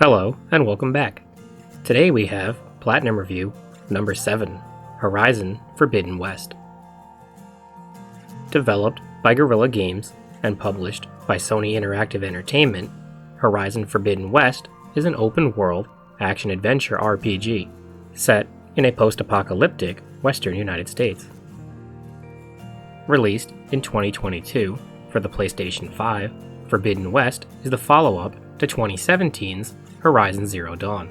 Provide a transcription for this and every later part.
Hello, and welcome back. Today we have Platinum Review number 7, Horizon Forbidden West. Developed by Guerrilla Games and published by Sony Interactive Entertainment, Horizon Forbidden West is an open-world action-adventure RPG set in a post-apocalyptic Western United States. Released in 2022 for the PlayStation 5, Forbidden West is the follow-up to 2017's Horizon Zero Dawn.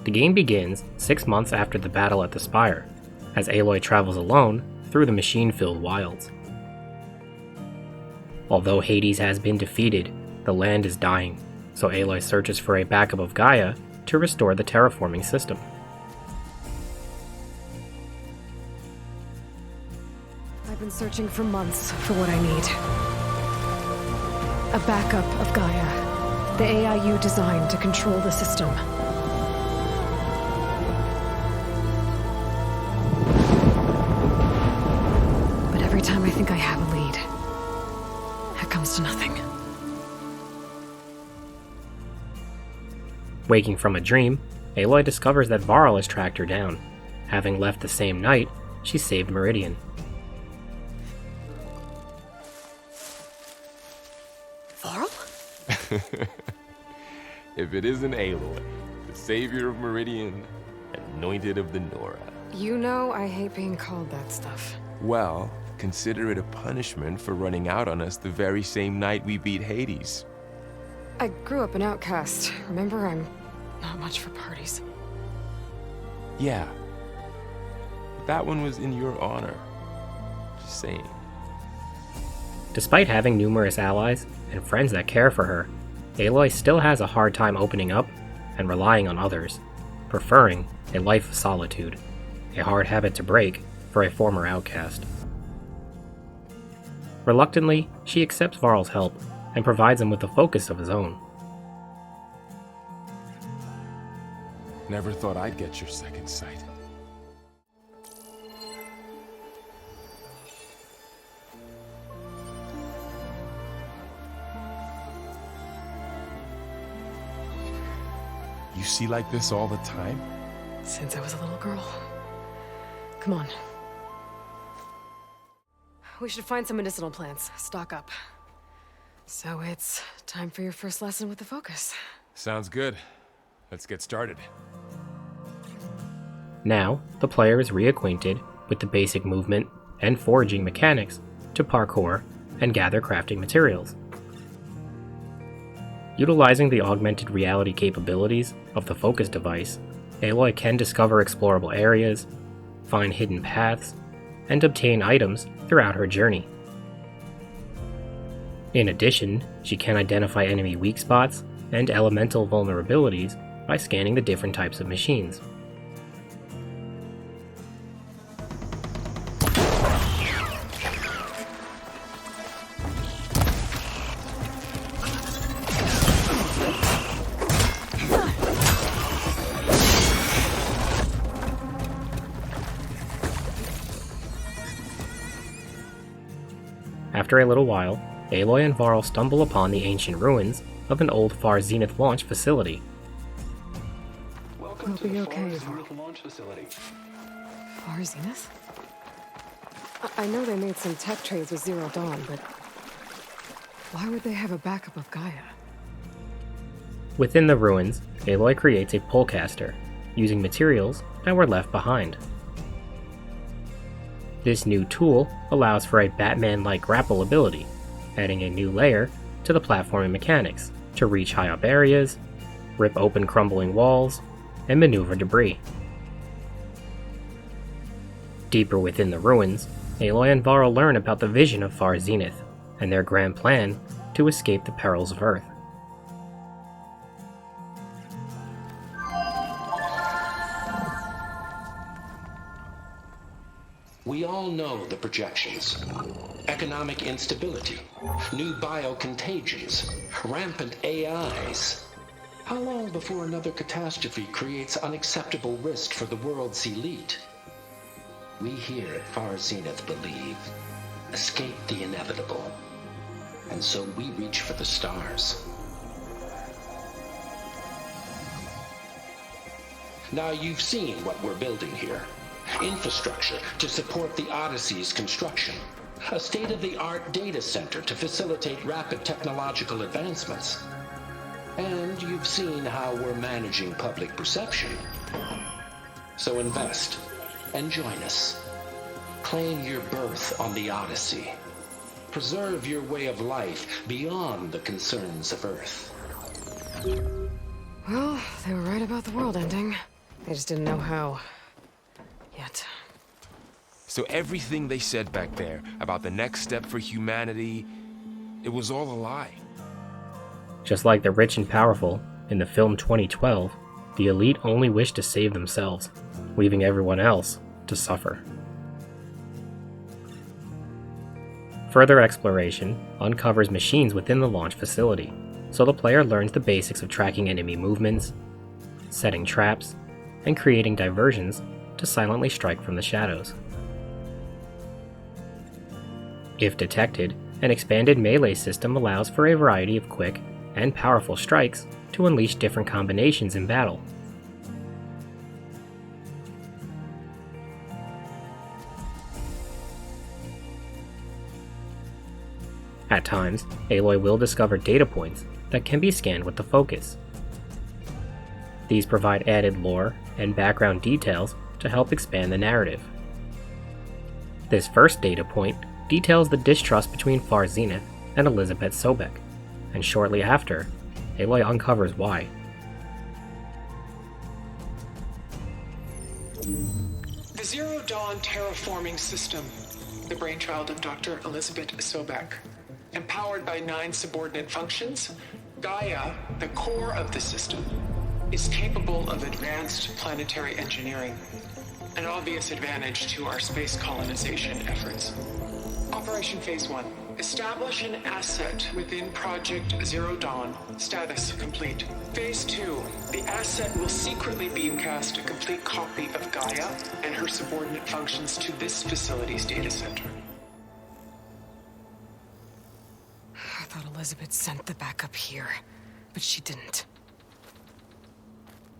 The game begins 6 months after the battle at the Spire, as Aloy travels alone through the machine-filled wilds. Although Hades has been defeated, the land is dying, so Aloy searches for a backup of Gaia to restore the terraforming system. I've been searching for months for what I need. A backup of Gaia. The AI you designed to control the system. But every time I think I have a lead, it comes to nothing. Waking from a dream, Aloy discovers that Varl has tracked her down. Having left the same night, she saved Meridian. Varl? If it isn't Aloy, the savior of Meridian, anointed of the Nora. You know I hate being called that stuff. Well, consider it a punishment for running out on us the very same night we beat Hades. I grew up an outcast. Remember, I'm not much for parties. Yeah. But that one was in your honor. Just saying. Despite having numerous allies and friends that care for her, Aloy still has a hard time opening up and relying on others, preferring a life of solitude, a hard habit to break for a former outcast. Reluctantly, she accepts Varl's help and provides him with a focus of his own. Never thought I'd get your second sight. You see like this all the time? Since I was a little girl. Come on. We should find some medicinal plants. Stock up. So it's time for your first lesson with the focus. Sounds good. Let's get started. Now, the player is reacquainted with the basic movement and foraging mechanics to parkour and gather crafting materials. Utilizing the augmented reality capabilities of the focus device, Aloy can discover explorable areas, find hidden paths, and obtain items throughout her journey. In addition, she can identify enemy weak spots and elemental vulnerabilities by scanning the different types of machines. After a little while, Aloy and Varl stumble upon the ancient ruins of an old Far Zenith launch facility. Welcome to the Far Zenith launch facility. Far Zenith? I know they made some tech trades with Zero Dawn, but why would they have a backup of Gaia? Within the ruins, Aloy creates a polecaster, using materials that were left behind. This new tool allows for a Batman-like grapple ability, adding a new layer to the platforming mechanics to reach high up areas, rip open crumbling walls, and maneuver debris. Deeper within the ruins, Aloy and Varl learn about the vision of Far Zenith and their grand plan to escape the perils of Earth. We all know the projections. Economic instability, new biocontagions, rampant AIs. How long before another catastrophe creates unacceptable risk for the world's elite? We here at Far Zenith believe, escape the inevitable. And so we reach for the stars. Now you've seen what we're building here. Infrastructure to support the Odyssey's construction. A state-of-the-art data center to facilitate rapid technological advancements. And you've seen how we're managing public perception. So invest and join us. Claim your berth on the Odyssey. Preserve your way of life beyond the concerns of Earth. Well, they were right about the world ending. They just didn't know how. Yet. So everything they said back there about the next step for humanity, it was all a lie. Just like the rich and powerful, in the film 2012, the elite only wish to save themselves, leaving everyone else to suffer. Further exploration uncovers machines within the launch facility, so the player learns the basics of tracking enemy movements, setting traps, and creating diversions to silently strike from the shadows. If detected, an expanded melee system allows for a variety of quick and powerful strikes to unleash different combinations in battle. At times, Aloy will discover data points that can be scanned with the focus. These provide added lore and background details to help expand the narrative. This first data point details the distrust between Far Zenith and Elizabeth Sobek, and shortly after, Aloy uncovers why. The Zero Dawn terraforming system, the brainchild of Dr. Elizabeth Sobek, empowered by 9 subordinate functions, Gaia, the core of the system, is capable of advanced planetary engineering, an obvious advantage to our space colonization efforts. Operation Phase 1. Establish an asset within Project Zero Dawn. Status complete. Phase 2. The asset will secretly beamcast a complete copy of Gaia and her subordinate functions to this facility's data center. I thought Elizabeth sent the backup here, but she didn't.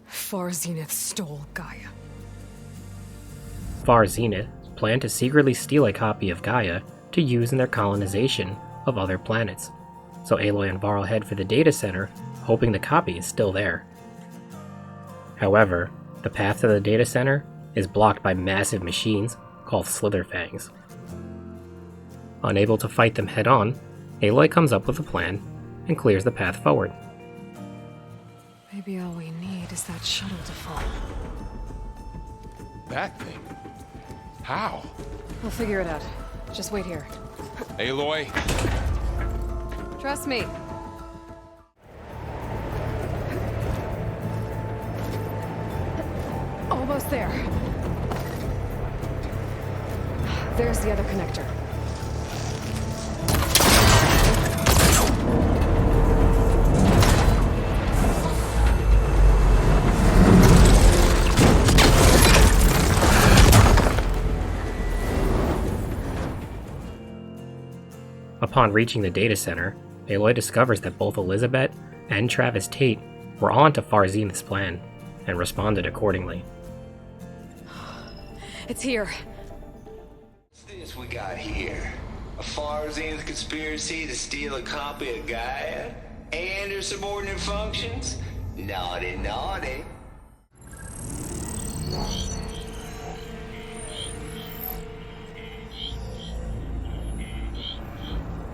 Far Zenith stole Gaia. Far Zenith planned to secretly steal a copy of Gaia to use in their colonization of other planets, so Aloy and Varl head for the data center, hoping the copy is still there. However, the path to the data center is blocked by massive machines called Slitherfangs. Unable to fight them head-on, Aloy comes up with a plan and clears the path forward. Maybe all we need is that shuttle to fall. That thing? How? We'll figure it out. Just wait here. Aloy? Trust me. Almost there. There's the other connector. Upon reaching the data center, Aloy discovers that both Elizabeth and Travis Tate were on to Far Zenith's plan, and responded accordingly. It's here. What's this we got here? A Far Zenith conspiracy to steal a copy of Gaia? And her subordinate functions? Naughty, naughty.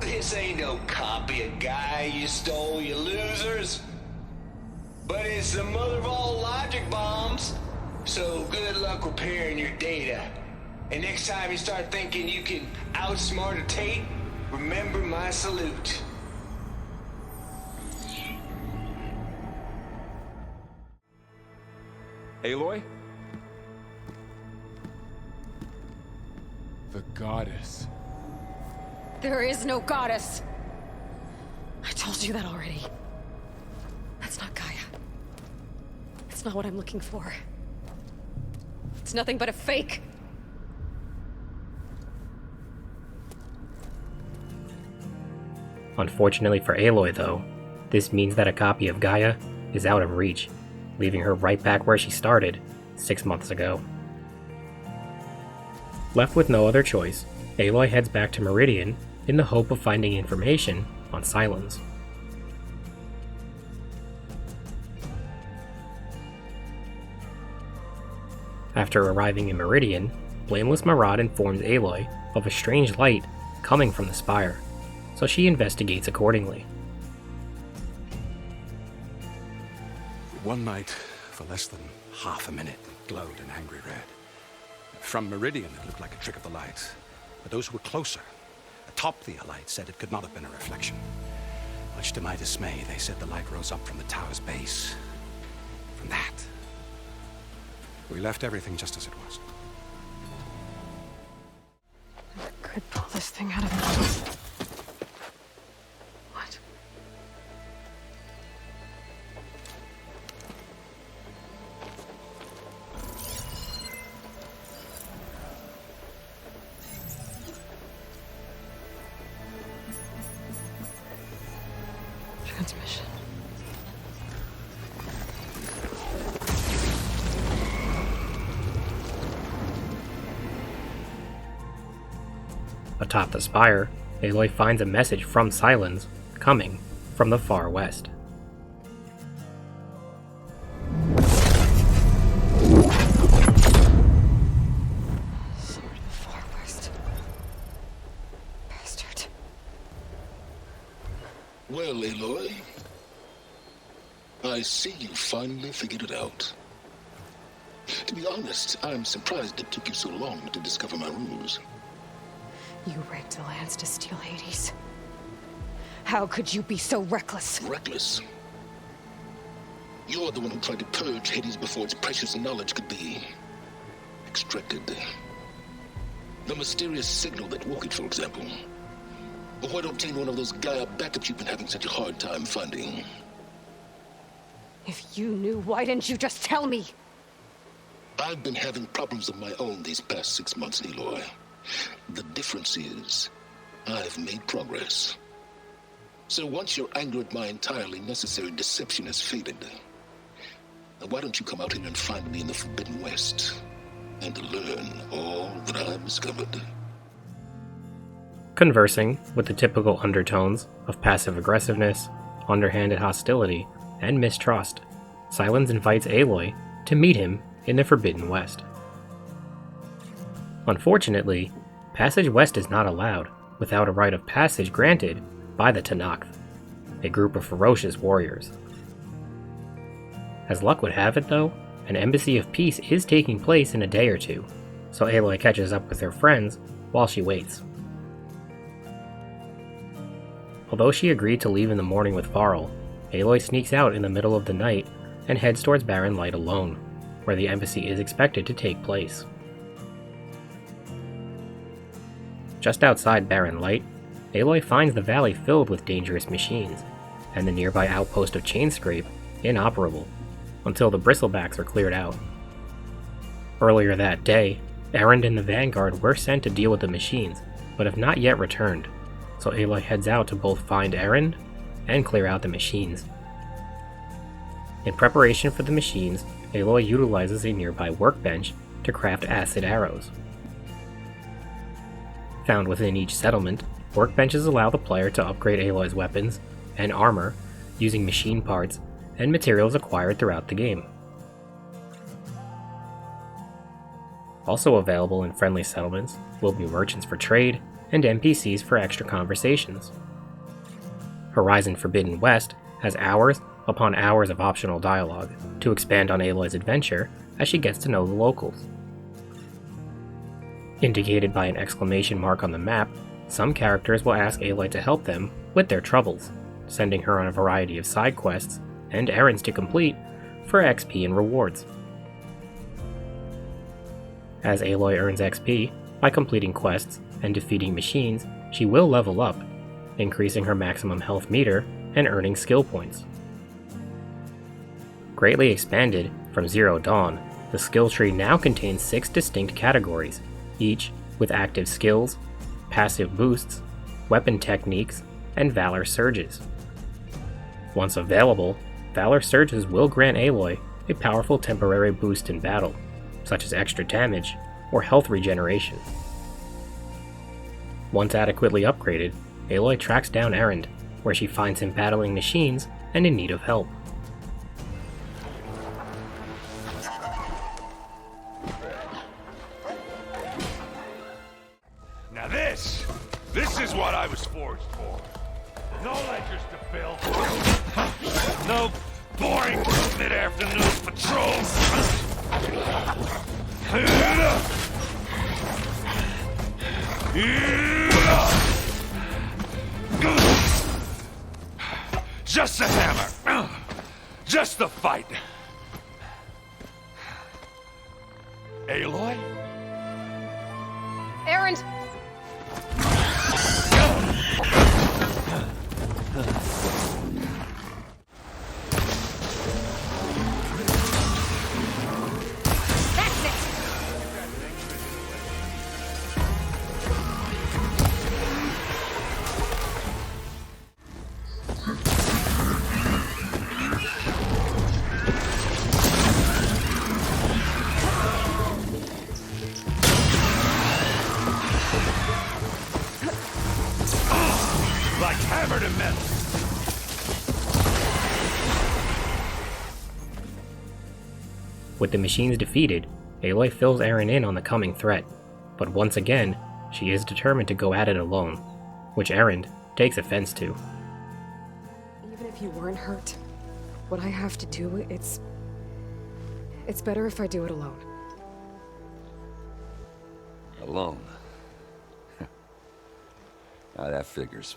This ain't no copy of Gaia you stole, you losers. But it's the mother of all logic bombs. So good luck repairing your data. And next time you start thinking you can outsmart a Tate, remember my salute. Aloy? The goddess. There is no goddess. I told you that already. That's not Gaia. It's not what I'm looking for. It's nothing but a fake. Unfortunately for Aloy, though, this means that a copy of Gaia is out of reach, leaving her right back where she started 6 months ago. Left with no other choice, Aloy heads back to Meridian in the hope of finding information on Sylens. After arriving in Meridian, Blameless Marad informs Aloy of a strange light coming from the spire, so she investigates accordingly. One night, for less than half a minute, it glowed an angry red. From Meridian, it looked like a trick of the lights. But those who were closer, atop the light, said it could not have been a reflection. Much to my dismay, they said the light rose up from the tower's base. From that, we left everything just as it was. I could pull this thing out of me. What? Transmission. Atop the spire, Aloy finds a message from Sylens coming from the far west. Sword of the Far West. Bastard. Well, Aloy, I see you finally figured it out. To be honest, I'm surprised it took you so long to discover my ruse. You raped the lands to steal Hades. How could you be so reckless? Reckless? You're the one who tried to purge Hades before its precious knowledge could be extracted. The mysterious signal that woke it, for example. Or why to obtain one of those Gaia backups you've been having such a hard time finding? If you knew, why didn't you just tell me? I've been having problems of my own these past 6 months, Aloy. The difference is, I've made progress. So once your anger at my entirely necessary deception has faded, why don't you come out here and find me in the Forbidden West and learn all that I've discovered? Conversing with the typical undertones of passive aggressiveness, underhanded hostility, and mistrust, Sylens invites Aloy to meet him in the Forbidden West. Unfortunately, passage west is not allowed without a rite of passage granted by the Tenakth, a group of ferocious warriors. As luck would have it though, an embassy of peace is taking place in a day or two, so Aloy catches up with her friends while she waits. Although she agreed to leave in the morning with Varl, Aloy sneaks out in the middle of the night and heads towards Barren Light alone, where the embassy is expected to take place. Just outside Barren Light, Aloy finds the valley filled with dangerous machines, and the nearby outpost of Chainscrape inoperable, until the Bristlebacks are cleared out. Earlier that day, Erend and the Vanguard were sent to deal with the machines, but have not yet returned, so Aloy heads out to both find Erend and clear out the machines. In preparation for the machines, Aloy utilizes a nearby workbench to craft acid arrows. Found within each settlement, workbenches allow the player to upgrade Aloy's weapons and armor using machine parts and materials acquired throughout the game. Also available in friendly settlements will be merchants for trade and NPCs for extra conversations. Horizon Forbidden West has hours upon hours of optional dialogue to expand on Aloy's adventure as she gets to know the locals. Indicated by an exclamation mark on the map, some characters will ask Aloy to help them with their troubles, sending her on a variety of side quests and errands to complete for XP and rewards. As Aloy earns XP by completing quests and defeating machines, she will level up, increasing her maximum health meter and earning skill points. Greatly expanded from Zero Dawn, the skill tree now contains 6 distinct categories, each with active skills, passive boosts, weapon techniques, and Valor Surges. Once available, Valor Surges will grant Aloy a powerful temporary boost in battle, such as extra damage or health regeneration. Once adequately upgraded, Aloy tracks down Erend, where she finds him battling machines and in need of help. Now this is what I was forged for. No ledgers to fill. No boring mid-afternoon patrols. Just the hammer. Just the fight. Aloy? Erend! That's it! Like hammered and metal. With the machines defeated, Aloy fills Erend in on the coming threat, but once again, she is determined to go at it alone, which Erend takes offense to. Even if you weren't hurt, what I have to do, it's better if I do it alone. Alone? Now that figures.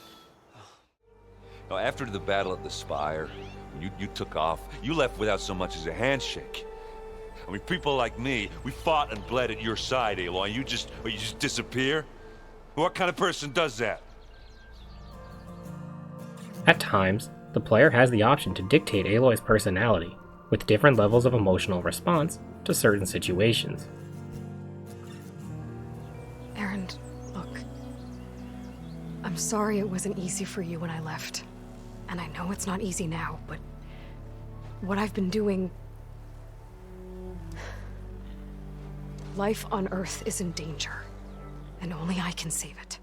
Now, after the battle at the Spire, you took off, you left without so much as a handshake. I mean, people like me, we fought and bled at your side, Aloy. You just disappear? What kind of person does that? At times, the player has the option to dictate Aloy's personality, with different levels of emotional response to certain situations. Erend, look. I'm sorry it wasn't easy for you when I left. And I know it's not easy now, but what I've been doing... Life on Earth is in danger, and only I can save it.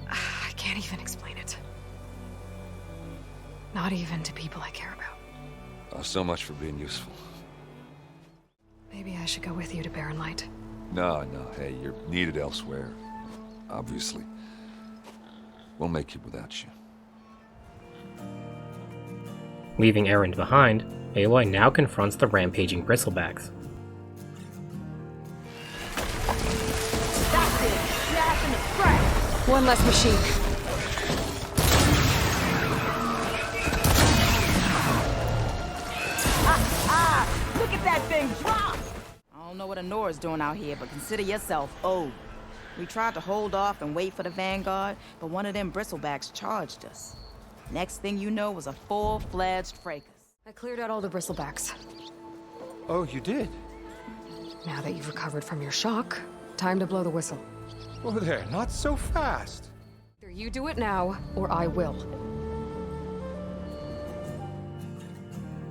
I can't even explain it. Not even to people I care about. Oh, so much for being useful. Maybe I should go with you to Barren Light. No, hey, you're needed elsewhere. Obviously. We'll make it without you. Leaving Erend behind, Aloy now confronts the rampaging bristlebacks. That's it! Snap in the front! One less machine. Look at that thing drop! I don't know what Honora's doing out here, but consider yourself owed. We tried to hold off and wait for the Vanguard, but one of them bristlebacks charged us. Next thing you know was a full-fledged fracas. I cleared out all the bristlebacks. Oh, you did? Now that you've recovered from your shock, time to blow the whistle. Oh there, not so fast. Either you do it now, or I will.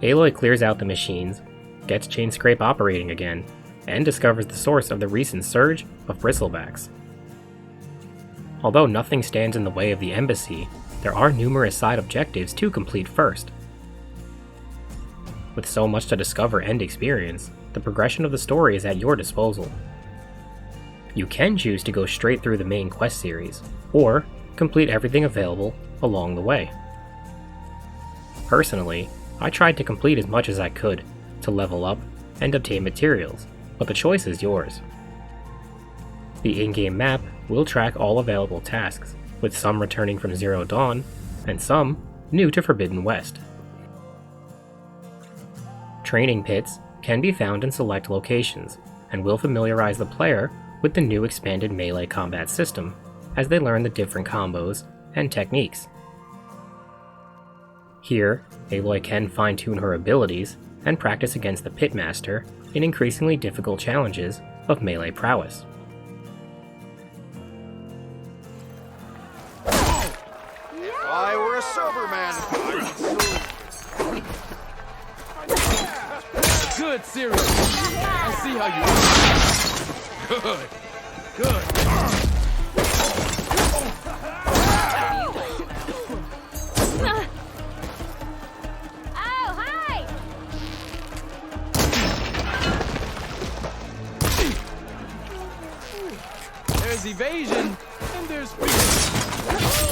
Aloy clears out the machines, gets Chain Scrape operating again, and discovers the source of the recent surge of bristlebacks. Although nothing stands in the way of the embassy, there are numerous side objectives to complete first. With so much to discover and experience, the progression of the story is at your disposal. You can choose to go straight through the main quest series, or complete everything available along the way. Personally, I tried to complete as much as I could to level up and obtain materials, but the choice is yours. The in-game map will track all available tasks, with some returning from Zero Dawn, and some new to Forbidden West. Training pits can be found in select locations, and will familiarize the player with the new expanded melee combat system as they learn the different combos and techniques. Here, Aloy can fine-tune her abilities and practice against the Pitmaster in increasingly difficult challenges of melee prowess. If I were a sober man, I would dead serious. I see how you... Good. Good. Oh, hi! There's evasion, and there's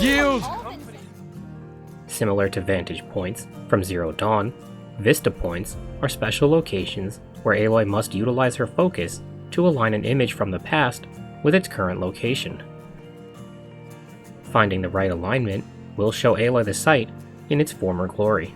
yield. Similar to vantage points from Zero Dawn, Vista points are special locations where Aloy must utilize her focus to align an image from the past with its current location. Finding the right alignment will show Aloy the site in its former glory.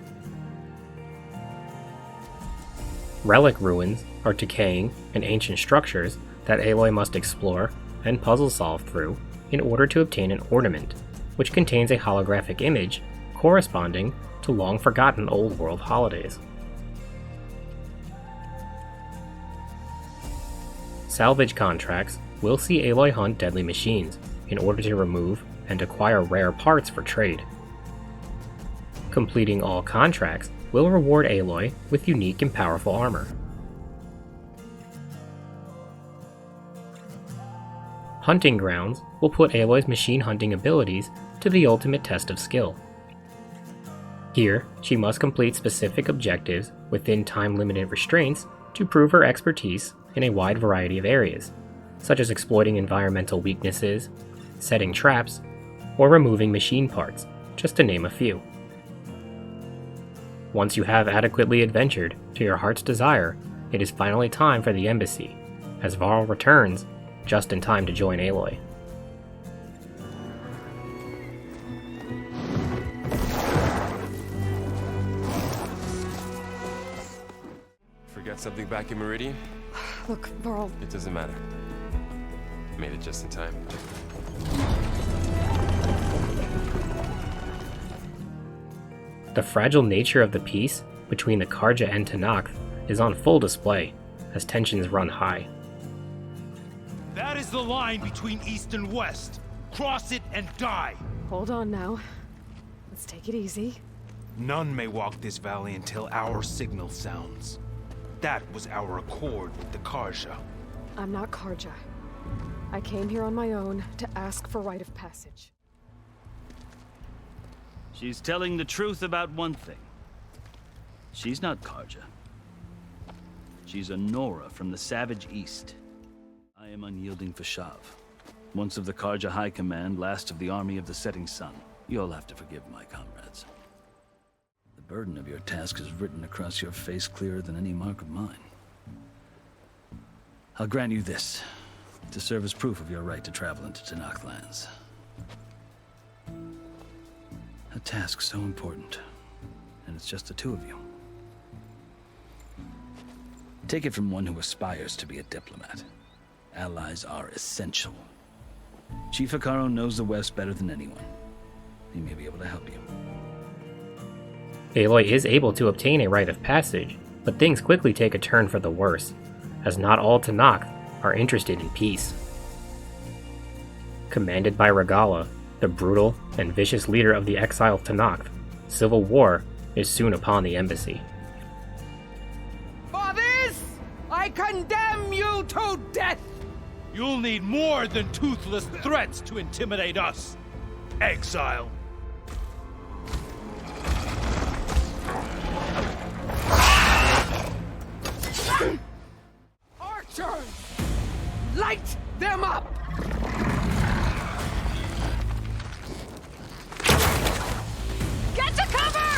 Relic ruins are decaying and ancient structures that Aloy must explore and puzzle solve through in order to obtain an ornament, which contains a holographic image corresponding to long-forgotten old world holidays. Salvage contracts will see Aloy hunt deadly machines in order to remove and acquire rare parts for trade. Completing all contracts will reward Aloy with unique and powerful armor. Hunting grounds will put Aloy's machine hunting abilities to the ultimate test of skill. Here, she must complete specific objectives within time-limited restraints to prove her expertise in a wide variety of areas, such as exploiting environmental weaknesses, setting traps, or removing machine parts, just to name a few. Once you have adequately adventured to your heart's desire, it is finally time for the embassy, as Varl returns just in time to join Aloy. Forgot something back in Meridian? Look, Varl. It doesn't matter. Made it just in time. The fragile nature of the peace between the Karja and Tenakth is on full display as tensions run high. That is the line between East and West. Cross it and die. Hold on now. Let's take it easy. None may walk this valley until our signal sounds. That was our accord with the Karja. I'm not Karja. I came here on my own to ask for rite of passage. She's telling the truth about one thing. She's not Karja. She's a Nora from the Savage East. I am unyielding Fashav. Once of the Karja High Command, last of the Army of the Setting Sun. You'll have to forgive my comrades. The burden of your task is written across your face clearer than any mark of mine. I'll grant you this, to serve as proof of your right to travel into Tenakth lands. A task so important, and it's just the two of you. Take it from one who aspires to be a diplomat. Allies are essential. Chief Hikaru knows the West better than anyone. He may be able to help you. Aloy is able to obtain a rite of passage, but things quickly take a turn for the worse, as not all Tenakth are interested in peace. Commanded by Regala, the brutal and vicious leader of the exiled Tenakth, civil war is soon upon the embassy. For this, I condemn you to death! You'll need more than toothless threats to intimidate us. Exile. Archers! Light them up! Get to cover!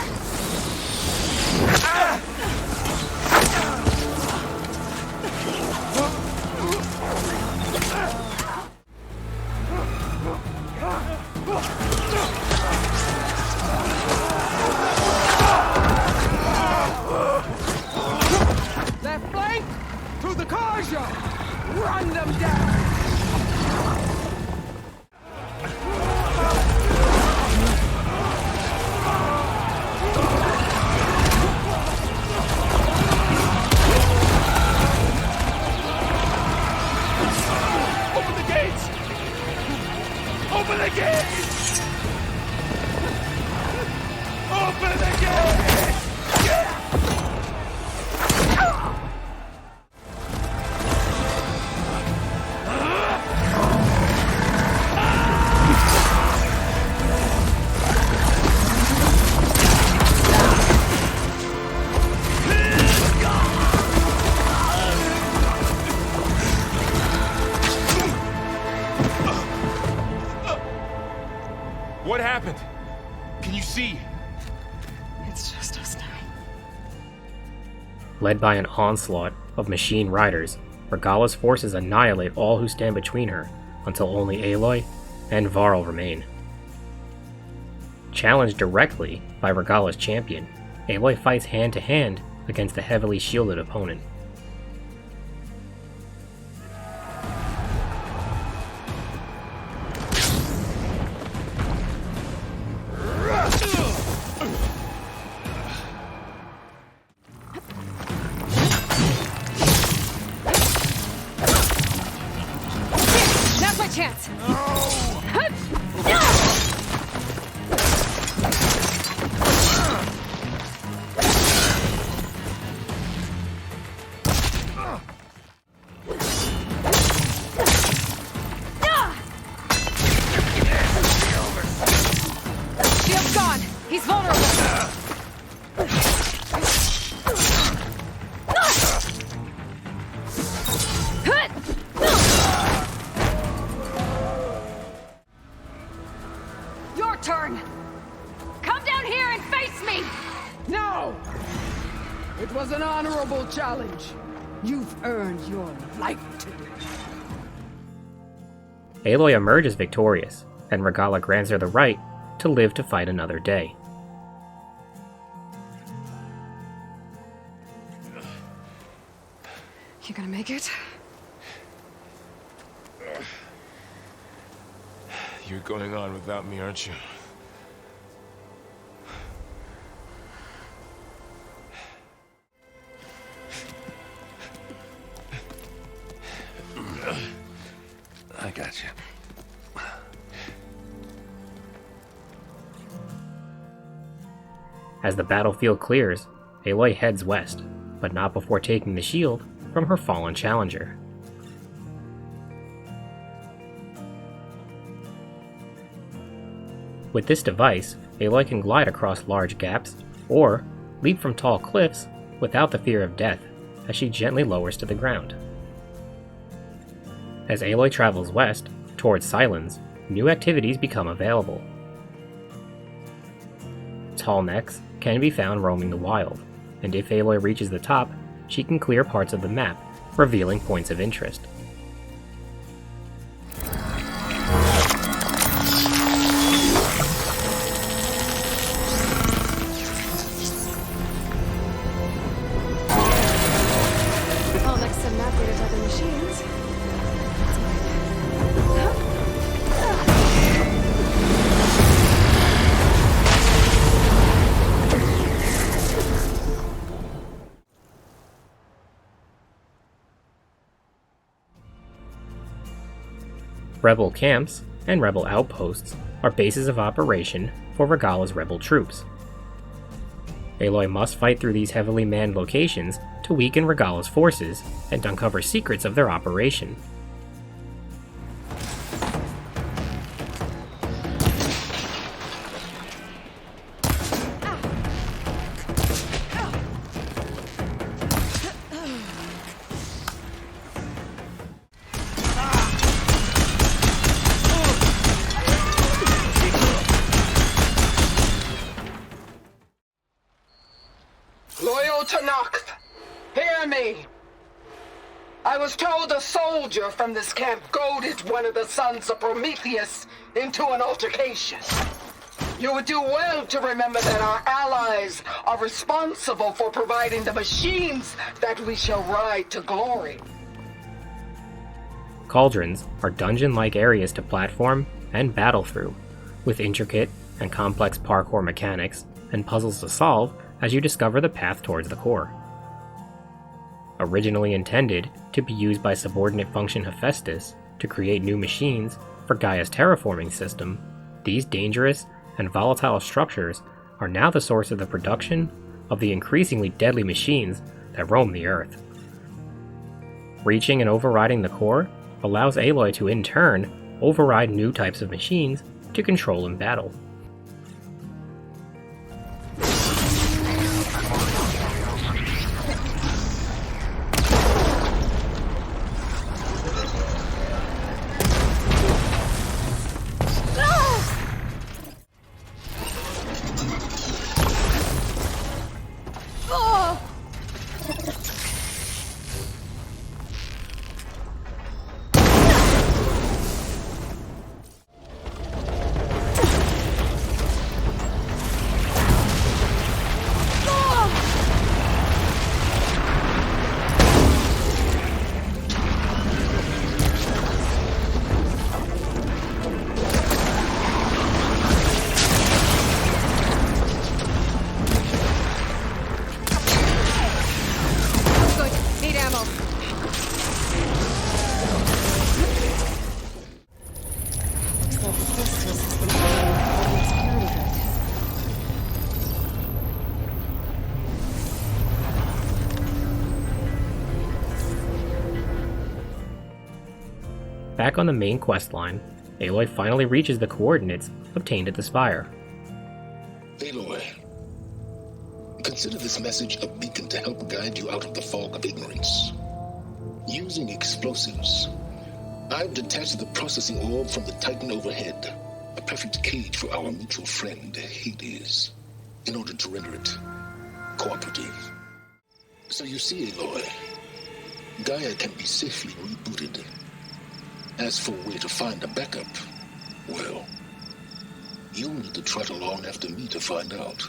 Led by an onslaught of machine riders, Regala's forces annihilate all who stand between her until only Aloy and Varl remain. Challenged directly by Regala's champion, Aloy fights hand-to-hand against a heavily shielded opponent. Now's my chance! Shield's gone! He's vulnerable! Your turn! Come down here and face me! No! It was an honorable challenge. You've earned your life today. Aloy emerges victorious, and Regala grants her the right to live to fight another day. You gonna make it? You're going on without me, aren't you? I got you. As the battlefield clears, Aloy heads west, but not before taking the shield from her fallen challenger. With this device, Aloy can glide across large gaps, or leap from tall cliffs without the fear of death, as she gently lowers to the ground. As Aloy travels west, towards Silence, new activities become available. Tall necks can be found roaming the wild, and if Aloy reaches the top, she can clear parts of the map, revealing points of interest. All next to map data type of machines. Rebel camps and rebel outposts are bases of operation for Regala's rebel troops. Aloy must fight through these heavily manned locations to weaken Regala's forces and uncover secrets of their operation. Loyal to Noct, hear me. I was told a soldier from this camp goaded one of the sons of Prometheus into an altercation. You would do well to remember that our allies are responsible for providing the machines that we shall ride to glory. Cauldrons are dungeon-like areas to platform and battle through, with intricate and complex parkour mechanics and puzzles to solve as you discover the path towards the core. Originally intended to be used by subordinate function Hephaestus to create new machines for Gaia's terraforming system, these dangerous and volatile structures are now the source of the production of the increasingly deadly machines that roam the Earth. Reaching and overriding the core allows Aloy to in turn override new types of machines to control in battle. Back on the main quest line, Aloy finally reaches the coordinates obtained at the Spire. Aloy, consider this message a beacon to help guide you out of the fog of ignorance. Using explosives, I've detached the processing orb from the Titan overhead, a perfect cage for our mutual friend, Hades, in order to render it cooperative. So you see, Aloy, Gaia can be safely rebooted. As for where to find a backup, well, you'll need to trot along after me to find out.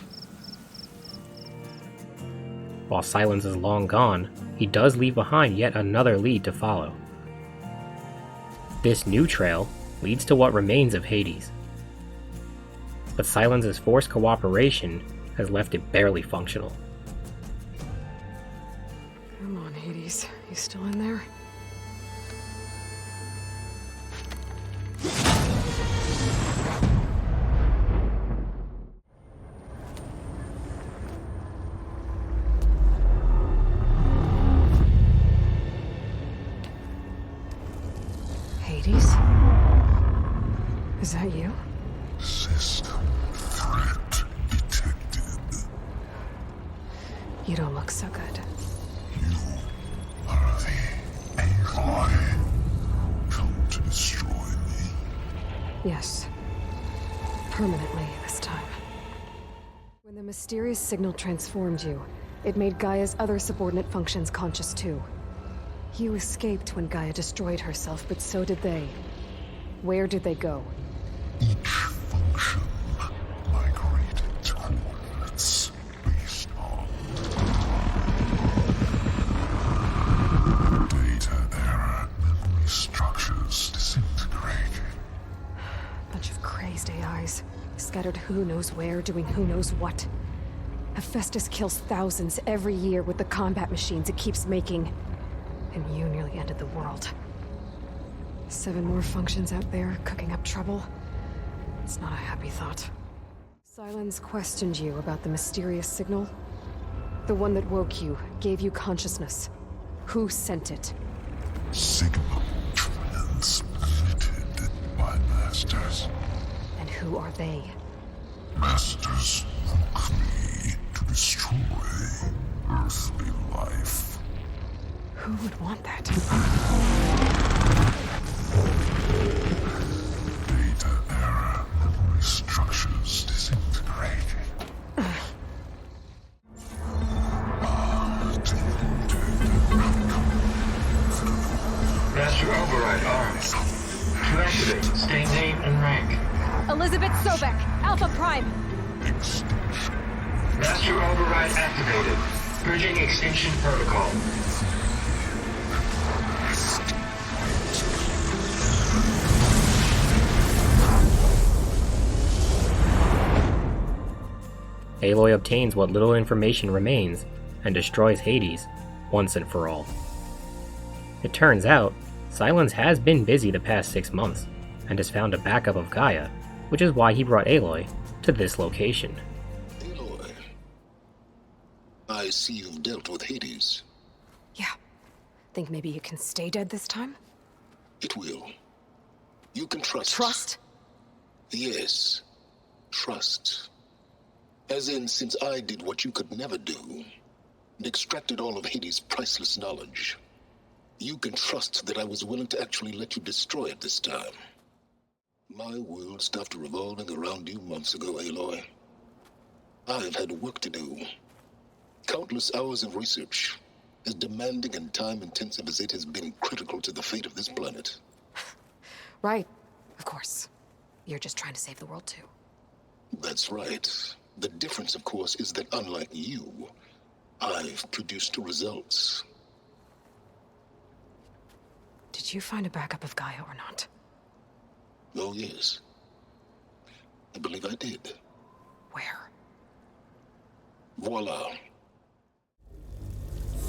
While Silence is long gone, he does leave behind yet another lead to follow. This new trail leads to what remains of Hades. But Silence's forced cooperation has left it barely functional. Come on, Hades. You still in there? Hades? Is that you? System threat detected. You don't look so good. You are the Aloy. Come to destroy me. Yes. Permanently this time. When the mysterious signal transformed you, it made Gaia's other subordinate functions conscious too. You escaped when Gaia destroyed herself, but so did they. Where did they go? Each function migrated coordinates based on data error, memory structures disintegrated. Bunch of crazed AIs, scattered who knows where, doing who knows what. Hephaestus kills thousands every year with the combat machines it keeps making. And you nearly ended the world. 7 more functions out there, cooking up trouble. It's not a happy thought. Silence questioned you about the mysterious signal. The one that woke you, gave you consciousness. Who sent it? Signal transmitted by masters. And who are they? Masters woke me to destroy earthly life. Who would want that? Data error, memory structures disintegrated. Master override armed. To activate, state name and rank. Elizabeth Sobek, Alpha Prime. Extinction. Master override activated. Bridging extinction protocol. Aloy obtains what little information remains and destroys Hades once and for all. It turns out, Silence has been busy the past 6 months and has found a backup of Gaia, which is why he brought Aloy to this location. Aloy, I see you've dealt with Hades. Yeah. Think maybe it can stay dead this time? It will. You can trust. Trust? Yes. Trust. As in, since I did what you could never do, and extracted all of Hades' priceless knowledge, you can trust that I was willing to actually let you destroy it this time. My world stopped revolving around you months ago, Aloy. I've had work to do. Countless hours of research, as demanding and time-intensive as it has been critical to the fate of this planet. Right. Of course. You're just trying to save the world, too. That's right. The difference, of course, is that unlike you, I've produced results. Did you find a backup of Gaia or not? Oh, yes. I believe I did. Where? Voila.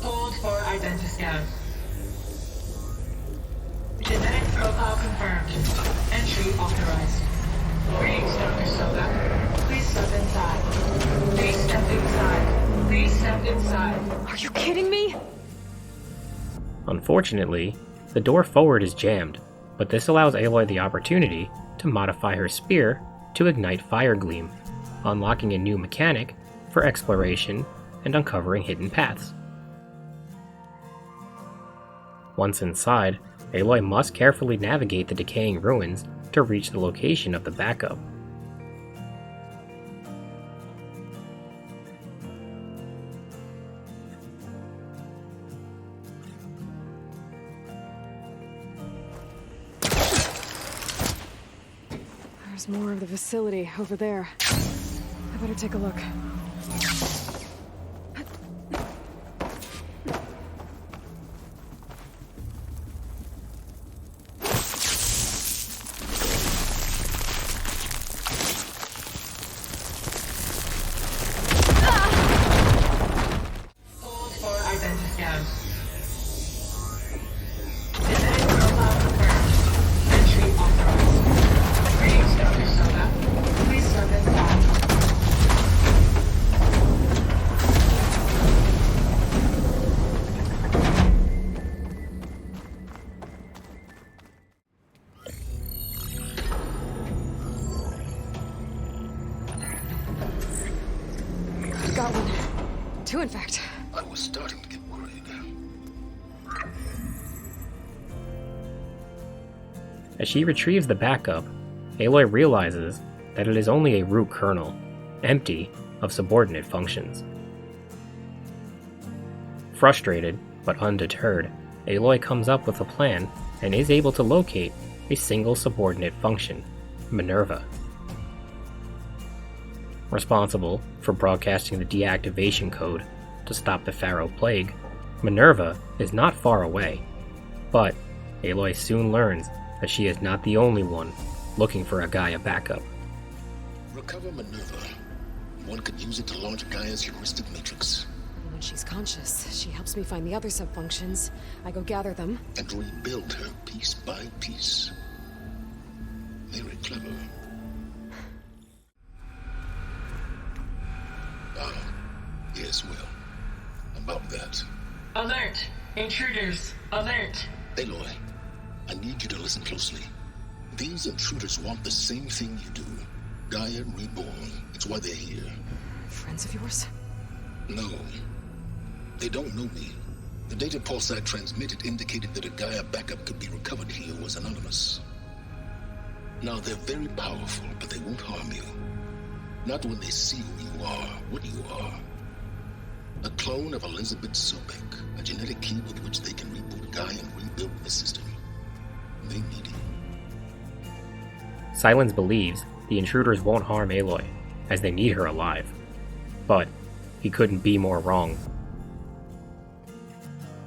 Hold for identiscan. Genetic profile confirmed. Entry authorized. Greetings, Dr. Sobek. Please step inside. Please step inside. Please step inside. Are you kidding me? Unfortunately, the door forward is jammed, but this allows Aloy the opportunity to modify her spear to ignite Fire Gleam, unlocking a new mechanic for exploration and uncovering hidden paths. Once inside, Aloy must carefully navigate the decaying ruins to reach the location of the backup. There's more of the facility over there. I better take a look. Got one. Two, in fact. I was starting to get worried. As she retrieves the backup, Aloy realizes that it is only a root kernel, empty of subordinate functions. Frustrated, but undeterred, Aloy comes up with a plan and is able to locate a single subordinate function, Minerva. Responsible for broadcasting the deactivation code to stop the Pharaoh Plague, Minerva is not far away, but Aloy soon learns that she is not the only one looking for a Gaia backup. Recover Minerva. One could use it to launch Gaia's heuristic matrix. When she's conscious, she helps me find the other subfunctions. I go gather them. And rebuild her piece by piece. Very clever. Yes, well. About that. Alert! Intruders! Alert! Aloy, I need you to listen closely. These intruders want the same thing you do. Gaia reborn. It's why they're here. Friends of yours? No. They don't know me. The data pulse I transmitted indicated that a Gaia backup could be recovered here was anonymous. Now, they're very powerful, but they won't harm you. Not when they see who you are, what you are. A clone of Elizabeth Sobek, a genetic key with which they can reboot Gaia and rebuild the system. They need you. Silence believes the intruders won't harm Aloy, as they need her alive. But he couldn't be more wrong.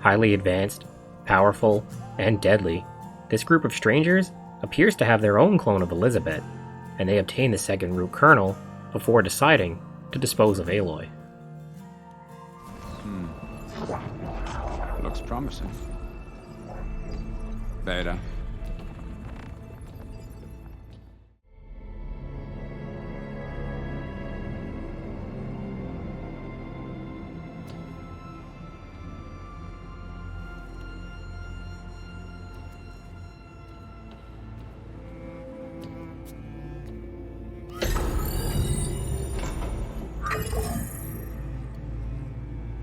Highly advanced, powerful, and deadly, this group of strangers appears to have their own clone of Elizabeth, and they obtain the second root kernel before deciding to dispose of Aloy. Looks promising. Beta.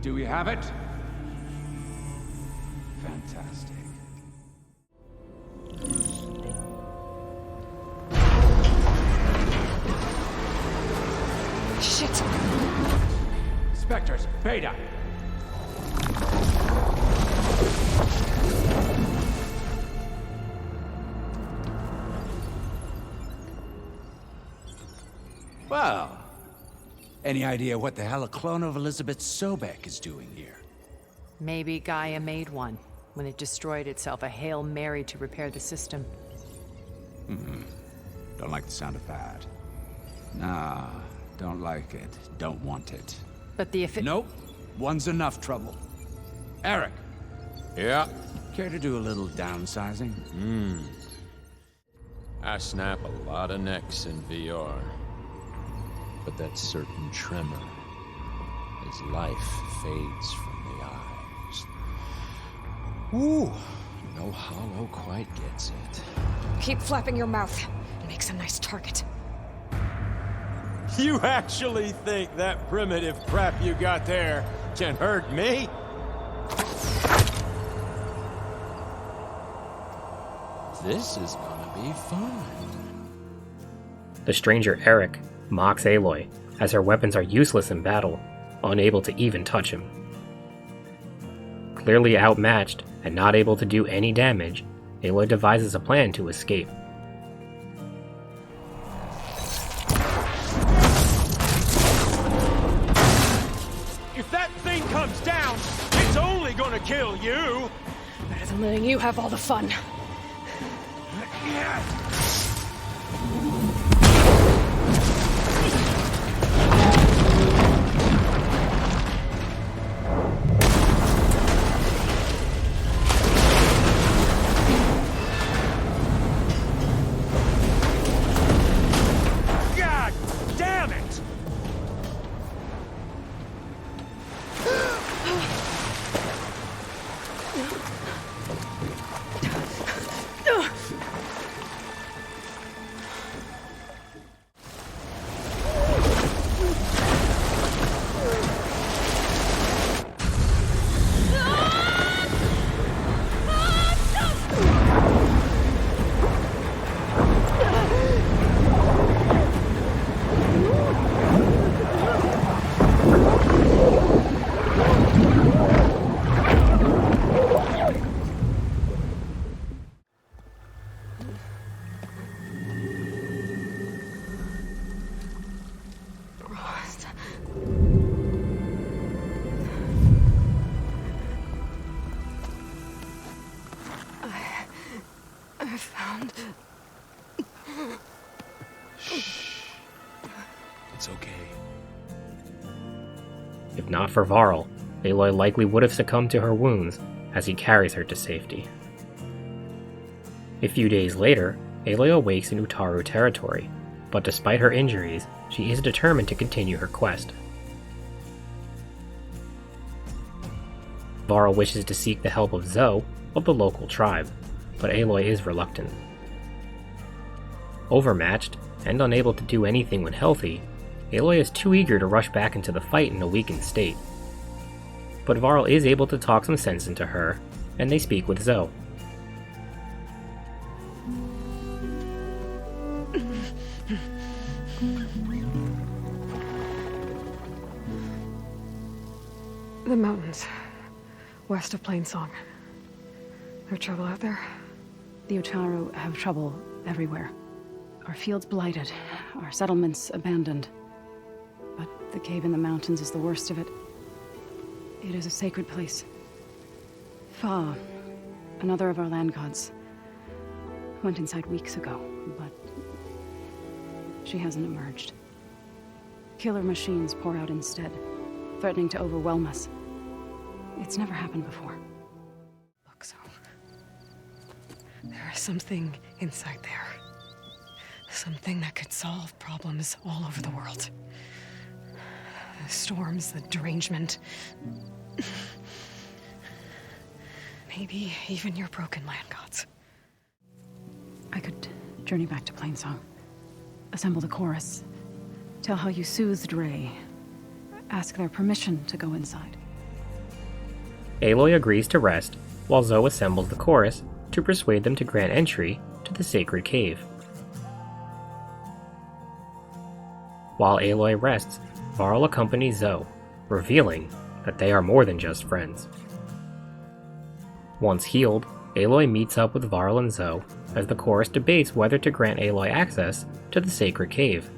Do we have it? Fantastic. Shit! Spectres, Beta! Well, any idea what the hell a clone of Elizabeth Sobek is doing here? Maybe Gaia made one when it destroyed itself, a Hail Mary to repair the system. Don't like the sound of that. Nah, don't like it. Don't want it. But the Nope. One's enough trouble. Eric. Yeah? Care to do a little downsizing? I snap a lot of necks in VR. But that certain tremor as life fades from the eyes. Ooh, No hollow quite gets it. Keep flapping your mouth. It makes a nice target. You actually think that primitive crap you got there can hurt me? This is gonna be fun. The stranger Eric mocks Aloy, as her weapons are useless in battle, unable to even touch him. Clearly outmatched and not able to do any damage, Aloy devises a plan to escape. If that thing comes down, it's only gonna kill you! Better than letting you have all the fun. God damn it! I found... It's okay. If not for Varl, Aloy likely would have succumbed to her wounds as he carries her to safety. A few days later, Aloy awakes in Utaru territory, but despite her injuries, she is determined to continue her quest. Varl wishes to seek the help of Zoe of the local tribe, but Aloy is reluctant. Overmatched and unable to do anything when healthy, Aloy is too eager to rush back into the fight in a weakened state. But Varl is able to talk some sense into her, and they speak with Zoe. The mountains, west of Plainsong. There trouble out there? The Utaru have trouble everywhere. Our fields blighted, our settlements abandoned. But the cave in the mountains is the worst of it. It is a sacred place. Fa, another of our land gods, went inside weeks ago, but she hasn't emerged. Killer machines pour out instead, threatening to overwhelm us. It's never happened before. Look, Zoe. There is something inside there. Something that could solve problems all over the world. The storms, the derangement. Maybe even your broken land gods. I could journey back to Plainsong, assemble the chorus, tell how you soothed Ray, ask their permission to go inside. Aloy agrees to rest, while Zoe assembles the chorus to persuade them to grant entry to the sacred cave. While Aloy rests, Varl accompanies Zoe, revealing that they are more than just friends. Once healed, Aloy meets up with Varl and Zoe as the chorus debates whether to grant Aloy access to the sacred cave.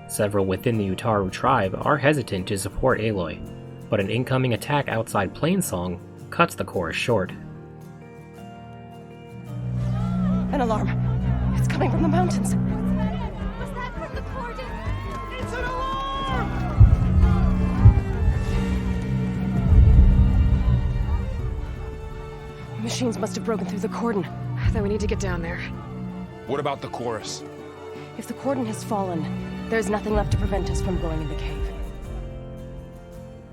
Several within the Utaru tribe are hesitant to support Aloy, but an incoming attack outside Plainsong cuts the chorus short. An alarm. It's coming from the mountains. It's an alarm! Machines must have broken through the cordon. Then we need to get down there. What about the chorus? If the cordon has fallen, there's nothing left to prevent us from going in the cave.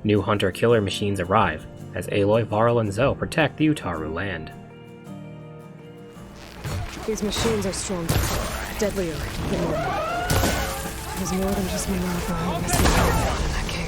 New hunter-killer machines arrive, as Aloy, Varl, and Zoe protect the Utaru land. These machines are stronger, deadlier than normal. There's more than just Minerva missing in that cave.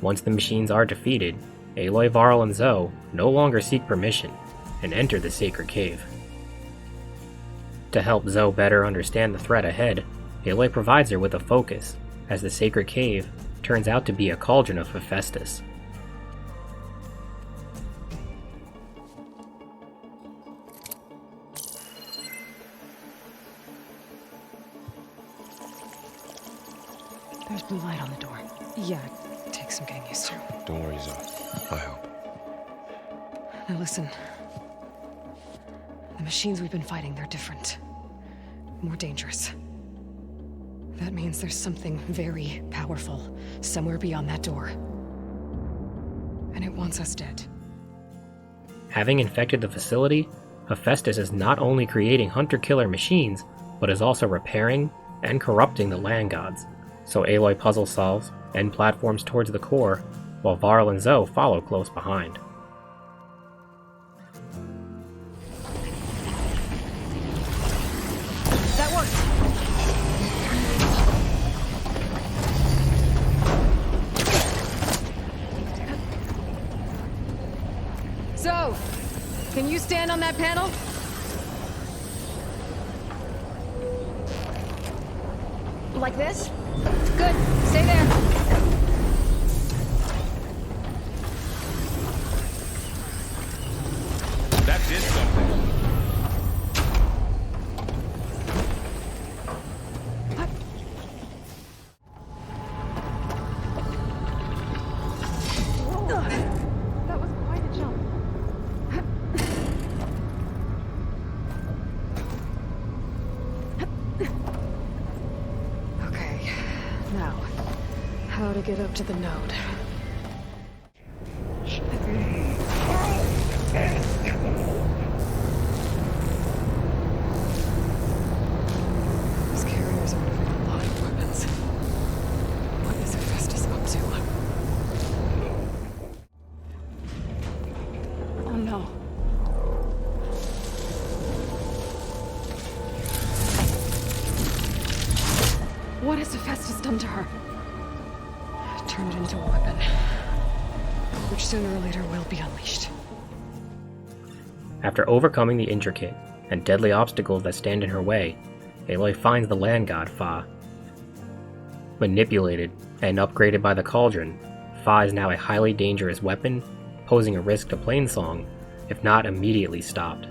Once the machines are defeated, Aloy, Varl, and Zoe no longer seek permission and enter the sacred cave. To help Zoe better understand the threat ahead, Aloy provides her with a focus, as the sacred cave turns out to be a cauldron of Hephaestus. There's blue light on the door. Yeah, it takes some getting used to. Don't worry, Zoe. I help. Now listen. The machines we've been fighting, they're different. More dangerous. That means there's something very powerful somewhere beyond that door. And it wants us dead. Having infected the facility, Hephaestus is not only creating hunter-killer machines, but is also repairing and corrupting the land gods. So Aloy puzzle solves and platforms towards the core, while Varl and Zoe follow close behind. That worked! So, can you stand on that panel? Like this? Good. Stay there. That did something. That was quite a jump. Okay. Now, how to get up to the node. These carriers are moving a lot of weapons. What is Hephaestus up to? Oh no. What has Hephaestus done to her? Turned into a weapon. Which sooner or later will be unleashed. After overcoming the intricate and deadly obstacles that stand in her way, Aloy finds the land god Fa. Manipulated and upgraded by the cauldron, Fa is now a highly dangerous weapon, posing a risk to Plainsong if not immediately stopped.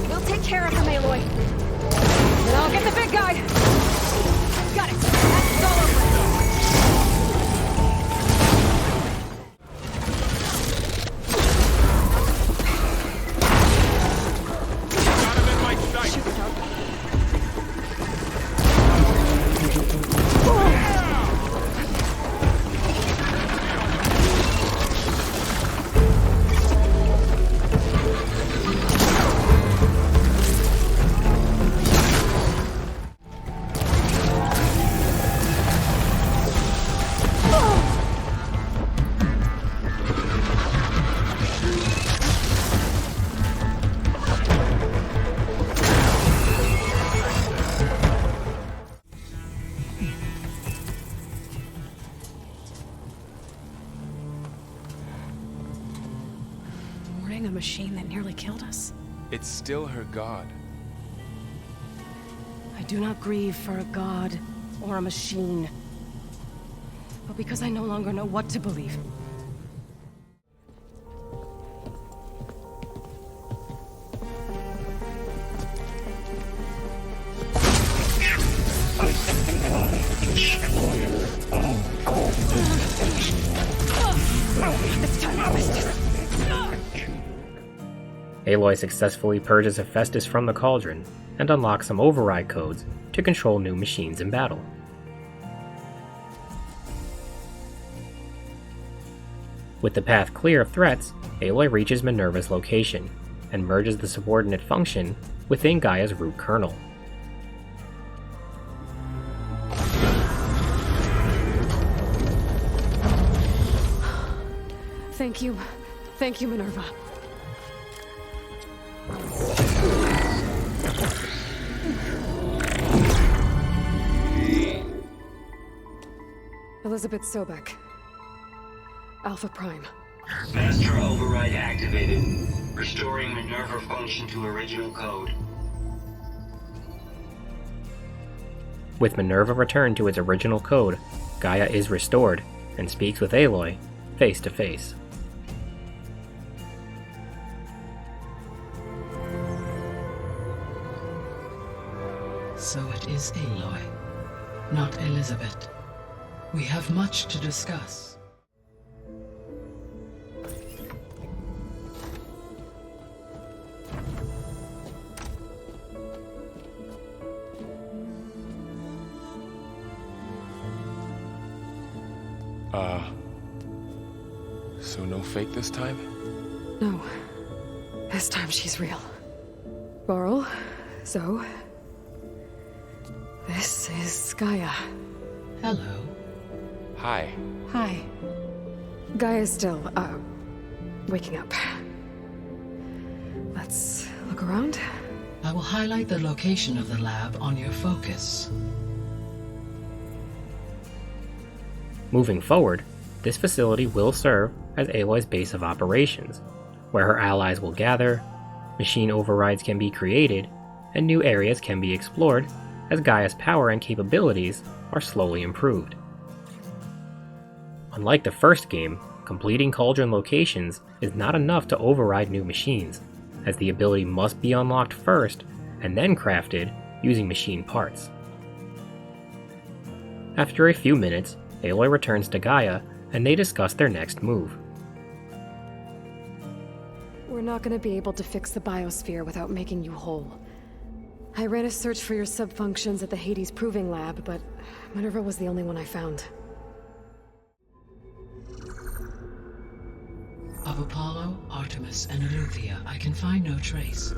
We'll take care of him, Aloy. Then I'll get the big guy. Got it. That's all over. A machine that nearly killed us. It's still her god. I do not grieve for a god or a machine. but because I no longer know what to believe. It's time, Hephaestus. Aloy successfully purges Hephaestus from the cauldron and unlocks some override codes to control new machines in battle. With the path clear of threats, Aloy reaches Minerva's location and merges the subordinate function within Gaia's root kernel. Thank you. Thank you, Minerva. Elizabeth Sobek. Alpha Prime. Master override activated. Restoring Minerva function to original code. With Minerva returned to its original code, Gaia is restored and speaks with Aloy face to face. So it is Aloy, not Elizabeth. We have much to discuss. So no fake this time? No. This time she's real. Laurel, Zoe. This is Gaia. Hello. Hi. Hi. Gaia's still, waking up. Let's look around. I will highlight the location of the lab on your focus. Moving forward, this facility will serve as Aloy's base of operations, where her allies will gather, machine overrides can be created, and new areas can be explored as Gaia's power and capabilities are slowly improved. Unlike the first game, completing cauldron locations is not enough to override new machines, as the ability must be unlocked first and then crafted using machine parts. After a few minutes, Aloy returns to Gaia and they discuss their next move. We're not gonna be able to fix the biosphere without making you whole. I ran a search for your subfunctions at the Hades Proving Lab, but Minerva was the only one I found. Of Apollo, Artemis, and Eleuthia, I can find no trace.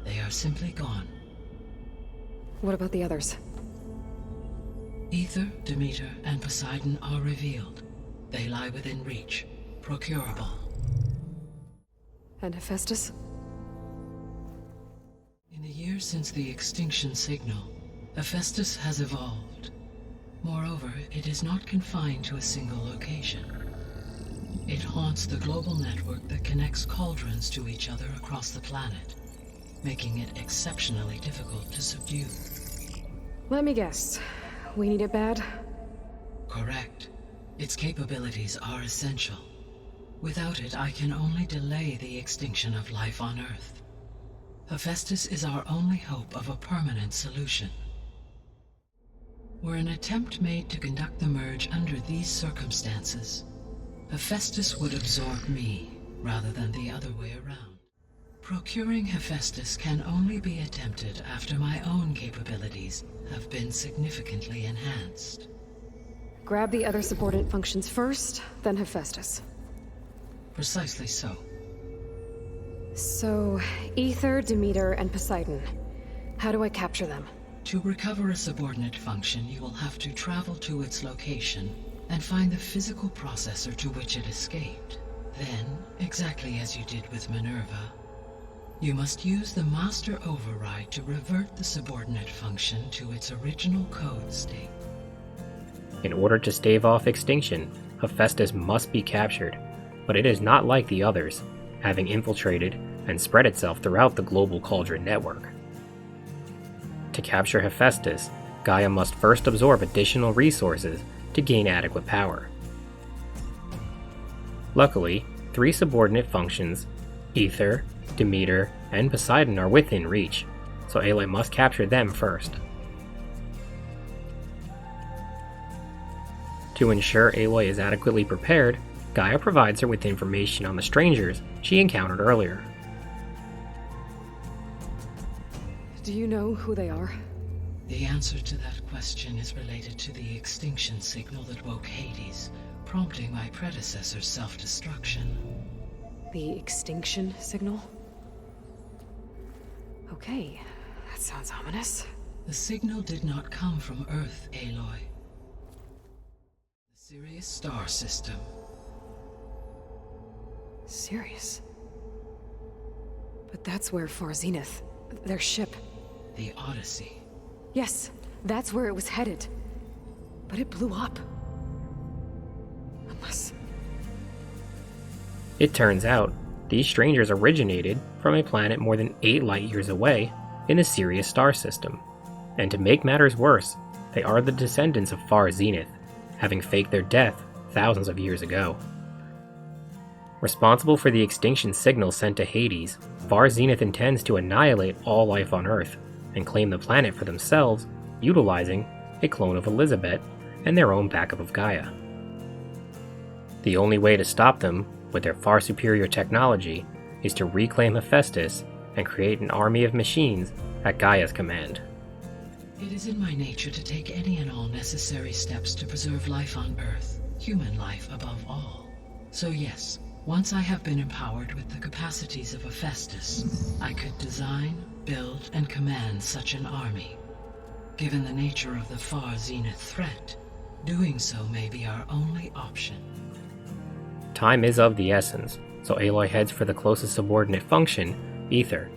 They are simply gone. What about the others? Ether, Demeter, and Poseidon are revealed. They lie within reach, procurable. And Hephaestus? In the years since the extinction signal, Hephaestus has evolved. Moreover, it is not confined to a single location. It haunts the global network that connects cauldrons to each other across the planet, making it exceptionally difficult to subdue. Let me guess. We need it bad? Correct. Its capabilities are essential. Without it, I can only delay the extinction of life on Earth. Hephaestus is our only hope of a permanent solution. Were an attempt made to conduct the merge under these circumstances, Hephaestus would absorb me, rather than the other way around. Procuring Hephaestus can only be attempted after my own capabilities have been significantly enhanced. Grab the other subordinate functions first, then Hephaestus. Precisely so. So, Ether, Demeter, and Poseidon. How do I capture them? To recover a subordinate function, you will have to travel to its location and find the physical processor to which it escaped. Then, exactly as you did with Minerva, you must use the master override to revert the subordinate function to its original code state. In order to stave off extinction, Hephaestus must be captured, but it is not like the others, having infiltrated and spread itself throughout the global cauldron network. To capture Hephaestus, Gaia must first absorb additional resources to gain adequate power. Luckily, 3 subordinate functions, Ether, Demeter, and Poseidon, are within reach, so Aloy must capture them first. To ensure Aloy is adequately prepared, Gaia provides her with information on the strangers she encountered earlier. Do you know who they are? The answer to that question is related to the extinction signal that woke Hades, prompting my predecessor's self-destruction. The extinction signal? Okay, that sounds ominous. The signal did not come from Earth, Aloy. The Sirius star system. Sirius? But that's where Far Zenith, their ship... The Odyssey. Yes, that's where it was headed. But it blew up. Unless... It turns out, these strangers originated from a planet more than 8 light-years away in the Sirius star system. And to make matters worse, they are the descendants of Far Zenith, having faked their death thousands of years ago. Responsible for the extinction signal sent to Hades, Far Zenith intends to annihilate all life on Earth and claim the planet for themselves, utilizing a clone of Elizabeth and their own backup of Gaia. The only way to stop them, with their far superior technology, is to reclaim Hephaestus and create an army of machines at Gaia's command. It is in my nature to take any and all necessary steps to preserve life on Earth, human life above all. So yes, once I have been empowered with the capacities of Hephaestus, I could design, build, and command such an army. Given the nature of the Far Zenith threat, doing so may be our only option. Time is of the essence, so Aloy heads for the closest subordinate function, Ether,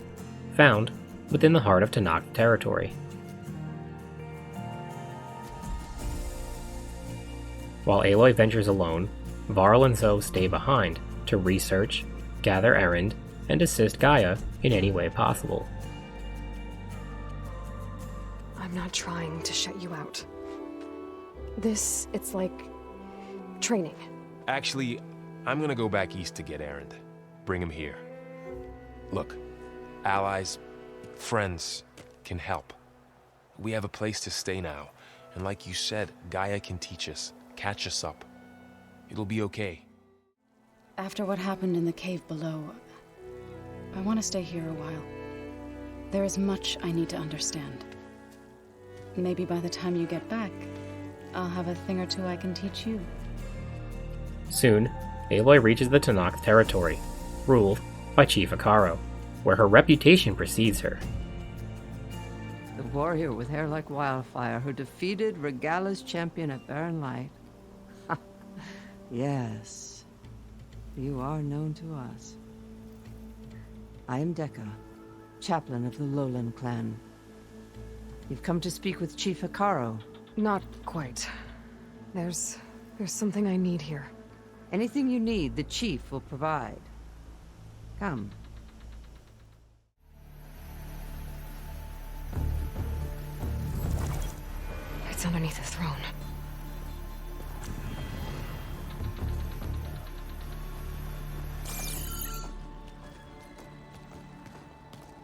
found within the heart of Tenakth territory. While Aloy ventures alone, Varl and Zoe stay behind to research, gather errand, and assist Gaia in any way possible. I'm not trying to shut you out. It's like... training. Actually, I'm gonna go back east to get Erend. Bring him here. Look, allies, friends can help. We have a place to stay now, and like you said, Gaia can teach us, catch us up. It'll be okay. After what happened in the cave below, I want to stay here a while. There is much I need to understand. Maybe by the time you get back, I'll have a thing or two I can teach you. Soon, Aloy reaches the Tenakth territory, ruled by Chief Hekarro, where her reputation precedes her. The warrior with hair like wildfire who defeated Regala's champion at Barren Light. Yes, you are known to us. I am Dekka, chaplain of the Lowland clan. You've come to speak with Chief Hekarro. Not quite. There's something I need here. Anything you need, the chief will provide. Come. It's underneath the throne.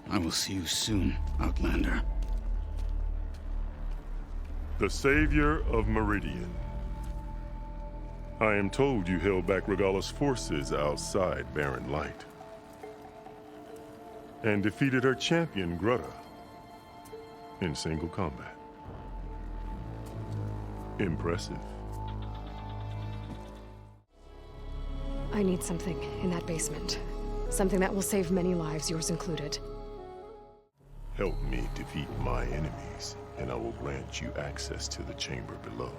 I will see you soon, Outlander. The savior of Meridian. I am told you held back Regala's forces outside Barren Light. And defeated her champion, Grutta, in single combat. Impressive. I need something in that basement. Something that will save many lives, yours included. Help me defeat my enemies, and I will grant you access to the chamber below.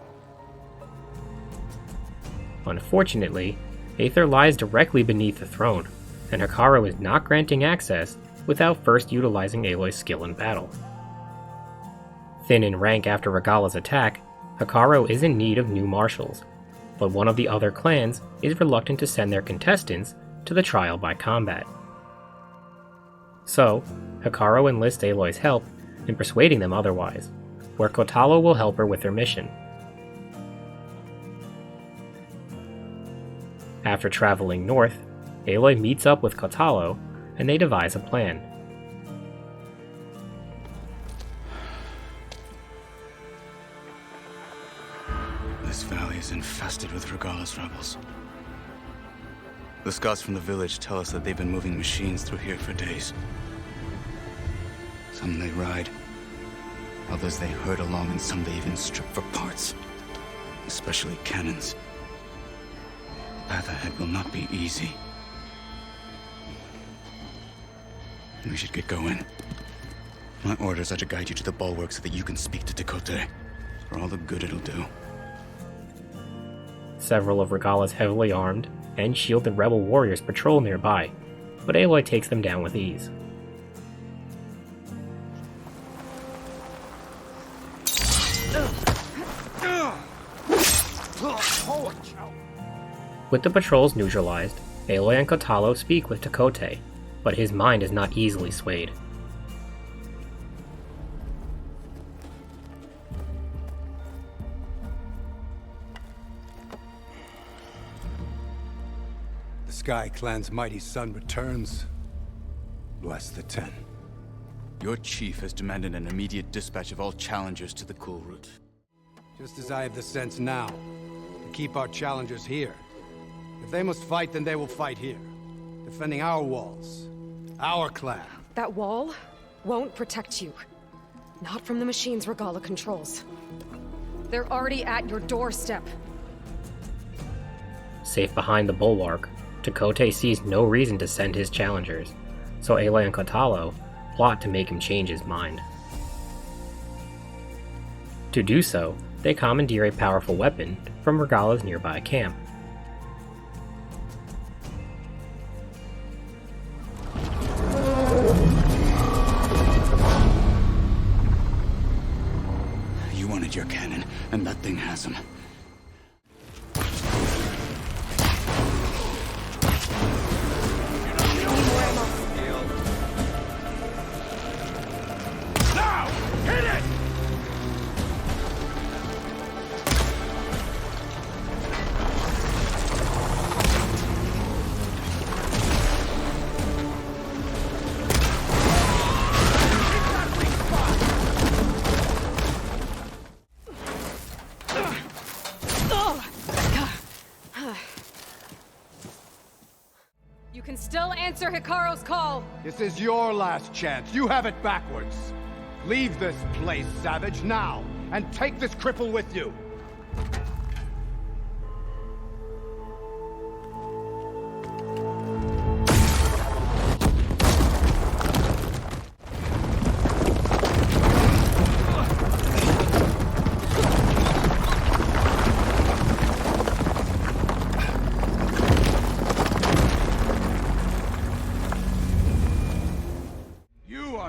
Unfortunately, Aether lies directly beneath the throne, and Hekarro is not granting access without first utilizing Aloy's skill in battle. Thin in rank after Regala's attack, Hekarro is in need of new marshals, but one of the other clans is reluctant to send their contestants to the trial by combat. So, Hekarro enlists Aloy's help in persuading them otherwise, where Kotalo will help her with her mission. After traveling north, Aloy meets up with Kotalo, and they devise a plan. This valley is infested with Regala's rebels. The scouts from the village tell us that they've been moving machines through here for days. Some they ride, others they herd along, and some they even strip for parts. Especially cannons. The path ahead will not be easy. We should get going. My orders are to guide you to the bulwark so that you can speak to Tekote. For all the good it'll do. Several of Regala's heavily armed and shielded rebel warriors patrol nearby, but Aloy takes them down with ease. With the patrols neutralized, Aloy and Kotalo speak with Tekote, but his mind is not easily swayed. The Sky Clan's mighty son returns. Bless the Ten. Your chief has demanded an immediate dispatch of all challengers to the Cool Route. Just as I have the sense now, to keep our challengers here. If they must fight, then they will fight here. Defending our walls. Our clan. That wall won't protect you. Not from the machines Regala controls. They're already at your doorstep. Safe behind the bulwark, Tekote sees no reason to send his challengers, so Aloy and Kotalo plot to make him change his mind. To do so, they commandeer a powerful weapon from Regala's nearby camp. You wanted your cannon, and that thing has him. Now! Hit it! You can still answer Hikaru's call. This is your last chance. You have it backwards. Leave this place, Savage, now, and take this cripple with you.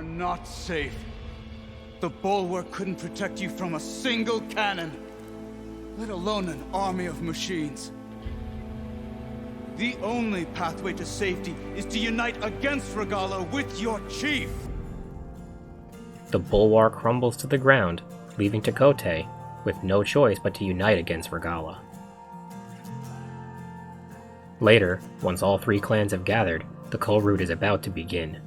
Not safe. The bulwark couldn't protect you from a single cannon, let alone an army of machines. The only pathway to safety is to unite against Regala with your chief. The bulwark crumbles to the ground, leaving Tekote with no choice but to unite against Regala. Later, once all three clans have gathered, the Coal Route is about to begin.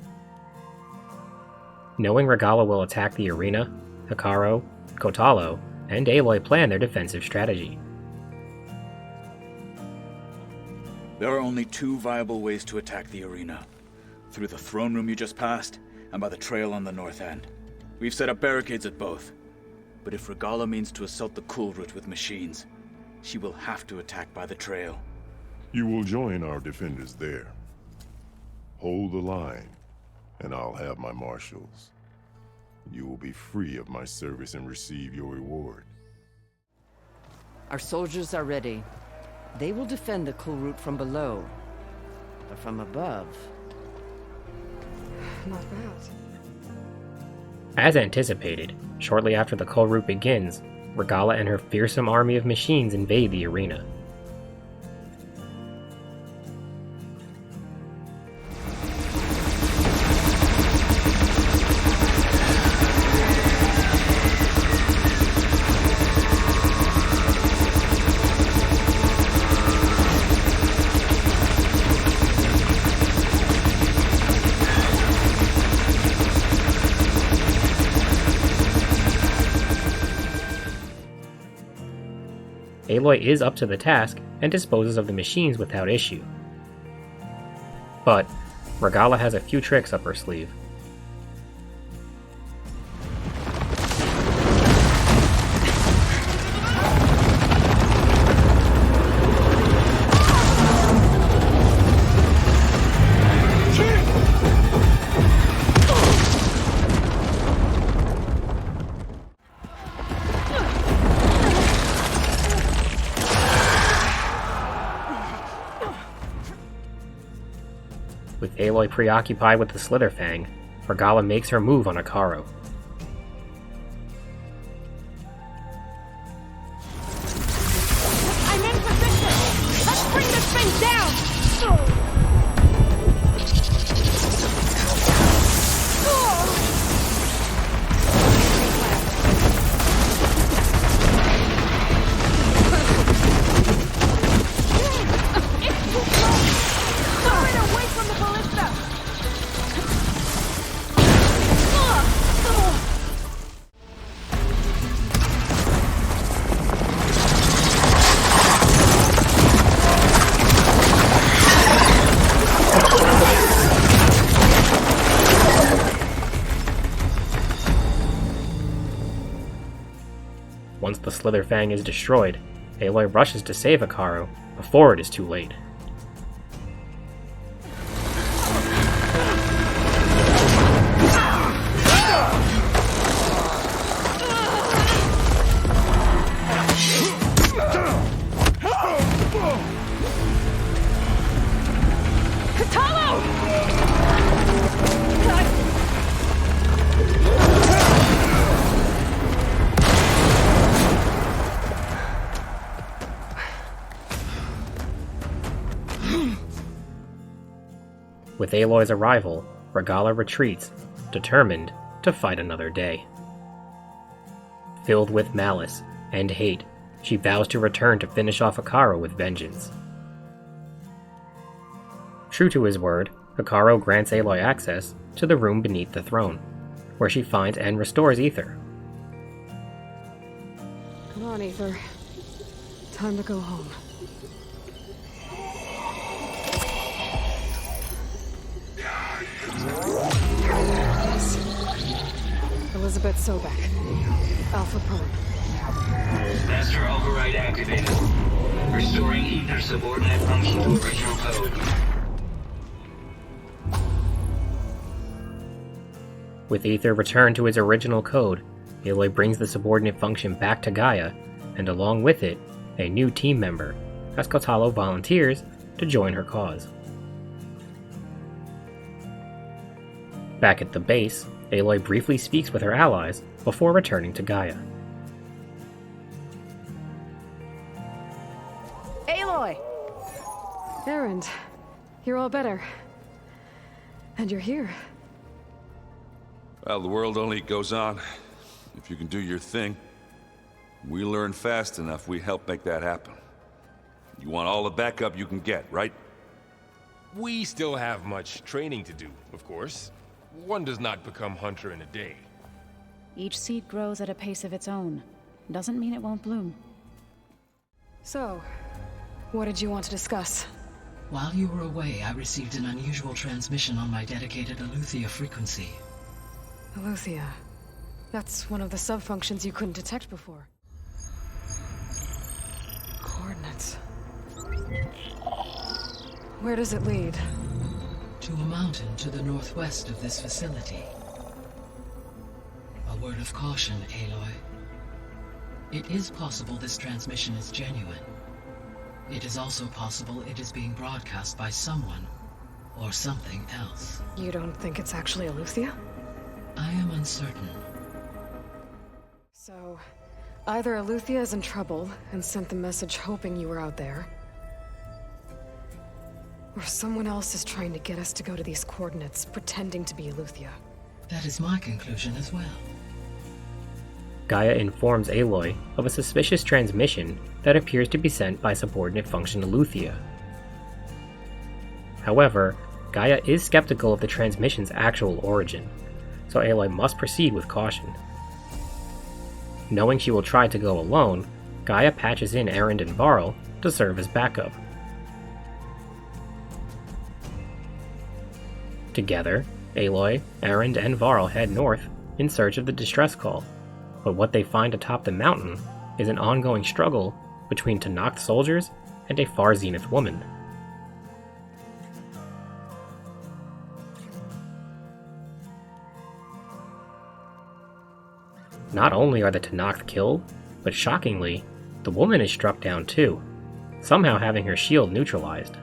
Knowing Regala will attack the arena, Hikaru, Kotalo, and Aloy plan their defensive strategy. There are only two viable ways to attack the arena. Through the throne room you just passed, and by the trail on the north end. We've set up barricades at both. But if Regala means to assault the Cool Route with machines, she will have to attack by the trail. You will join our defenders there. Hold the line, and I'll have my marshals. You will be free of my service and receive your reward. Our soldiers are ready. They will defend the Cool Route from below. But from above... Not bad. As anticipated, shortly after the Coal Route begins, Regala and her fearsome army of machines invade the arena. Aloy is up to the task and disposes of the machines without issue. But Regala has a few tricks up her sleeve. With Aloy preoccupied with the Slitherfang, Regala makes her move on Akaro. I'm in position! Let's bring this thing down! Once the Slitherfang is destroyed, Aloy rushes to save Akaro before it is too late. With Aloy's arrival, Regala retreats, determined to fight another day. Filled with malice and hate, she vows to return to finish off Akaro with vengeance. True to his word, Akaro grants Aloy access to the room beneath the throne, where she finds and restores Aether. Come on, Aether. Time to go home. Elizabeth Sobek, Alpha Prime. Master override activated. Restoring Aether subordinate function to original code. With Aether returned to its original code, Aloy brings the subordinate function back to Gaia, and along with it, a new team member, as Kotalo volunteers to join her cause. Back at the base, Aloy briefly speaks with her allies before returning to Gaia. Aloy! Erend, you're all better. And you're here. Well, the world only goes on. If you can do your thing. We learn fast enough, we help make that happen. You want all the backup you can get, right? We still have much training to do, of course. One does not become hunter in a day. Each seed grows at a pace of its own. Doesn't mean it won't bloom. So, what did you want to discuss? While you were away, I received an unusual transmission on my dedicated Eleuthia frequency. Eleuthia. That's one of the sub-functions you couldn't detect before. Coordinates. Where does it lead? To a mountain to the northwest of this facility. A word of caution, Aloy. It is possible this transmission is genuine. It is also possible it is being broadcast by someone or something else. You don't think it's actually Eleuthia? I am uncertain. So, either Eleuthia is in trouble and sent the message hoping you were out there, or someone else is trying to get us to go to these coordinates, pretending to be Eleuthia. That is my conclusion as well. Gaia informs Aloy of a suspicious transmission that appears to be sent by subordinate function Eleuthia. However, Gaia is skeptical of the transmission's actual origin, so Aloy must proceed with caution. Knowing she will try to go alone, Gaia patches in Erend and Varl to serve as backup. Together, Aloy, Erend, and Varl head north in search of the distress call, but what they find atop the mountain is an ongoing struggle between Tenakth soldiers and a Far Zenith woman. Not only are the Tenakth killed, but shockingly, the woman is struck down too, somehow having her shield neutralized.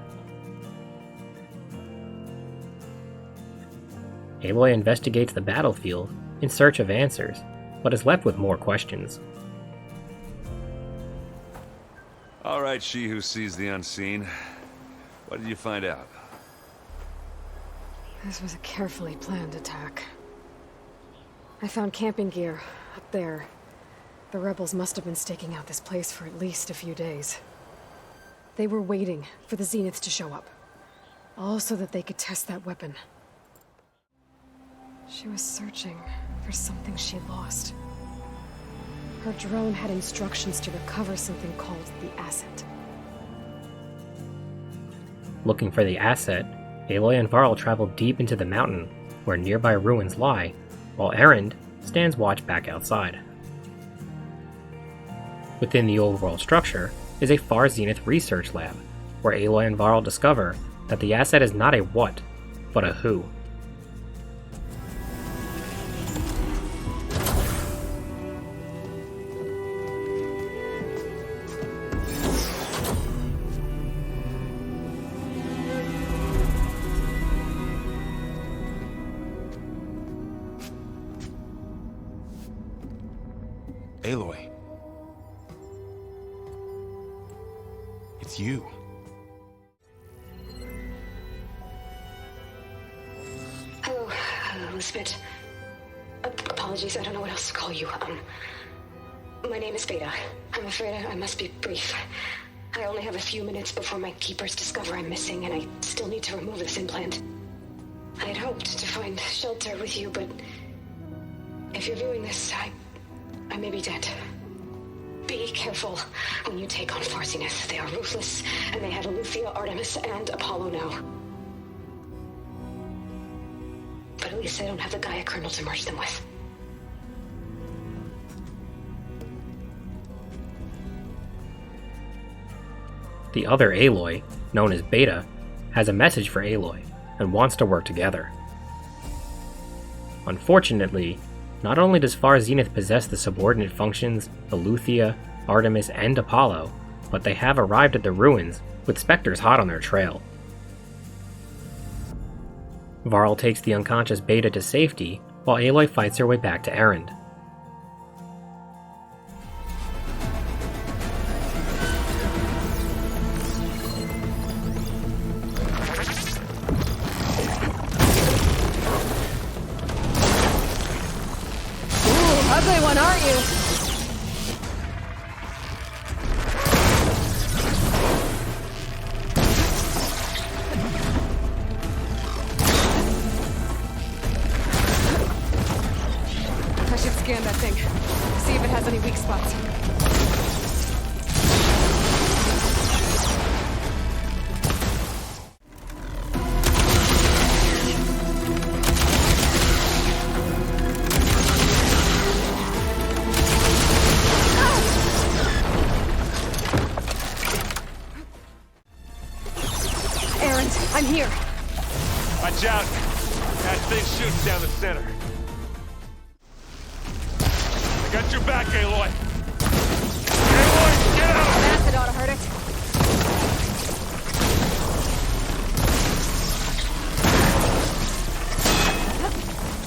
Aloy investigates the battlefield in search of answers, but is left with more questions. All right, she who sees the unseen. What did you find out? This was a carefully planned attack. I found camping gear up there. The rebels must have been staking out this place for at least a few days. They were waiting for the Zeniths to show up, all so that they could test that weapon. She was searching for something she lost. Her drone had instructions to recover something called the asset. Looking for the asset, Aloy and Varl travel deep into the mountain, where nearby ruins lie, while Erend stands watch back outside. Within the old world structure is a Far Zenith research lab, where Aloy and Varl discover that the asset is not a what, but a who. Aloy. It's you. Hello, Elizabeth. Apologies, I don't know what else to call you. My name is Beta. I'm afraid I must be brief. I only have a few minutes before my keepers discover I'm missing, and I still need to remove this implant. I had hoped to find shelter with you, but if you're viewing this, I may be dead. Be careful when you take on Far Zenith. They are ruthless, and they have Aletheia, Artemis, and Apollo now. But at least they don't have the Gaia kernel to merge them with. The other Aloy, known as Beta, has a message for Aloy and wants to work together. Unfortunately, not only does Far Zenith possess the subordinate functions Aletheia, Artemis, and Apollo, but they have arrived at the ruins with specters hot on their trail. Varl takes the unconscious Beta to safety, while Aloy fights her way back to Erend. Ugly one, aren't you? I should scan that thing. See if it has any weak spots. I'm here. Watch out! That thing shoots down the center. I got your back, Aloy. Aloy, get out! An acid ought to hurt it.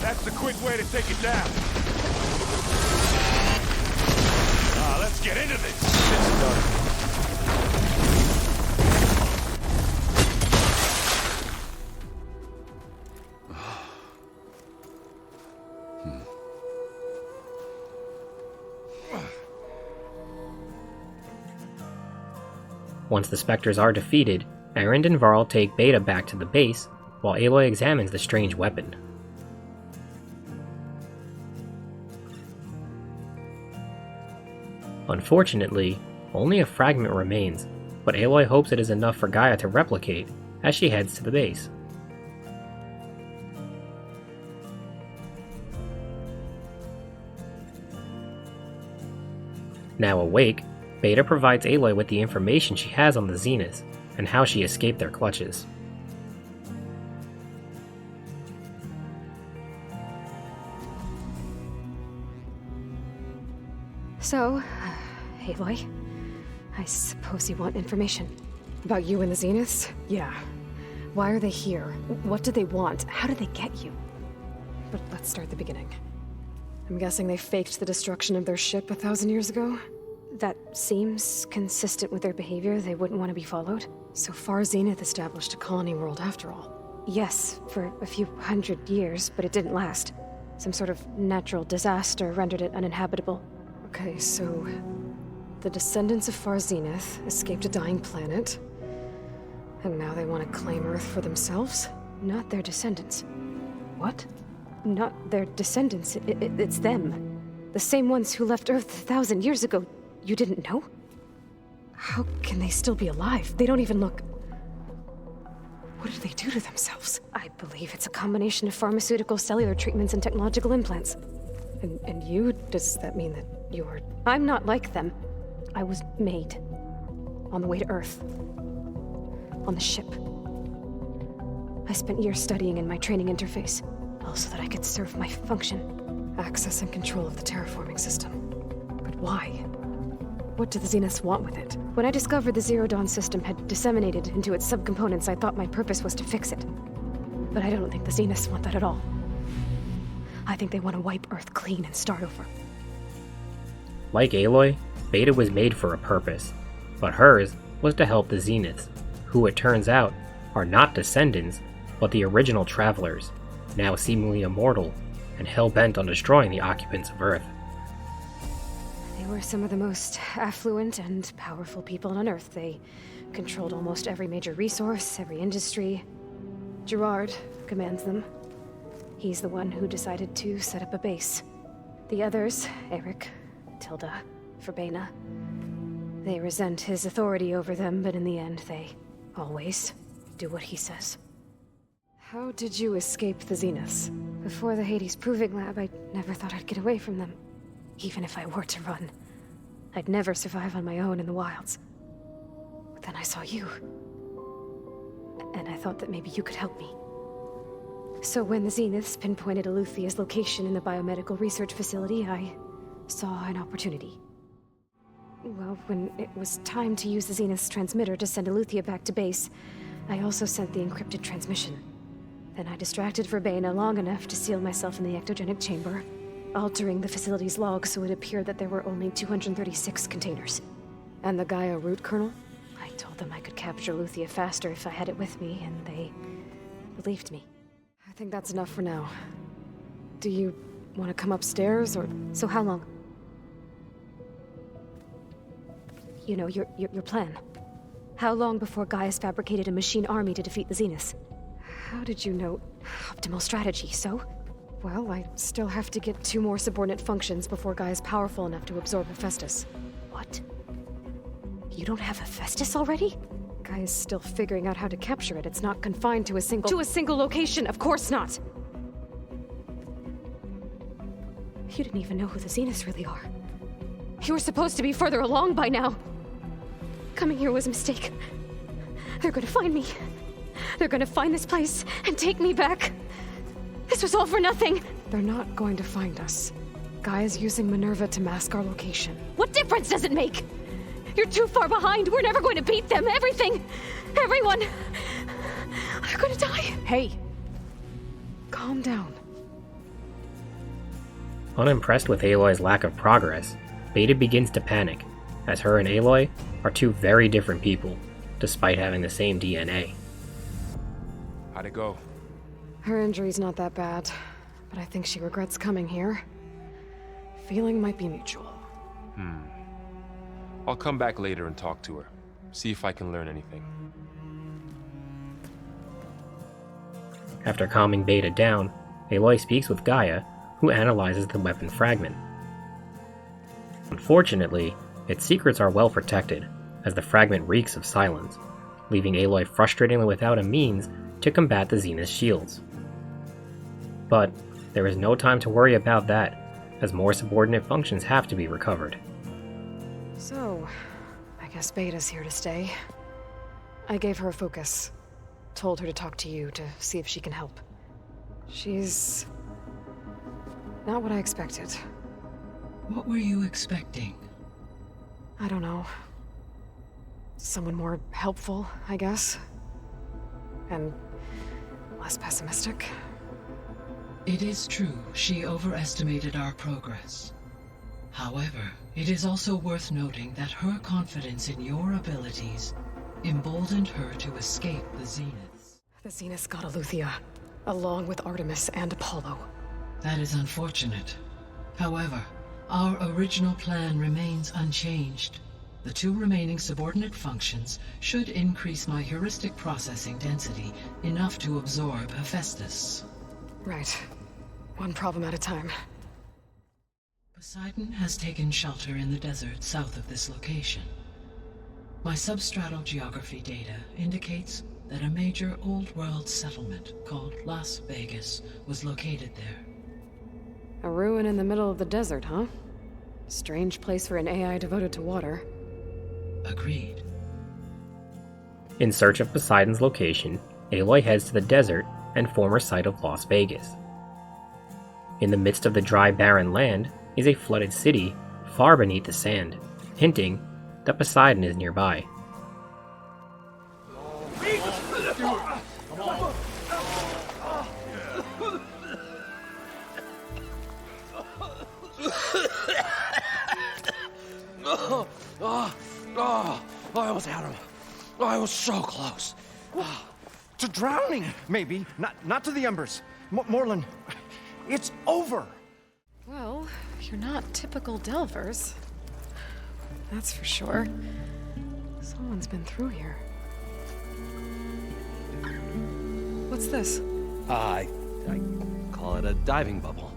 That's the quick way to take it down. Let's get into this. Get started. Once the specters are defeated, Erend and Varl take Beta back to the base, while Aloy examines the strange weapon. Unfortunately, only a fragment remains, but Aloy hopes it is enough for Gaia to replicate as she heads to the base. Now awake, Beta provides Aloy with the information she has on the Zeniths and how she escaped their clutches. So, Aloy, I suppose you want information. About you and the Zeniths? Yeah. Why are they here? What do they want? How did they get you? But let's start at the beginning. I'm guessing they faked the destruction of their ship 1,000 years ago? That seems consistent with their behavior. They wouldn't want to be followed. So far, Zenith established a colony world after all. Yes, for a few hundred years, but it didn't last. Some sort of natural disaster rendered it uninhabitable. Okay, so the descendants of Far Zenith escaped a dying planet, and now they want to claim Earth for themselves? Not their descendants. What? Not their descendants. It's them. The same ones who left Earth 1,000 years ago. You didn't know? How can they still be alive? They don't even look... What did they do to themselves? I believe it's a combination of pharmaceutical, cellular treatments, and technological implants. And you? Does that mean that you're... I'm not like them. I was made. On the way to Earth. On the ship. I spent years studying in my training interface, all so that I could serve my function. Access and control of the terraforming system. But why? What do the Zeniths want with it? When I discovered the Zero Dawn system had disseminated into its subcomponents, I thought my purpose was to fix it. But I don't think the Zeniths want that at all. I think they want to wipe Earth clean and start over. Like Aloy, Beta was made for a purpose, but hers was to help the Zeniths, who it turns out are not descendants, but the original travelers, now seemingly immortal, and hell-bent on destroying the occupants of Earth. They were some of the most affluent and powerful people on Earth. They controlled almost every major resource, every industry. Gerard commands them. He's the one who decided to set up a base. The others, Eric, Tilda, Verbena, they resent his authority over them, but in the end, they always do what he says. How did you escape the Zeniths? Before the Hades Proving Lab, I never thought I'd get away from them. Even if I were to run, I'd never survive on my own in the wilds. But then I saw you. And I thought that maybe you could help me. So when the Zeniths pinpointed Eluthia's location in the biomedical research facility, I saw an opportunity. Well, when it was time to use the Zenith's transmitter to send Eluthia back to base, I also sent the encrypted transmission. Then I distracted Verbena long enough to seal myself in the ectogenic chamber, altering the facility's log so it appeared that there were only 236 containers. And the Gaia root kernel? I told them I could capture Eluthia faster if I had it with me, and they believed me. I think that's enough for now. Do you want to come upstairs, or... So how long? You know, your plan. How long before Gaia's fabricated a machine army to defeat the Zeniths? How did you know? Optimal strategy, so? Well, I still have to get 2 more subordinate functions before Gaia's powerful enough to absorb Hephaestus. What? You don't have Hephaestus already? Gaia's still figuring out how to capture it. It's not confined to a single location, of course not! You didn't even know who the Zeniths really are. You were supposed to be further along by now. Coming here was a mistake. They're gonna find me. They're gonna find this place and take me back. This was all for nothing. They're not going to find us. Gaia's using Minerva to mask our location. What difference does it make? You're too far behind. We're never going to beat them. Everything, everyone, they're gonna die. Hey, calm down. Unimpressed with Aloy's lack of progress, Beta begins to panic, as her and Aloy are 2 very different people, despite having the same DNA. How'd it go? Her injury's not that bad, but I think she regrets coming here. Feeling might be mutual. I'll come back later and talk to her. See if I can learn anything. After calming Beta down, Aloy speaks with Gaia, who analyzes the weapon fragment. Unfortunately, Its secrets are well protected, as the fragment reeks of silence, leaving Aloy frustratingly without a means to combat the Zenith's shields. But there is no time to worry about that, as more subordinate functions have to be recovered. So, I guess Beta's here to stay. I gave her a focus. Told her to talk to you to see if she can help. She's not what I expected. What were you expecting? I don't know. Someone more helpful, I guess. And less pessimistic. It is true, she overestimated our progress. However, it is also worth noting that her confidence in your abilities emboldened her to escape the Zeniths. The Zeniths got Aletheia, along with Artemis and Apollo. That is unfortunate. However, our original plan remains unchanged. The 2 remaining subordinate functions should increase my heuristic processing density enough to absorb Hephaestus. Right. One problem at a time. Poseidon has taken shelter in the desert south of this location. My substratal geography data indicates that a major old-world settlement called Las Vegas was located there. A ruin in the middle of the desert, huh? Strange place for an AI devoted to water. Agreed. In search of Poseidon's location, Aloy heads to the desert and former site of Las Vegas. In the midst of the dry, barren land is a flooded city far beneath the sand, hinting that Poseidon is nearby. I almost had him. I was so close. To drowning, maybe. Not to the embers. Morlund, it's over. Well, you're not typical Delvers. That's for sure. Someone's been through here. What's this? I call it a diving bubble.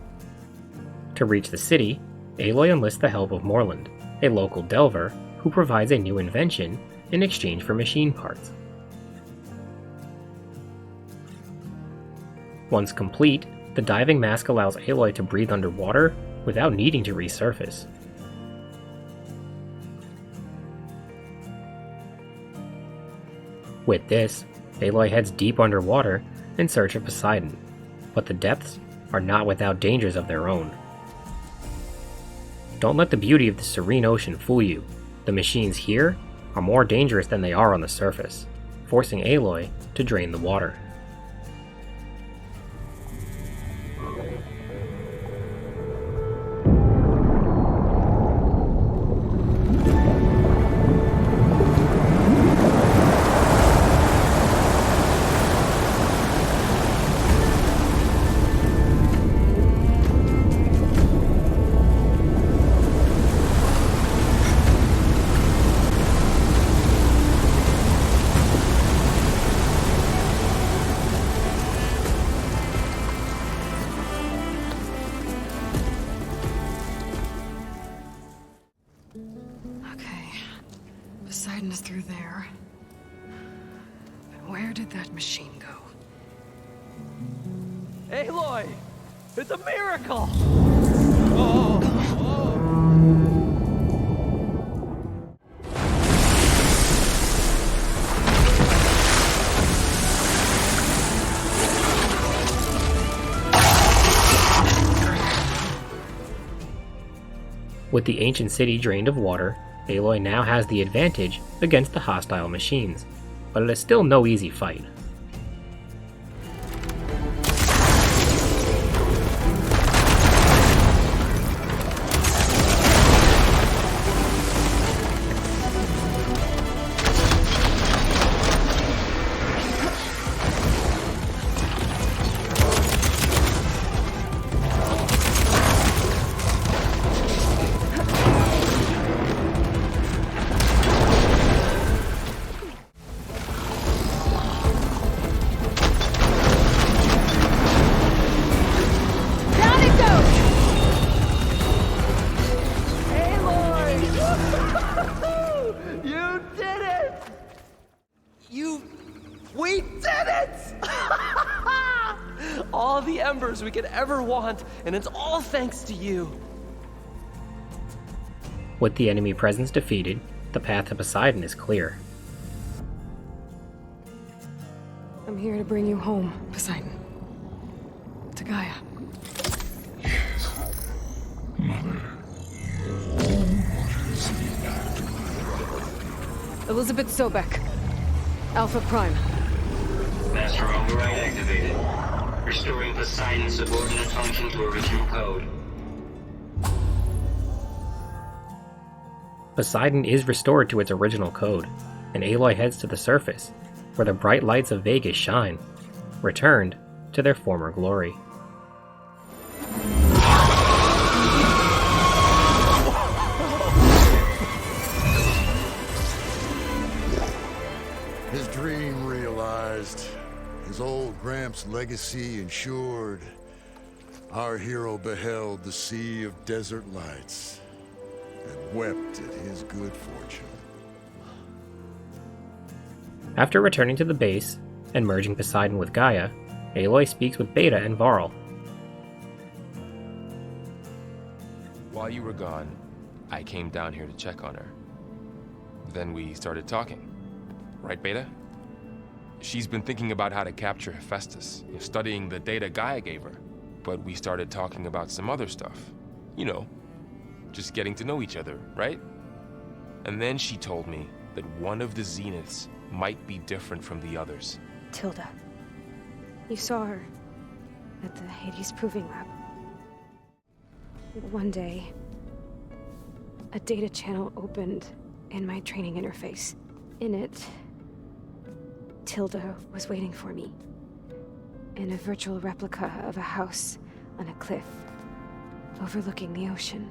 To reach the city, Aloy enlists the help of Morlund, a local Delver who provides a new invention in exchange for machine parts. Once complete, the diving mask allows Aloy to breathe underwater without needing to resurface. With this, Aloy heads deep underwater in search of Poseidon, but the depths are not without dangers of their own. Don't let the beauty of the serene ocean fool you. The machines here are more dangerous than they are on the surface, forcing Aloy to drain the water. Poseidon is through there. But where did that machine go? Aloy! It's a miracle! With the ancient city drained of water, Aloy now has the advantage against the hostile machines, but it is still no easy fight. We did it! All the embers we could ever want, and it's all thanks to you. With the enemy presence defeated, the path to Poseidon is clear. I'm here to bring you home, Poseidon. To Gaia. Mother. Elizabeth Sobek. Alpha Prime. Master override activated. Restoring Poseidon's subordinate function to original code. Poseidon is restored to its original code, and Aloy heads to the surface, where the bright lights of Vegas shine, returned to their former glory. His dream realized, his old Gramps' legacy ensured. Our hero beheld the sea of desert lights and wept at his good fortune. After returning to the base and merging Poseidon with Gaia, Aloy speaks with Beta and Varl. While you were gone, I came down here to check on her. Then we started talking. Right, Beta? She's been thinking about how to capture Hephaestus, studying the data Gaia gave her. But we started talking about some other stuff. You know, just getting to know each other, right? And then she told me that one of the Zeniths might be different from the others. Tilda. You saw her at the Hades Proving Lab. One day, a data channel opened in my training interface. In it, Tilda was waiting for me in a virtual replica of a house on a cliff overlooking the ocean.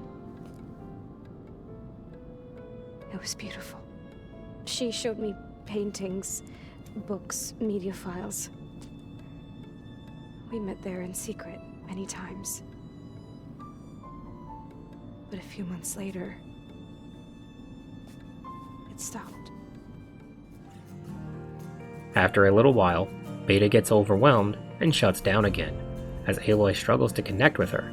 It was beautiful. She showed me paintings, books, media files. We met there in secret many times. But a few months later, it stopped. After a little while, Beta gets overwhelmed and shuts down again, as Aloy struggles to connect with her.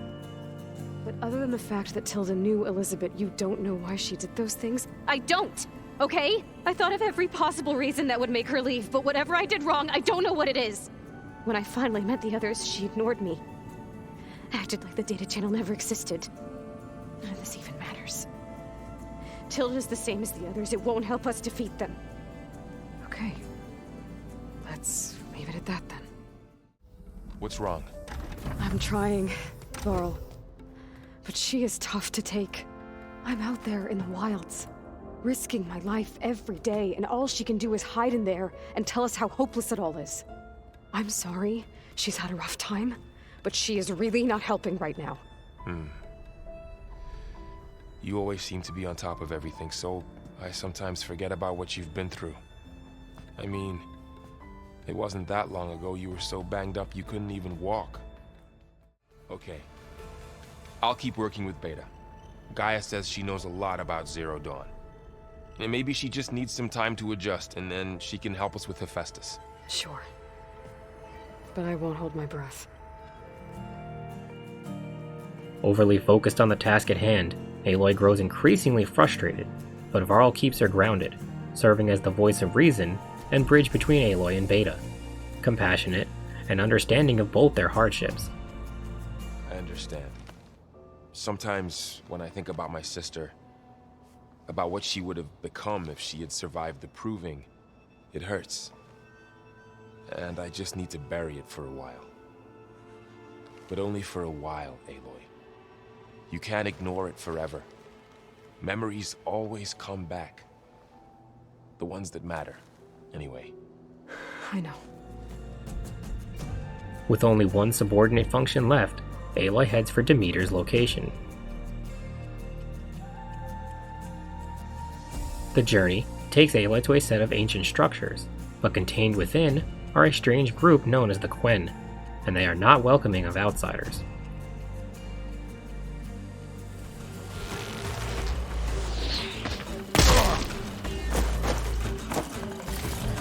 But other than the fact that Tilda knew Elizabeth, you don't know why she did those things? I don't! Okay? I thought of every possible reason that would make her leave, but whatever I did wrong, I don't know what it is. When I finally met the others, she ignored me. Acted like the data channel never existed. None of this even matters. Tilda's the same as the others. It won't help us defeat them. Okay. Let's leave it at that then. What's wrong? I'm trying, Varl. But she is tough to take. I'm out there in the wilds, risking my life every day, and all she can do is hide in there and tell us how hopeless it all is. I'm sorry she's had a rough time, but she is really not helping right now. You always seem to be on top of everything, so I sometimes forget about what you've been through. I mean, it wasn't that long ago you were so banged up you couldn't even walk. Okay. I'll keep working with Beta. Gaia says she knows a lot about Zero Dawn. And maybe she just needs some time to adjust, and then she can help us with Hephaestus. Sure. But I won't hold my breath. Overly focused on the task at hand, Aloy grows increasingly frustrated, but Varl keeps her grounded, serving as the voice of reason and bridge between Aloy and Beta, compassionate and understanding of both their hardships. I understand. Sometimes when I think about my sister, about what she would have become if she had survived the proving, it hurts. And I just need to bury it for a while. But only for a while, Aloy. You can't ignore it forever. Memories always come back. The ones that matter, anyway. I know. With only one subordinate function left, Aloy heads for Demeter's location. The journey takes Aloy to a set of ancient structures, but contained within are a strange group known as the Quen, and they are not welcoming of outsiders.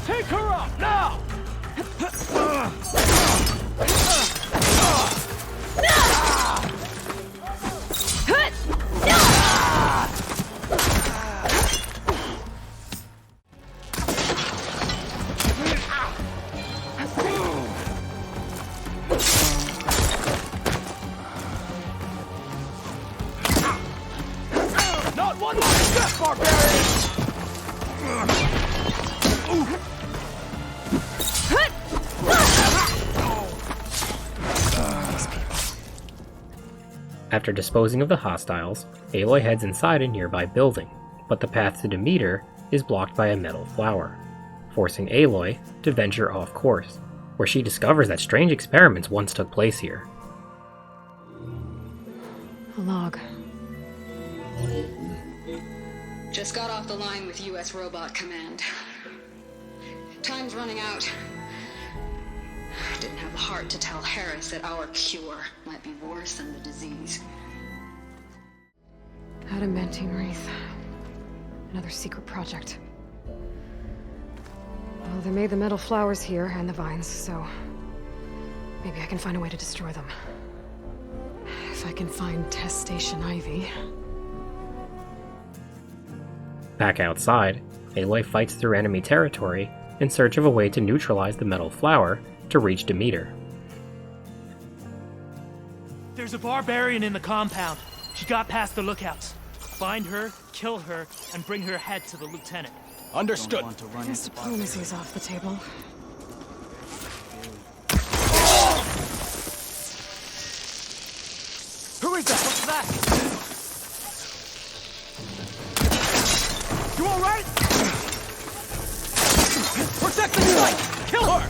Hey! Wake her up, now! Not one more step, barbarian! After disposing of the hostiles, Aloy heads inside a nearby building, but the path to Demeter is blocked by a metal flower, forcing Aloy to venture off course, where she discovers that strange experiments once took place here. A log. Just got off the line with U.S. Robot Command. Time's running out. Didn't have the heart to tell Harris that our cure might be worse than the disease. Adamantine wreath. Another secret project. Well, they made the metal flowers here and the vines, so maybe I can find a way to destroy them. If I can find test station Ivy. Back outside, Aloy fights through enemy territory in search of a way to neutralize the metal flower to reach Demeter. There's a barbarian in the compound. She got past the lookouts. Find her, kill her, and bring her head to the lieutenant. Understood. This diplomacy's off the table. Who is that? What's that? You all right? Protect the site! Kill her!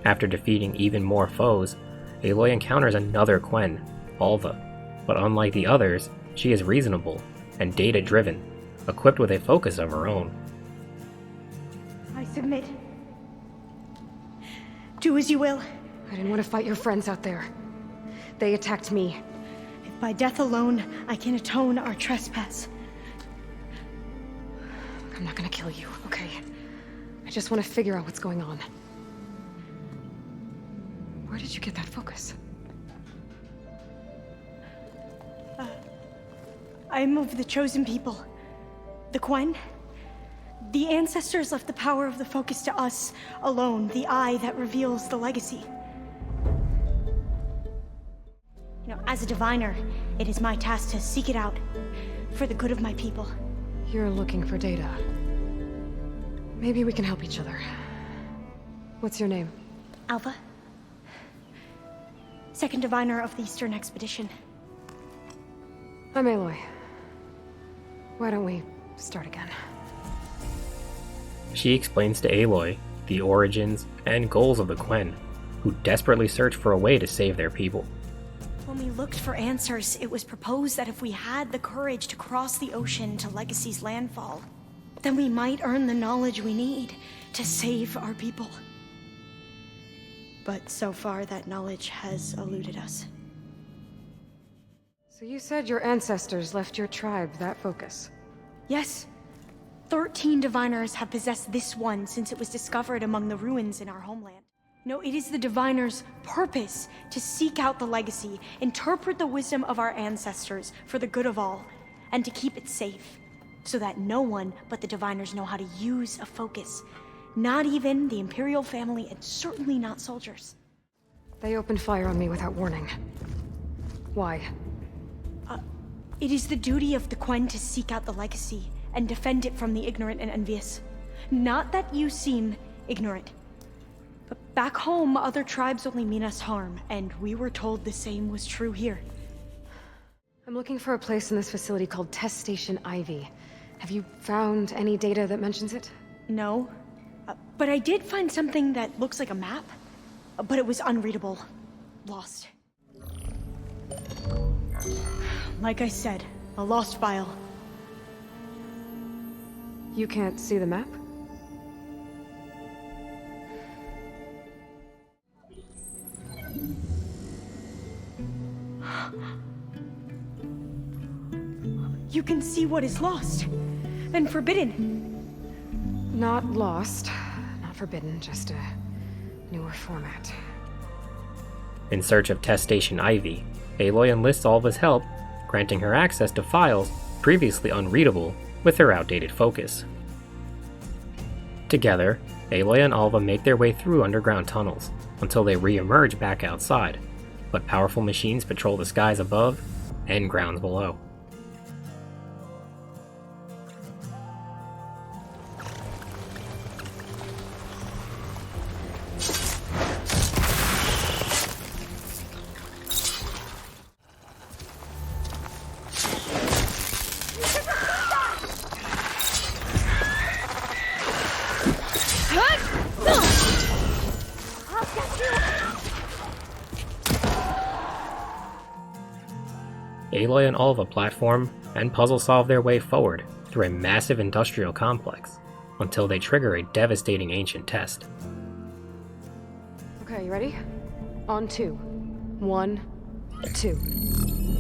After defeating even more foes, Aloy encounters another Quen, Alva, but unlike the others, she is reasonable and data-driven, equipped with a focus of her own. I submit. Do as you will. I didn't want to fight your friends out there. They attacked me. If by death alone I can atone our trespass. I'm not gonna kill you, okay? I just want to figure out what's going on. Where did you get that focus? I'm of the chosen people. The Quen. The ancestors left the power of the focus to us alone, the eye that reveals the legacy. You know, as a diviner, it is my task to seek it out for the good of my people. You're looking for data. Maybe we can help each other. What's your name? Alva. Second diviner of the Eastern Expedition. I'm Aloy. Why don't we start again? She explains to Aloy the origins and goals of the Quen, who desperately search for a way to save their people. When we looked for answers, it was proposed that if we had the courage to cross the ocean to Legacy's landfall, then we might earn the knowledge we need to save our people. But so far, that knowledge has eluded us. So you said your ancestors left your tribe that focus? Yes. 13 diviners have possessed this one since it was discovered among the ruins in our homeland. No, it is the diviner's purpose to seek out the legacy, interpret the wisdom of our ancestors for the good of all, and to keep it safe, so that no one but the diviners know how to use a focus. Not even the Imperial family, and certainly not soldiers. They opened fire on me without warning. Why? It is the duty of the Quen to seek out the legacy and defend it from the ignorant and envious. Not that you seem ignorant. But back home, other tribes only mean us harm, and we were told the same was true here. I'm looking for a place in this facility called Test Station Ivy. Have you found any data that mentions it? No. But I did find something that looks like a map, but it was unreadable. Lost. Like I said, a lost file. You can't see the map? you can see what is lost and forbidden. Not lost, not forbidden, just a newer format. In search of Test Station Ivy, Aloy enlists Alva's help, granting her access to files previously unreadable with her outdated focus. Together, Aloy and Alva make their way through underground tunnels until they re-emerge back outside, but powerful machines patrol the skies above and grounds below. Aloy and Alva platform and puzzle solve their way forward through a massive industrial complex until they trigger a devastating ancient test. Okay, you ready? On 2. 1, 2.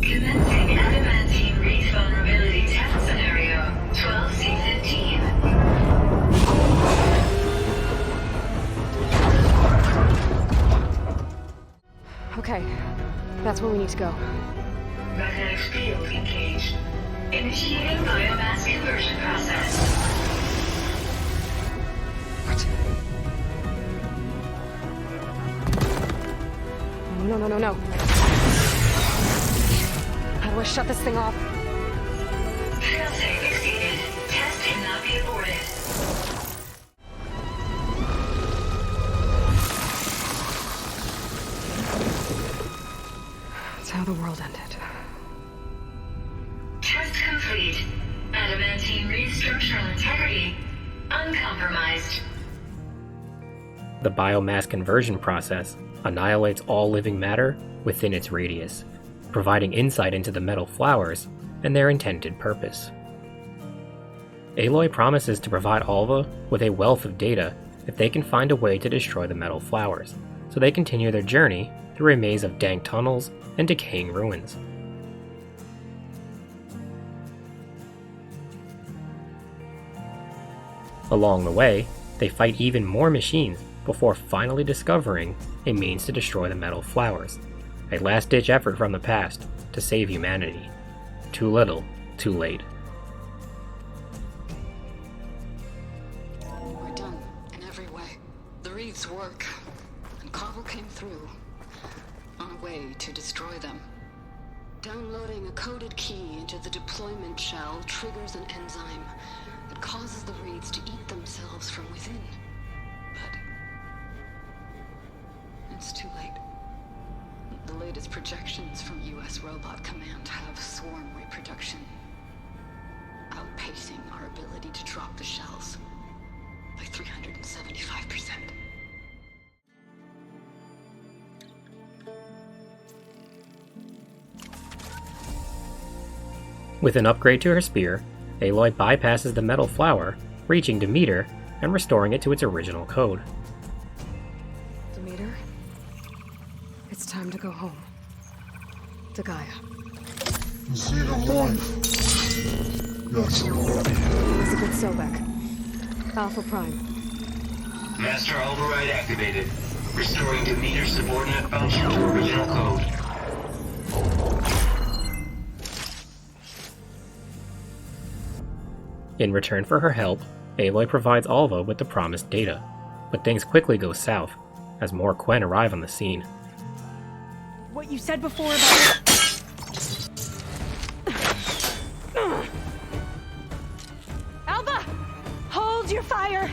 Commencing adamantine reef vulnerability test scenario 12C15. Okay, that's where we need to go. Magnetic field engaged. Initiating biomass conversion process. No. How do I shut this thing off? Failsafe exceeded. Test cannot be aborted. That's how the world ended. Test complete. Adamantine reef structural integrity uncompromised. The biomass conversion process annihilates all living matter within its radius, providing insight into the metal flowers and their intended purpose. Aloy promises to provide Alva with a wealth of data if they can find a way to destroy the metal flowers, so they continue their journey through a maze of dank tunnels and decaying ruins. Along the way, they fight even more machines before finally discovering a means to destroy the metal flowers, a last-ditch effort from the past to save humanity. Too little, too late. We're done in every way. The reeds work, and Carvel came through on a way to destroy them. Downloading a coded key into the deployment shell triggers an enzyme that causes the reeds to eat themselves from within. But it's too late. The latest projections from US Robot Command have swarm reproduction, outpacing our ability to drop the shells by 375%. With an upgrade to her spear, Aloy bypasses the metal flower, reaching Demeter and restoring it to its original code. Demeter, it's time to go home. To Gaia. See the light. Yes. Elizabeth Sobek. Alpha Prime. Master override activated. Restoring Demeter's subordinate function to original code. In return for her help, Aloy provides Alva with the promised data, but things quickly go south as more Quen arrive on the scene. What you said before about... Alva! Hold your fire!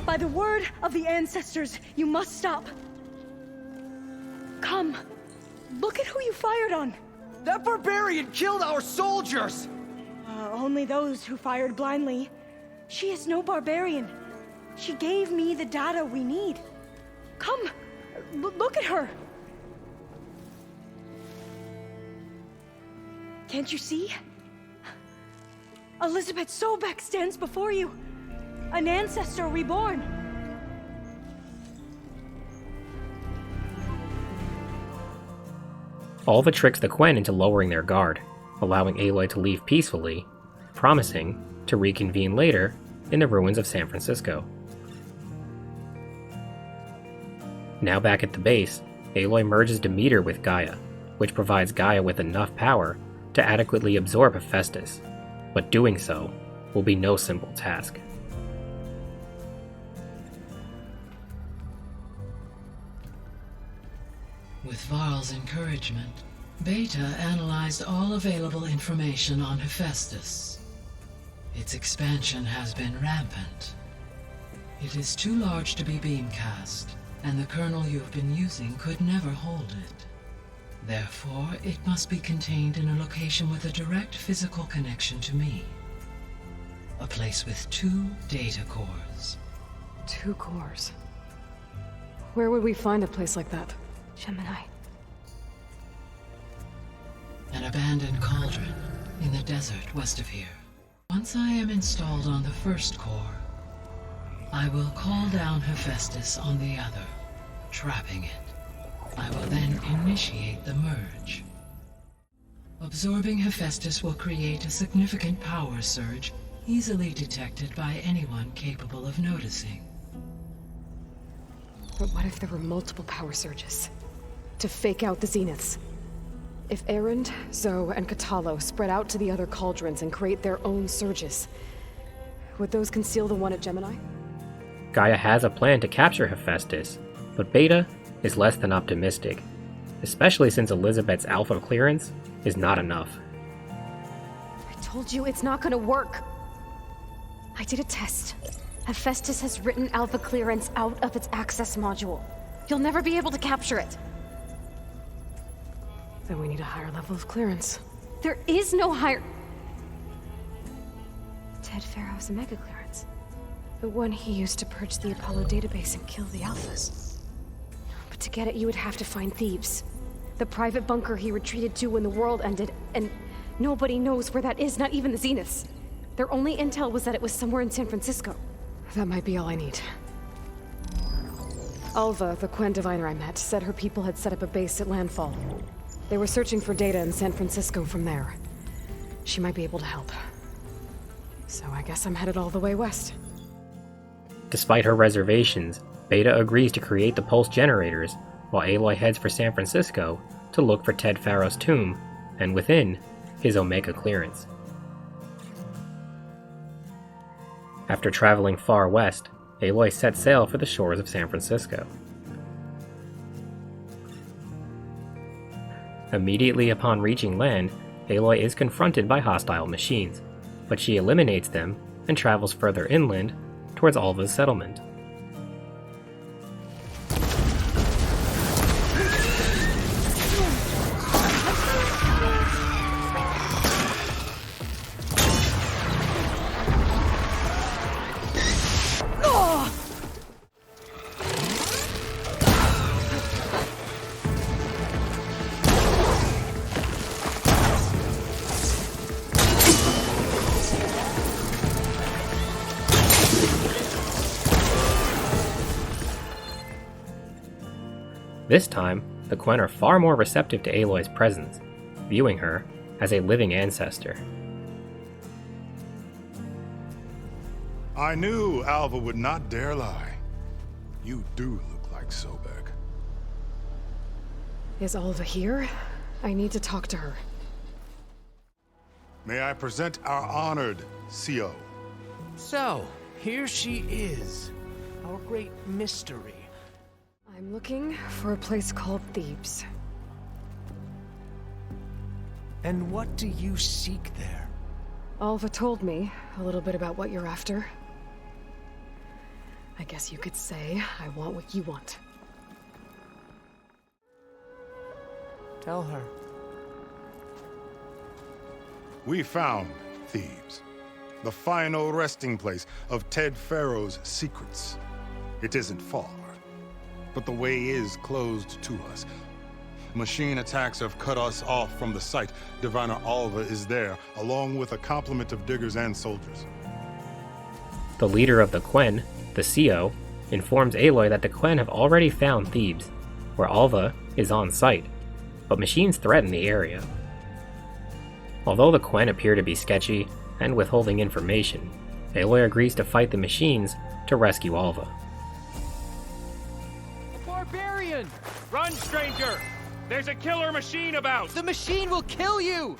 By the word of the ancestors, you must stop. Come. Look at who you fired on. That barbarian killed our soldiers! Only those who fired blindly. She is no barbarian. She gave me the data we need. Come, look at her. Can't you see? Elizabeth Sobek stands before you. An ancestor reborn. Alva tricks the Quen into lowering their guard, allowing Aloy to leave peacefully, promising to reconvene later in the ruins of San Francisco. Now back at the base, Aloy merges Demeter with Gaia, which provides Gaia with enough power to adequately absorb Hephaestus, but doing so will be no simple task. With Varl's encouragement, Beta analyzed all available information on Hephaestus. Its expansion has been rampant. It is too large to be beamcast, and the kernel you've been using could never hold it. Therefore, it must be contained in a location with a direct physical connection to me. A place with 2 data cores. 2 cores? Where would we find a place like that? Gemini. An abandoned cauldron in the desert west of here. Once I am installed on the first core, I will call down Hephaestus on the other, trapping it. I will then initiate the merge. Absorbing Hephaestus will create a significant power surge easily detected by anyone capable of noticing. But what if there were multiple power surges? To fake out the zeniths? If Erend, Zoe, and Katalo spread out to the other cauldrons and create their own surges, would those conceal the one at Gemini? Gaia has a plan to capture Hephaestus, but Beta is less than optimistic, especially since Elizabeth's alpha clearance is not enough. I told you it's not gonna work! I did a test. Hephaestus has written alpha clearance out of its access module. You'll never be able to capture it. Then we need a higher level of clearance. There is no higher... Ted Farrow's Omega clearance. The one he used to purge the Apollo database and kill the Alphas. But to get it, you would have to find Thebes. The private bunker he retreated to when the world ended, and nobody knows where that is, not even the Zeniths. Their only intel was that it was somewhere in San Francisco. That might be all I need. Alva, the Quen diviner I met, said her people had set up a base at Landfall. They were searching for data in San Francisco from there. She might be able to help. So I guess I'm headed all the way west. Despite her reservations, Beta agrees to create the pulse generators, while Aloy heads for San Francisco to look for Ted Farrow's tomb, and within, his Omega clearance. After traveling far west, Aloy sets sail for the shores of San Francisco. Immediately upon reaching land, Aloy is confronted by hostile machines, but she eliminates them and travels further inland towards Alva's settlement. This time, the Quen are far more receptive to Aloy's presence, viewing her as a living ancestor. I knew Alva would not dare lie. You do look like Sobek. Is Alva here? I need to talk to her. May I present our honored CO? So, here she is. Our great mystery. I'm looking for a place called Thebes. And what do you seek there? Alva told me a little bit about what you're after. I guess you could say I want what you want. Tell her. We found Thebes, the final resting place of Ted Farrow's secrets. It isn't far, but the way is closed to us. Machine attacks have cut us off from the site. Diviner Alva is there, along with a complement of diggers and soldiers. The leader of the Quen, the CO, informs Aloy that the Quen have already found Thebes, where Alva is on site, but machines threaten the area. Although the Quen appear to be sketchy and withholding information, Aloy agrees to fight the machines to rescue Alva. Barbarian! Run, stranger! There's a killer machine about! The machine will kill you!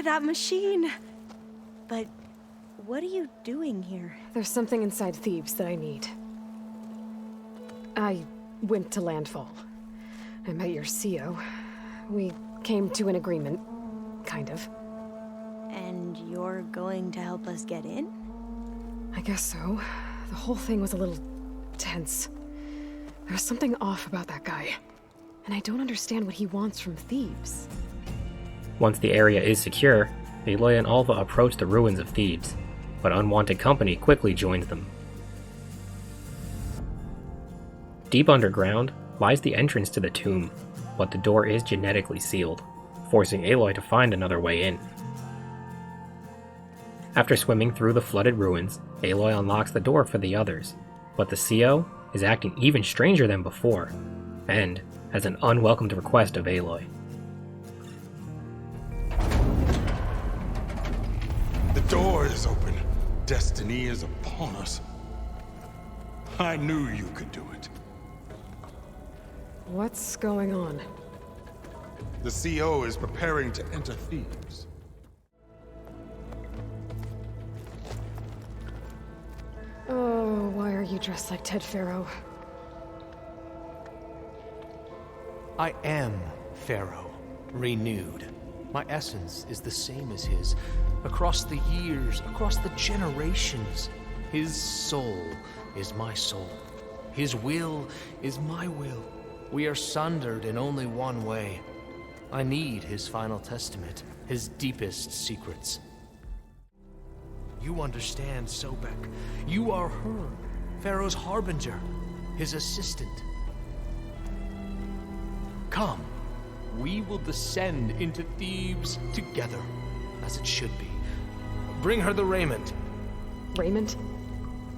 That machine. But what are you doing here? There's something inside Thebes that I need. I went to Landfall. I met your CO. We came to an agreement, kind of. And you're going to help us get in? I guess so. The whole thing was a little tense. There was something off about that guy. And I don't understand what he wants from Thebes. Once the area is secure, Aloy and Alva approach the ruins of Thebes, but unwanted company quickly joins them. Deep underground lies the entrance to the tomb, but the door is genetically sealed, forcing Aloy to find another way in. After swimming through the flooded ruins, Aloy unlocks the door for the others, but the CO is acting even stranger than before, and has an unwelcomed request of Aloy. The door is open. Destiny is upon us. I knew you could do it. What's going on? The CO is preparing to enter Thebes. Oh, why are you dressed like Ted Faro? I am Pharaoh, renewed. My essence is the same as his. Across the years, across the generations, his soul is my soul. His will is my will. We are sundered in only one way. I need his final testament, his deepest secrets. You understand, Sobek. You are her, Pharaoh's harbinger, his assistant. Come, we will descend into Thebes together, as it should be. Bring her the raiment. Raiment?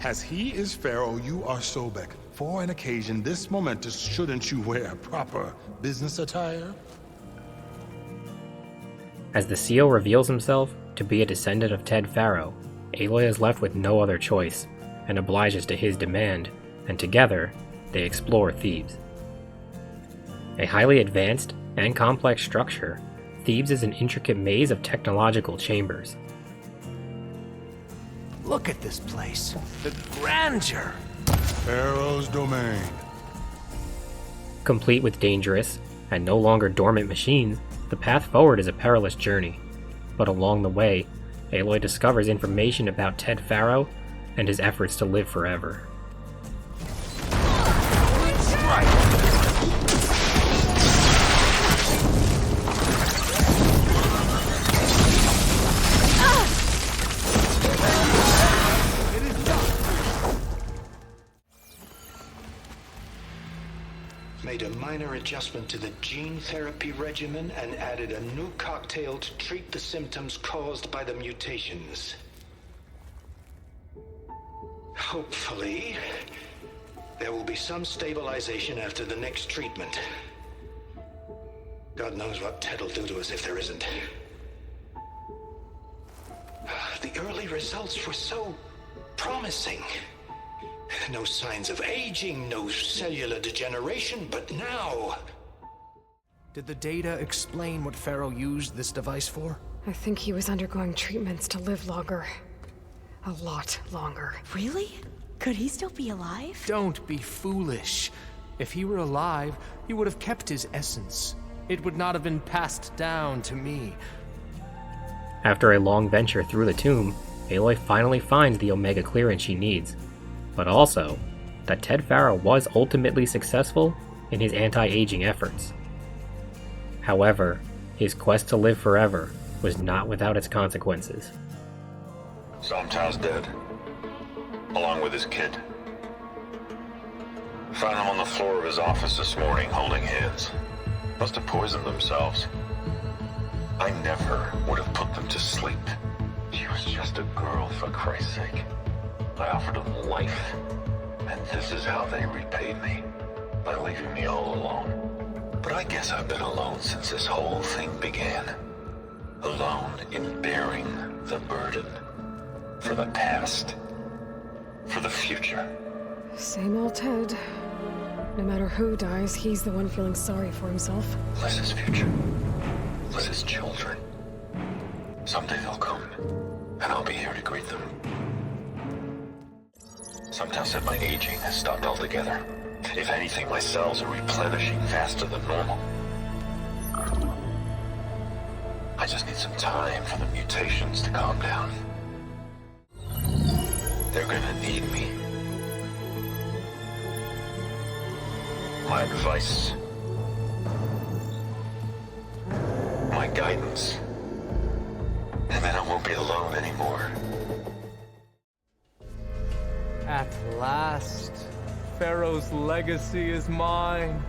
As he is Pharaoh, you are Sobek. For an occasion this momentous, shouldn't you wear proper business attire? As the CO reveals himself to be a descendant of Ted Faro, Aloy is left with no other choice, and obliges to his demand, and together, they explore Thebes. A highly advanced and complex structure, Thebes is an intricate maze of technological chambers. Look at this place. The grandeur. Pharaoh's domain. Complete with dangerous and no longer dormant machines, the path forward is a perilous journey. But along the way, Aloy discovers information about Ted Faro and his efforts to live forever. Made a minor adjustment to the gene therapy regimen and added a new cocktail to treat the symptoms caused by the mutations. Hopefully, there will be some stabilization after the next treatment. God knows what Ted will do to us if there isn't. The early results were so promising. No signs of aging, no cellular degeneration, but now... Did the data explain what Pharaoh used this device for? I think he was undergoing treatments to live longer. A lot longer. Really? Could he still be alive? Don't be foolish. If he were alive, he would have kept his essence. It would not have been passed down to me. After a long venture through the tomb, Aloy finally finds the Omega clearance she needs, but also that Ted Faro was ultimately successful in his anti-aging efforts. However, his quest to live forever was not without its consequences. Somto's dead, along with his kid. Found them on the floor of his office this morning, holding hands. Must have poisoned themselves. I never would have put them to sleep. She was just a girl, for Christ's sake. I offered them life, and this is how they repaid me, by leaving me all alone. But I guess I've been alone since this whole thing began. Alone in bearing the burden. For the past. For the future. Same old Ted. No matter who dies, he's the one feeling sorry for himself. Liz's future. Liz's children. Someday they'll come, and I'll be here to greet them. Sometimes said my aging has stopped altogether. If anything, my cells are replenishing faster than normal. I just need some time for the mutations to calm down. They're gonna need me. My advice. My guidance. And then I won't be alone anymore. At last, Pharaoh's legacy is mine.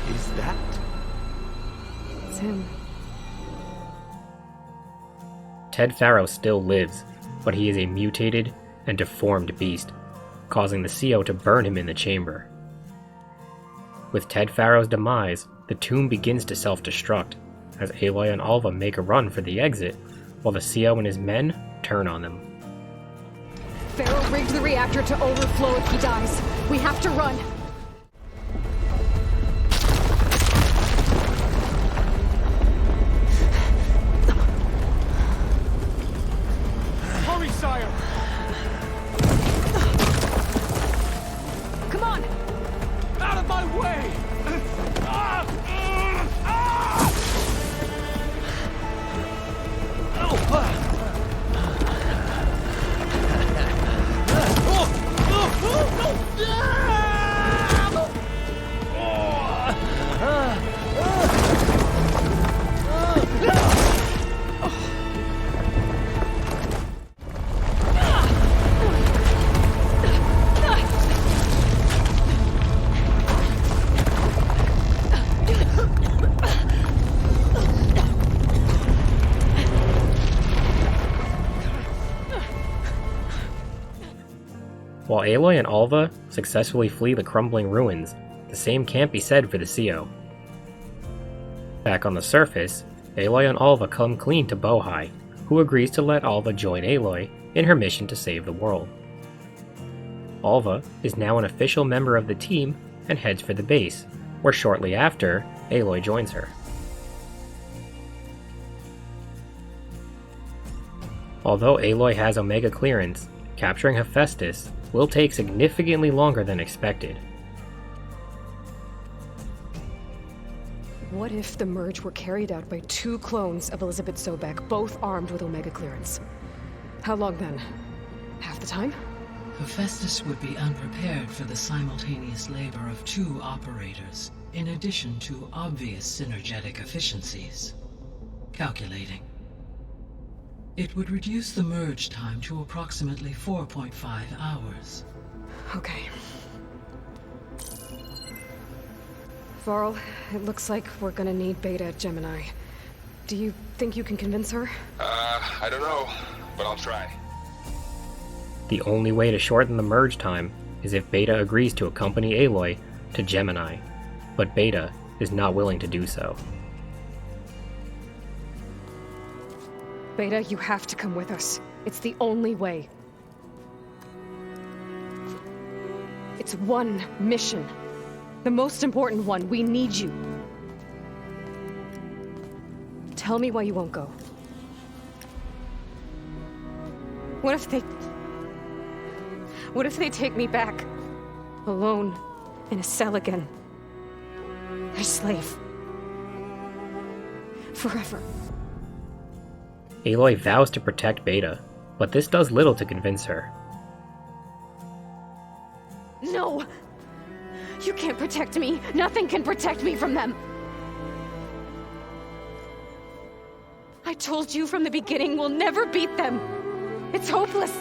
Is that? It's him. Ted Faro still lives, but he is a mutated and deformed beast, causing the CO to burn him in the chamber. With Ted Faro's demise, the tomb begins to self-destruct, as Aloy and Alva make a run for the exit, while the CO and his men turn on them. Pharaoh rigged the reactor to overflow if he dies. We have to run. Hurry, sire! Come on! Out of my way! While Aloy and Alva successfully flee the crumbling ruins, the same can't be said for the CO. Back on the surface, Aloy and Alva come clean to Bohai, who agrees to let Alva join Aloy in her mission to save the world. Alva is now an official member of the team and heads for the base, where shortly after, Aloy joins her. Although Aloy has Omega clearance, capturing Hephaestus will take significantly longer than expected. What if the merge were carried out by two clones of Elizabeth Sobek, both armed with Omega clearance? How long then? Half the time? Hephaestus would be unprepared for the simultaneous labor of two operators, in addition to obvious synergetic efficiencies. Calculating. It would reduce the merge time to approximately 4.5 hours. Okay. Varl, it looks like we're gonna need Beta at Gemini. Do you think you can convince her? I don't know, but I'll try. The only way to shorten the merge time is if Beta agrees to accompany Aloy to Gemini, but Beta is not willing to do so. Beta, you have to come with us. It's the only way. It's one mission. The most important one. We need you. Tell me why you won't go. What if they take me back? Alone, in a cell again. A slave. Forever. Aloy vows to protect Beta, but this does little to convince her. No! You can't protect me. Nothing can protect me from them. I told you from the beginning we'll never beat them. It's hopeless.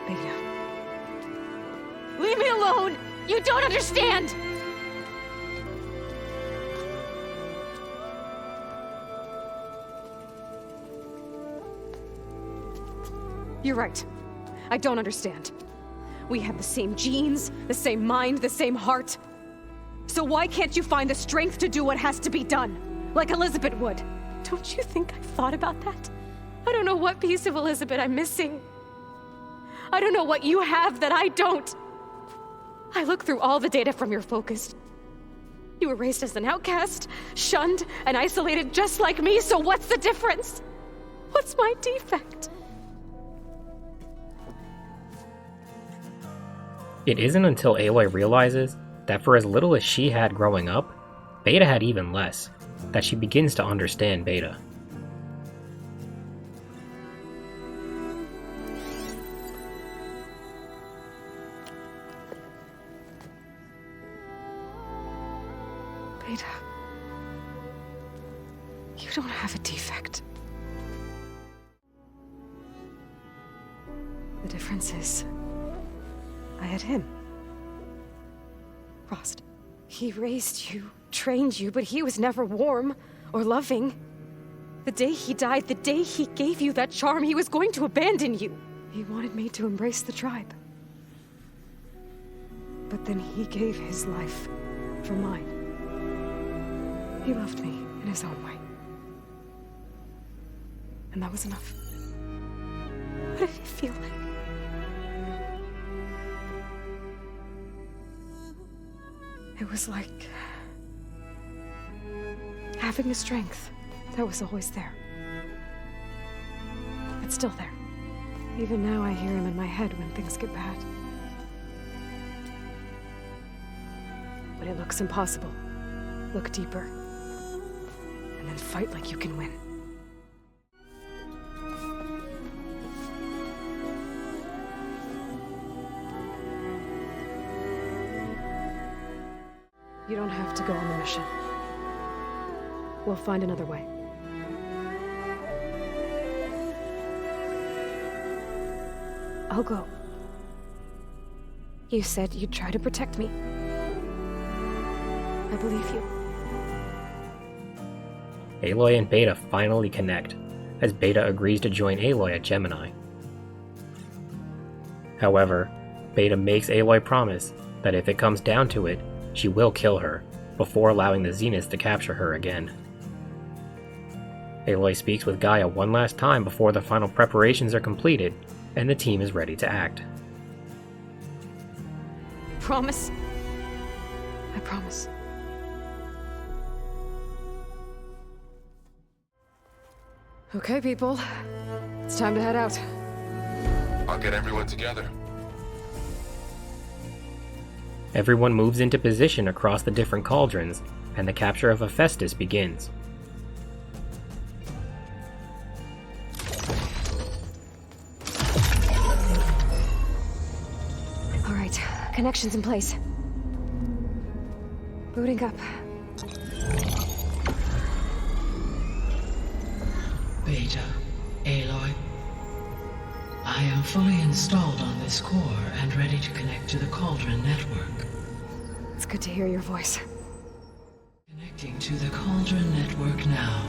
Beta. Leave me alone! You don't understand! You're right. I don't understand. We have the same genes, the same mind, the same heart. So why can't you find the strength to do what has to be done? Like Elizabeth would. Don't you think I've thought about that? I don't know what piece of Elizabeth I'm missing. I don't know what you have that I don't. I look through all the data from your focus. You were raised as an outcast, shunned, and isolated just like me, so what's the difference? What's my defect? It isn't until Aloy realizes that for as little as she had growing up, Beta had even less, that she begins to understand Beta. Beta, you don't have a defect. The difference is, I had him. Frost. He raised you, trained you, but he was never warm or loving. The day he died, the day he gave you that charm, he was going to abandon you. He wanted me to embrace the tribe. But then he gave his life for mine. He loved me in his own way. And that was enough. What did it feel like? It was like having a strength that was always there. It's still there. Even now I hear him in my head when things get bad. When it looks impossible, look deeper. And then fight like you can win. You don't have to go on the mission. We'll find another way. I'll go. You said you'd try to protect me. I believe you. Aloy and Beta finally connect, as Beta agrees to join Aloy at Gemini. However, Beta makes Aloy promise that if it comes down to it, she will kill her, before allowing the Zeniths to capture her again. Aloy speaks with Gaia one last time before the final preparations are completed, and the team is ready to act. Promise? I promise. Okay, people. It's time to head out. I'll get everyone together. Everyone moves into position across the different cauldrons, and the capture of Hephaestus begins. All right, connections in place. Booting up. Beta, Aloy. I am fully installed on this core and ready to connect to the Cauldron network. It's good to hear your voice. Connecting to the Cauldron network now.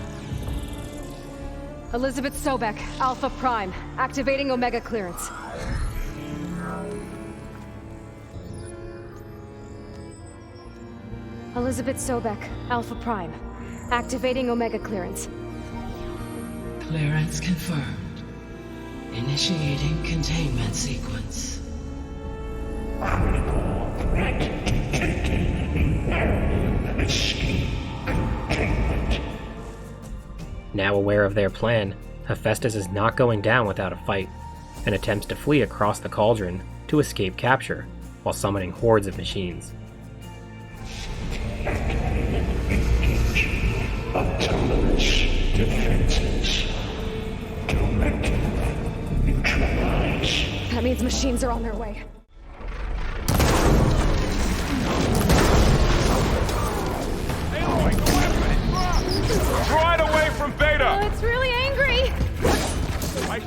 Elizabeth Sobek, Alpha Prime, activating Omega clearance. Elizabeth Sobek, Alpha Prime, Activating Omega clearance. Clearance confirmed. Initiating containment sequence. Now aware of their plan, Hephaestus is not going down without a fight, and attempts to flee across the cauldron to escape capture, while summoning hordes of machines. Autonomous defenses. Tormented. Neutralize. That means machines are on their way. Aloy, the weapon! Draw it away from Beta! Oh, it's really angry! Right.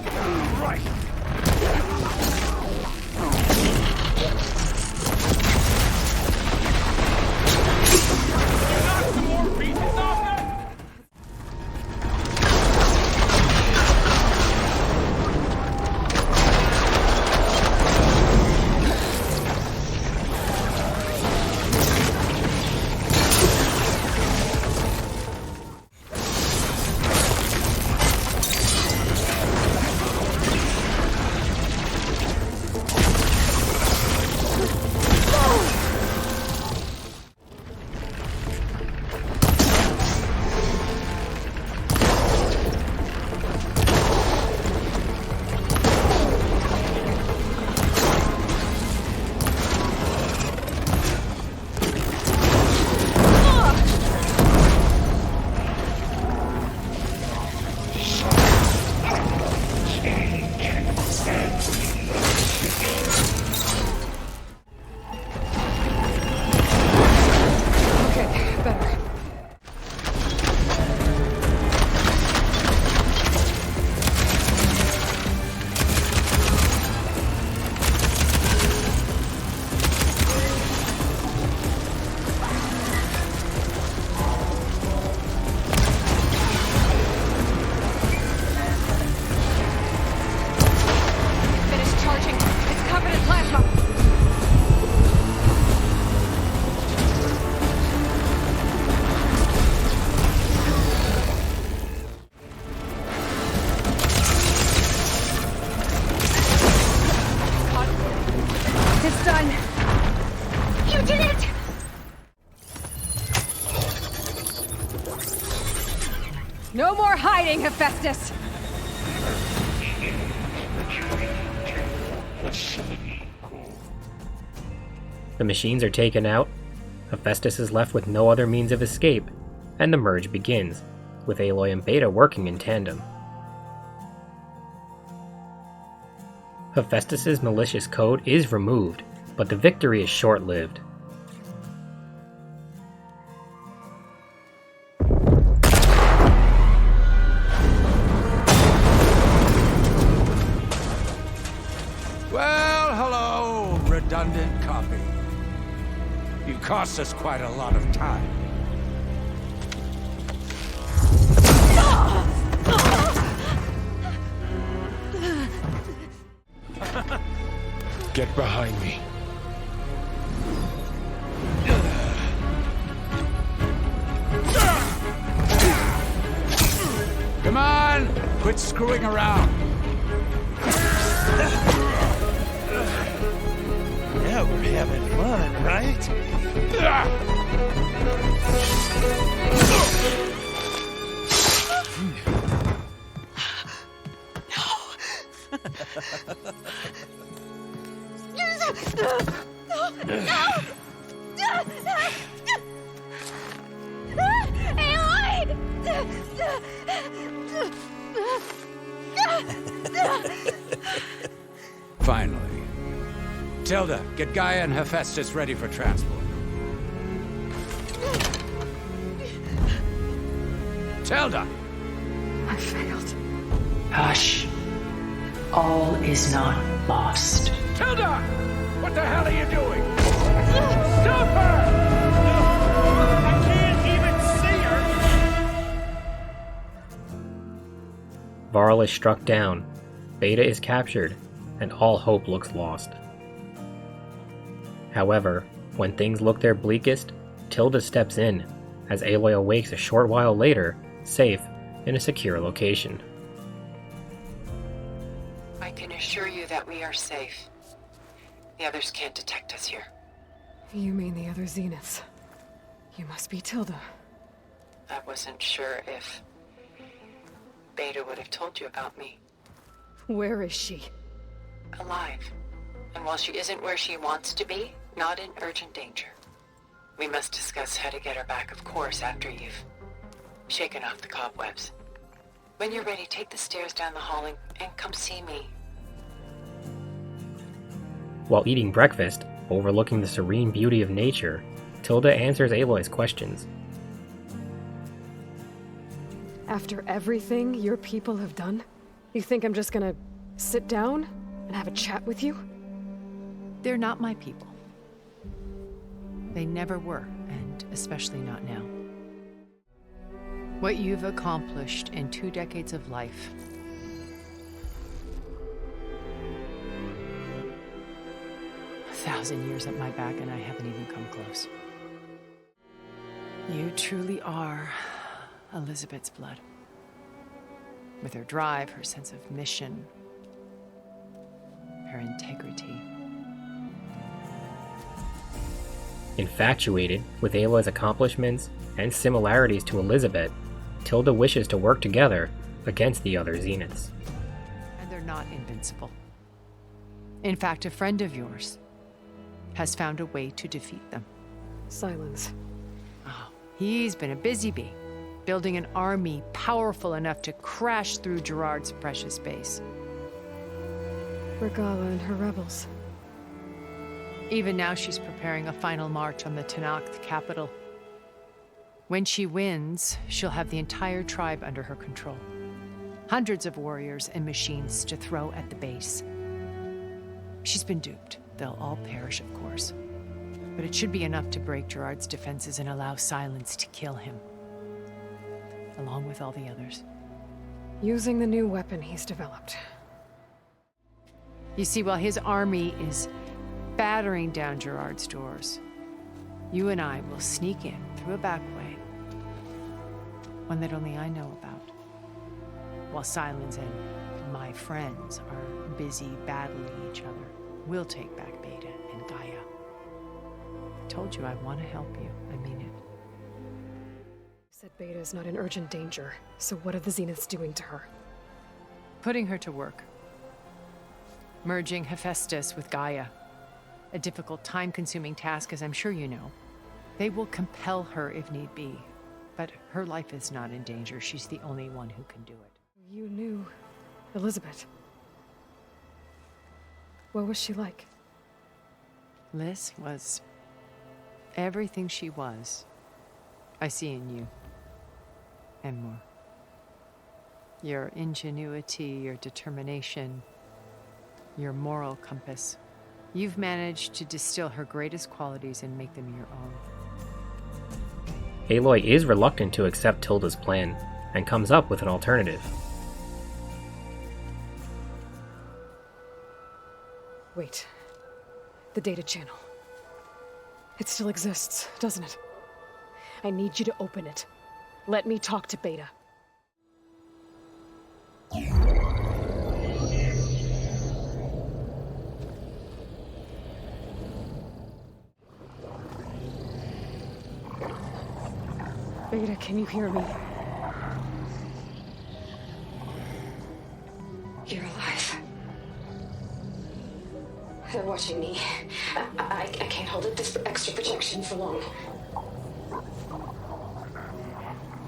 No more hiding, Hephaestus! The machines are taken out, Hephaestus is left with no other means of escape, and the merge begins, with Aloy and Beta working in tandem. Hephaestus's malicious code is removed, but the victory is short-lived. Well, hello, redundant copy. You cost us quite a lot of time. Get behind me. Come on, quit screwing around. Yeah, we're having fun, right? Finally. Tilda, get Gaia and Hephaestus ready for transport. Tilda! I failed. Hush. All is not lost. Tilda! What the hell are you doing? Stop her! I can't even see her! Varl is struck down, Beta is captured, and all hope looks lost. However, when things look their bleakest, Tilda steps in, as Aloy awakes a short while later, safe in a secure location. I can assure you that we are safe. The others can't detect us here. You mean the other Zeniths? You must be Tilda. I wasn't sure if Beta would have told you about me. Where is she? Alive. And while she isn't where she wants to be, not in urgent danger. We must discuss how to get her back, of course, after you've shaken off the cobwebs. When you're ready, take the stairs down the hall and come see me. While eating breakfast, overlooking the serene beauty of nature, Tilda answers Aloy's questions. After everything your people have done, you think I'm just gonna sit down and have a chat with you? They're not my people. They never were, and especially not now. What you've accomplished in 2 decades of life. A 1,000 years at my back and I haven't even come close. You truly are Elizabeth's blood. With her drive, her sense of mission, her integrity. Infatuated with Aloy's accomplishments and similarities to Elizabeth, Tilda wishes to work together against the other Zeniths. And they're not invincible. In fact, a friend of yours has found a way to defeat them. Silence. Oh, he's been a busy bee, building an army powerful enough to crash through Gerard's precious base. Regala and her rebels. Even now she's preparing a final march on the Tenakth capital. When she wins, she'll have the entire tribe under her control. Hundreds of warriors and machines to throw at the base. She's been duped. They'll all perish, of course. But it should be enough to break Gerard's defenses and allow Silence to kill him. Along with all the others. Using the new weapon he's developed. You see, while his army is battering down Gerard's doors, you and I will sneak in through a back way. One that only I know about. While Silence and my friends are busy battling each other, we'll take back Beta and Gaia. I told you I want to help you. I mean it. You said Beta is not in urgent danger, so what are the Zeniths doing to her? Putting her to work. Merging Hephaestus with Gaia. A difficult, time-consuming task, as I'm sure you know. They will compel her if need be. But her life is not in danger. She's the only one who can do it. You knew Elizabeth. What was she like? Liz was everything she was. I see in you. And more. Your ingenuity, your determination, your moral compass. You've managed to distill her greatest qualities and make them your own. Aloy is reluctant to accept Tilda's plan, and comes up with an alternative. Wait. The data channel. It still exists, doesn't it? I need you to open it. Let me talk to Beta. Beta, can you hear me? You're alive. They're watching me. I can't hold up this extra protection for long.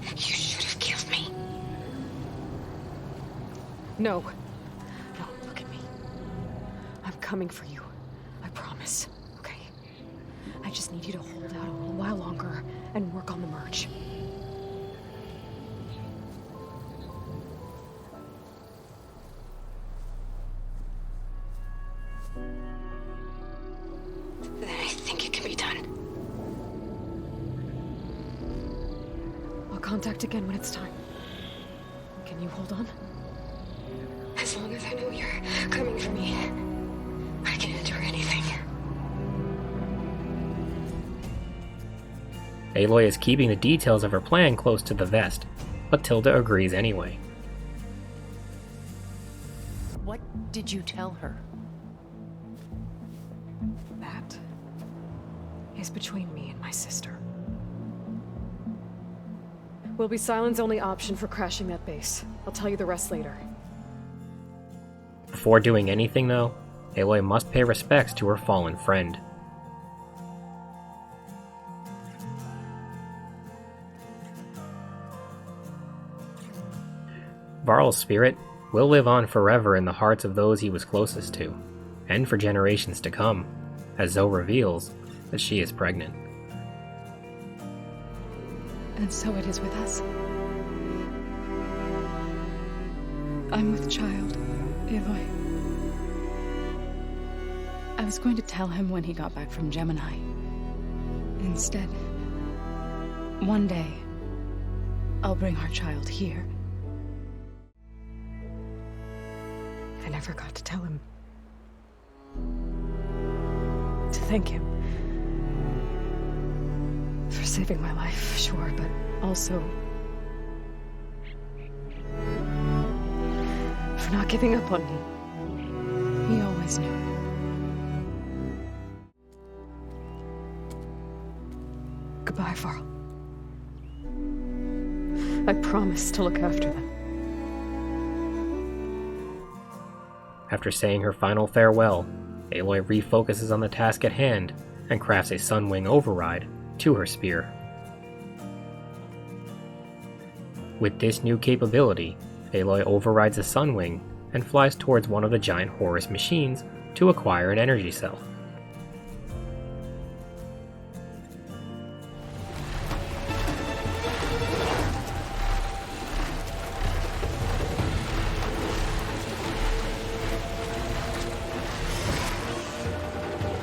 You should have killed me. No. No, look at me. I'm coming for you. I promise. Okay? I just need you to hold out a little while longer and work on the merge. Then I think it can be done. I'll contact again when it's time. Can you hold on? As long as I know you're coming for me, I can endure anything. Aloy is keeping the details of her plan close to the vest, but Tilda agrees anyway. What did you tell her? That is between me and my sister. Will be Sylens' only option for crashing that base. I'll tell you the rest later. Before doing anything though, Aloy must pay respects to her fallen friend. Varl's spirit will live on forever in the hearts of those he was closest to, and for generations to come, as Zoe reveals that she is pregnant. And so it is with us. I'm with child, Aloy. I was going to tell him when he got back from Gemini. Instead, one day, I'll bring our child here. I never got to tell him. To thank him. For saving my life, sure, but also for not giving up on me. He always knew. Goodbye, Varl. I promise to look after them. After saying her final farewell, Aloy refocuses on the task at hand and crafts a Sunwing override to her spear. With this new capability, Aloy overrides a Sunwing and flies towards one of the giant Horus machines to acquire an energy cell.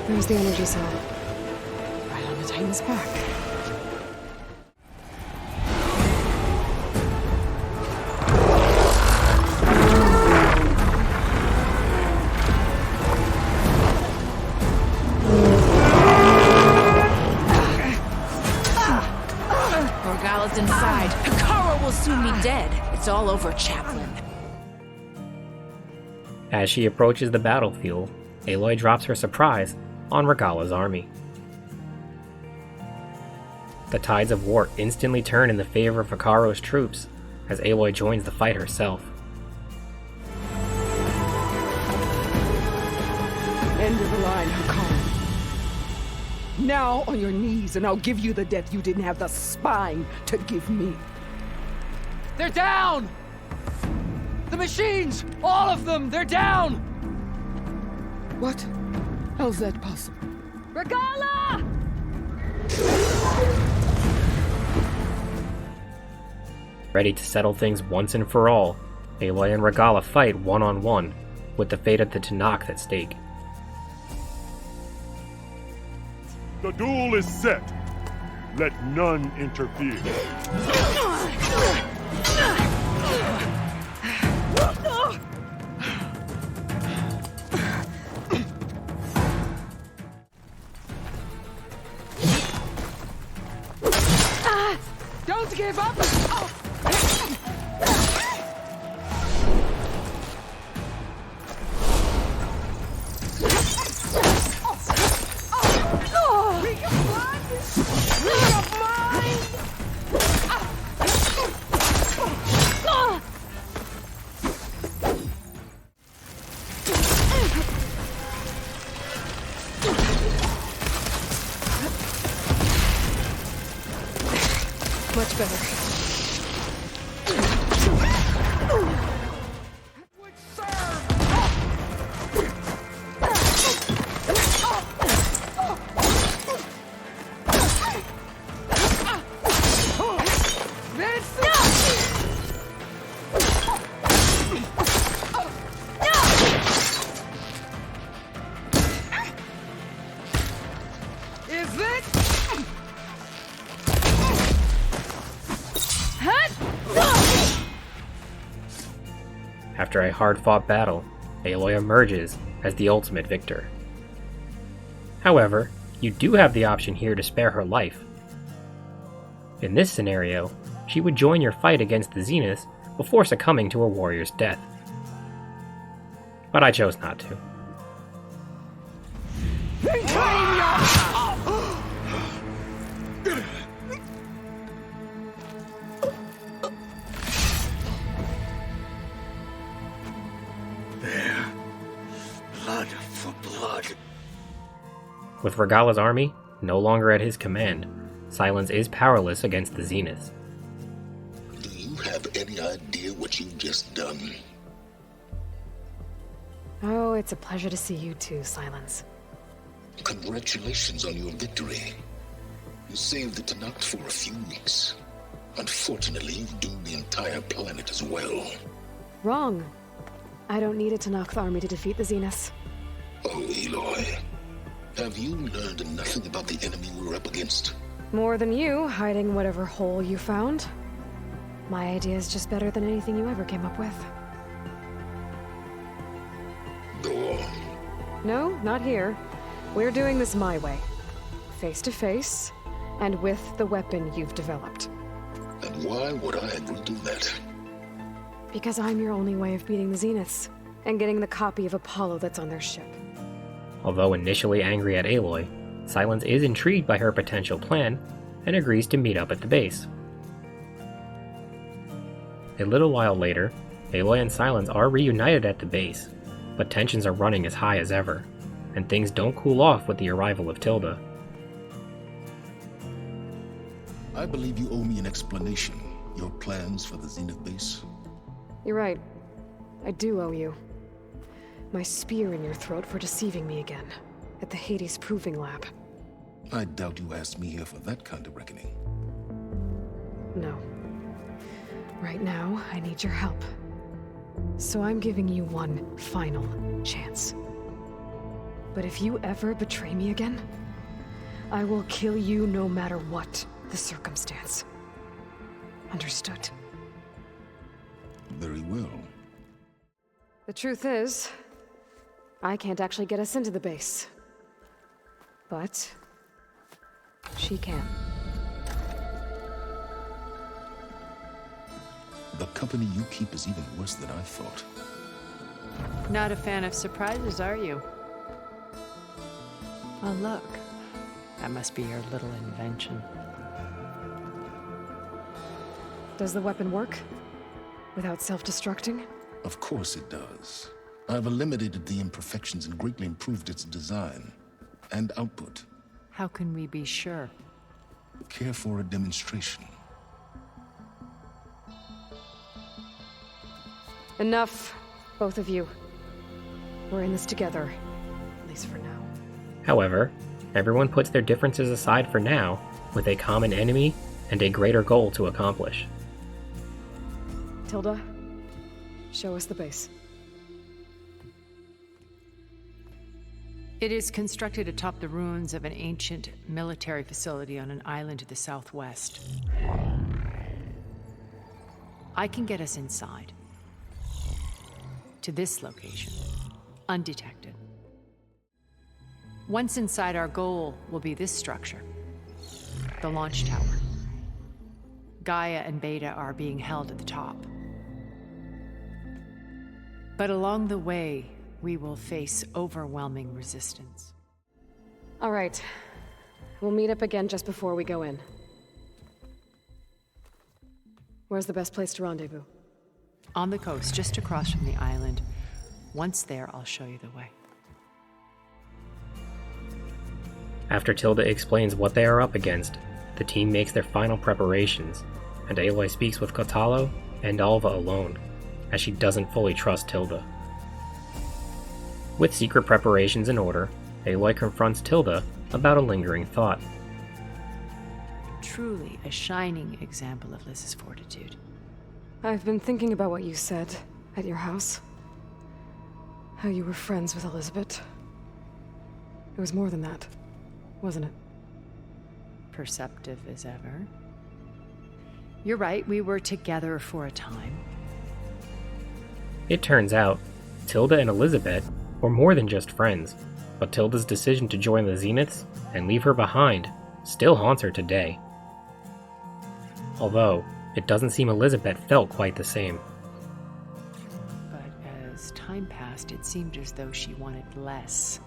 There's the energy cell. Right on the Titan's back. Morgala's inside. Hikaru will soon be dead. It's all over, Chaplain. As she approaches the battlefield, Aloy drops her surprise on Regala's army. The tides of war instantly turn in the favor of Hikaru's troops as Aloy joins the fight herself. End of the line, Hikaru. Now on your knees, and I'll give you the death you didn't have the spine to give me. They're down! The machines! All of them! They're down! What? How's that possible? Regala! Ready to settle things once and for all, Aloy and Regala fight one-on-one, with the fate of the Tenakth at stake. The duel is set. Let none interfere. Don't give up! Much better. Is it? After a hard-fought battle, Aloy emerges as the ultimate victor. However, you do have the option here to spare her life. In this scenario, she would join your fight against the Zeniths before succumbing to a warrior's death. But I chose not to. There. Blood for blood. With Regala's army no longer at his command, Silence is powerless against the Zeniths. Do you have any idea what you've just done? Oh, it's a pleasure to see you too, Silence. Congratulations on your victory. You saved the Tenakth for a few weeks. Unfortunately, you've doomed the entire planet as well. Wrong. I don't need a Tenakth army to defeat the Zeniths. Oh, Aloy. Have you learned nothing about the enemy we're up against? More than you, hiding whatever hole you found. My idea is just better than anything you ever came up with. Go on. No, not here. We're doing this my way. Face to face, and with the weapon you've developed. And why would I agree to that? Because I'm your only way of beating the Zeniths, and getting the copy of Apollo that's on their ship. Although initially angry at Aloy, Silence is intrigued by her potential plan and agrees to meet up at the base. A little while later, Aloy and Silence are reunited at the base, but tensions are running as high as ever, and things don't cool off with the arrival of Tilda. I believe you owe me an explanation. Your plans for the Zenith base? You're right. I do owe you. My spear in your throat for deceiving me again, at the Hades Proving Lab. I doubt you asked me here for that kind of reckoning. No. Right now, I need your help. So I'm giving you one final chance. But if you ever betray me again, I will kill you no matter what the circumstance. Understood? Very well. The truth is, I can't actually get us into the base. But she can. The company you keep is even worse than I thought. Not a fan of surprises, are you? Oh, look. That must be your little invention. Does the weapon work? Without self-destructing? Of course it does. I've eliminated the imperfections and greatly improved its design and output. How can we be sure? Care for a demonstration? Enough, both of you. We're in this together, at least for now. However, everyone puts their differences aside for now, with a common enemy and a greater goal to accomplish. Tilda, show us the base. It is constructed atop the ruins of an ancient military facility on an island to the southwest. I can get us inside. To this location, undetected. Once inside, our goal will be this structure, the launch tower. Gaia and Beta are being held at the top. But along the way, we will face overwhelming resistance. All right. We'll meet up again just before we go in. Where's the best place to rendezvous? On the coast, just across from the island. Once there, I'll show you the way. After Tilda explains what they are up against, the team makes their final preparations, and Aloy speaks with Kotalo and Alva alone, as she doesn't fully trust Tilda. With secret preparations in order, Aloy confronts Tilda about a lingering thought. Truly a shining example of Liz's fortitude. I've been thinking about what you said at your house. How you were friends with Elizabeth. It was more than that, wasn't it? Perceptive as ever. You're right, we were together for a time. It turns out, Tilda and Elizabeth were more than just friends, but Tilda's decision to join the Zeniths and leave her behind still haunts her today. although it doesn't seem Elizabeth felt quite the same. But as time passed, it seemed as though she wanted less,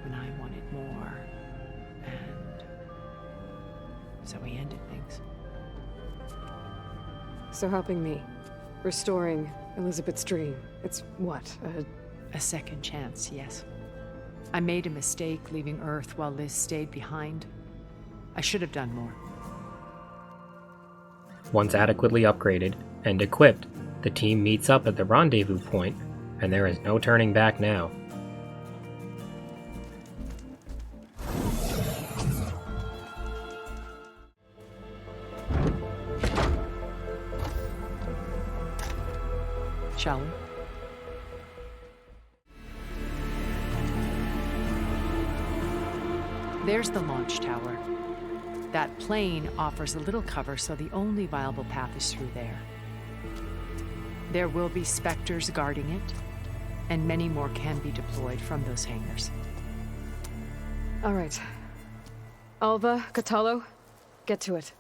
and I wanted more. And so we ended things. So helping me, restoring Elizabeth's dream, it's what, a second chance, yes. I made a mistake leaving Earth while Liz stayed behind. I should have done more. Once adequately upgraded and equipped, the team meets up at the rendezvous point, and there is no turning back now. Shall we? There's the launch tower. That plane offers a little cover, so the only viable path is through there. There will be Spectres guarding it, and many more can be deployed from those hangars. All right. Alva, Catalo, get to it.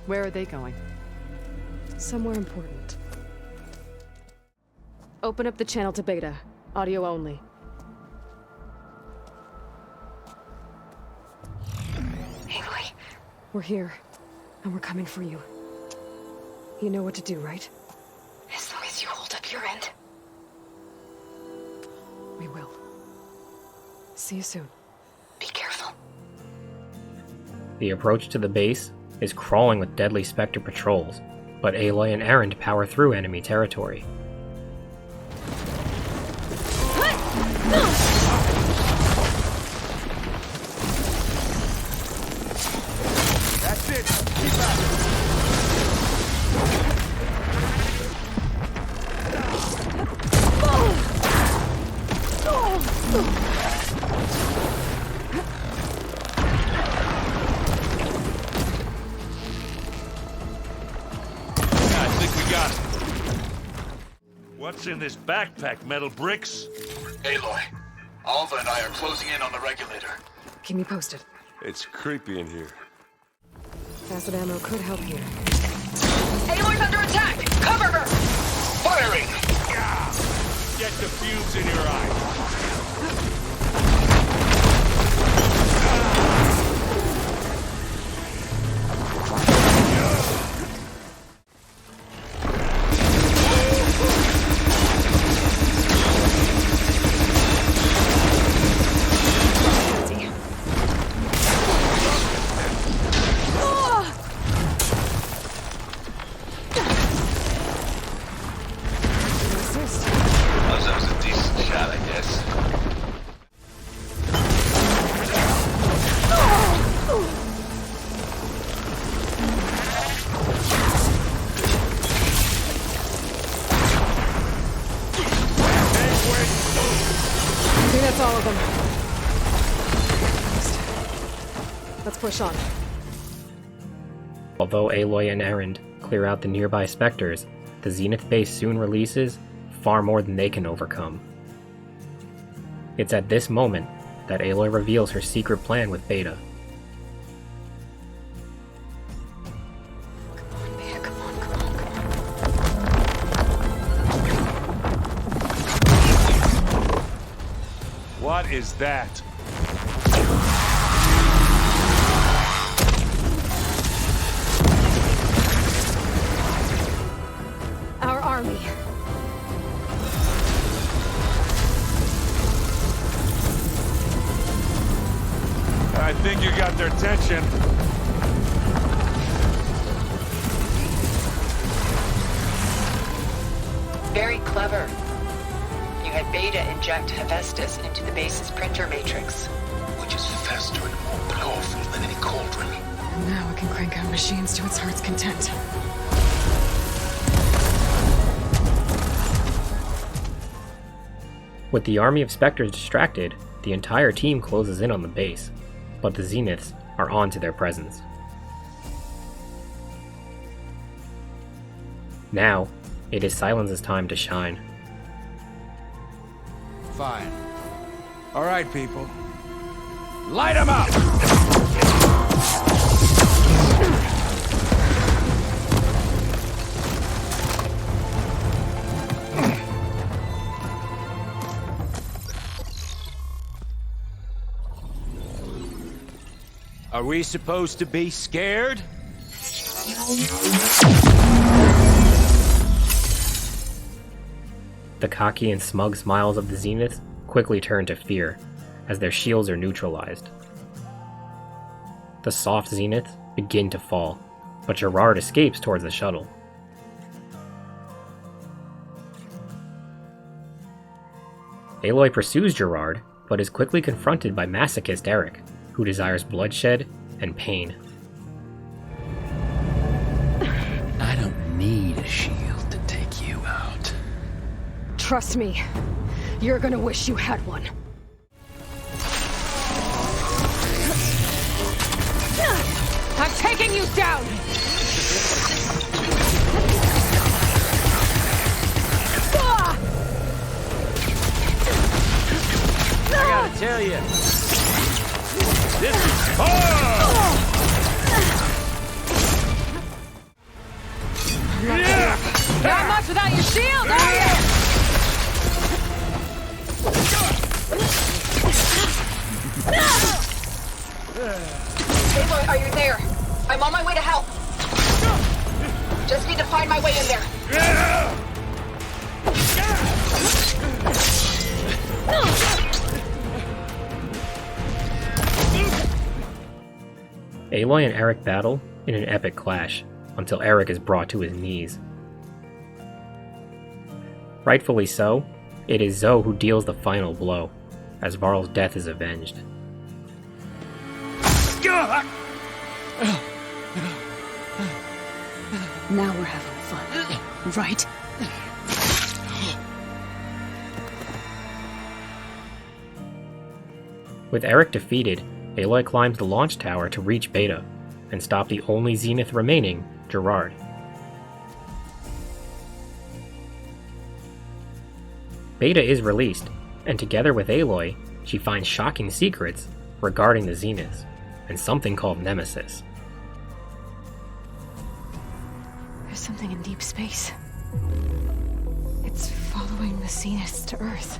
Where are they going? Somewhere important. Open up the channel to Beta. Audio only. Aloy, we're here, and we're coming for you. You know what to do, right? As long as you hold up your end. We will. See you soon. Be careful. The approach to the base is crawling with deadly Spectre patrols, but Aloy and Erend power through enemy territory. That's it! Keep out! I think we got it. What's in this backpack, metal bricks? Aloy, Alva and I are closing in on the regulator. Keep me posted. It's creepy in here. Acid ammo could help here. Aloy's under attack! Cover her! Firing! Get the fuse in your eye. That was a decent shot, I guess. I think that's all of them. Let's push on. Although Aloy and Erend clear out the nearby Spectres, the Zenith base soon releases far more than they can overcome. It's at this moment that Aloy reveals her secret plan with Beta. What is that? Our army. I think you got their attention. Very clever. You had Beta inject Hephaestus into the base's printer matrix. Which is faster and more powerful than any cauldron. And now it can crank out machines to its heart's content. With the army of Spectres distracted, the entire team closes in on the base, but the Zeniths are on to their presence. Now, it is Silence's time to shine. Fine. All right, people. Light 'em up! Are we supposed to be scared? The cocky and smug smiles of the Zeniths quickly turn to fear as their shields are neutralized. The soft Zeniths begin to fall, but Gerard escapes towards the shuttle. Aloy pursues Gerard, but is quickly confronted by masochist Eric, who desires bloodshed and pain. I don't need a shield to take you out. Trust me, you're gonna wish you had one. I'm taking you down! I gotta tell you, this is fun! Not much without your shield, are you? Aloy, are you there? I'm on my way to help. Just need to find my way in there. Aloy and Eric battle in an epic clash, until Eric is brought to his knees. Rightfully so, it is Zoe who deals the final blow, as Varl's death is avenged. Now we're having fun, right? With Eric defeated, Aloy climbs the launch tower to reach Beta, and stop the only Zenith remaining, Gerard. Beta is released, and together with Aloy, she finds shocking secrets regarding the Zeniths, and something called Nemesis. There's something in deep space. It's following the Zeniths to Earth.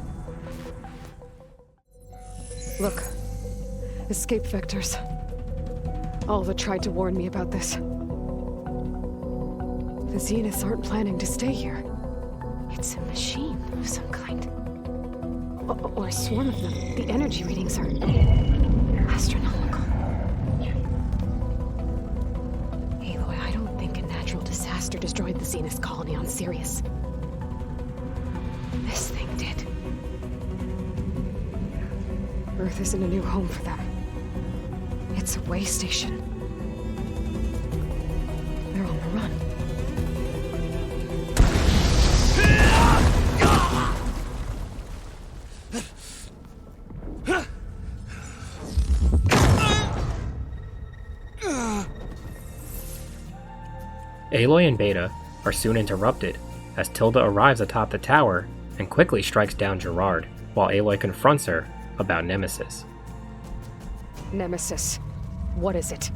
Look. Escape vectors. Alva tried to warn me about this. The Zeniths aren't planning to stay here. It's a machine of some kind. Or a swarm of them. The energy readings are astronomical. Aloy, I don't think a natural disaster destroyed the Zenith colony on Sirius. This thing did. Earth isn't a new home for them. It's a way station. They're on the run. Aloy and Beta are soon interrupted as Tilda arrives atop the tower and quickly strikes down Gerard, while Aloy confronts her about Nemesis. Nemesis. What is it?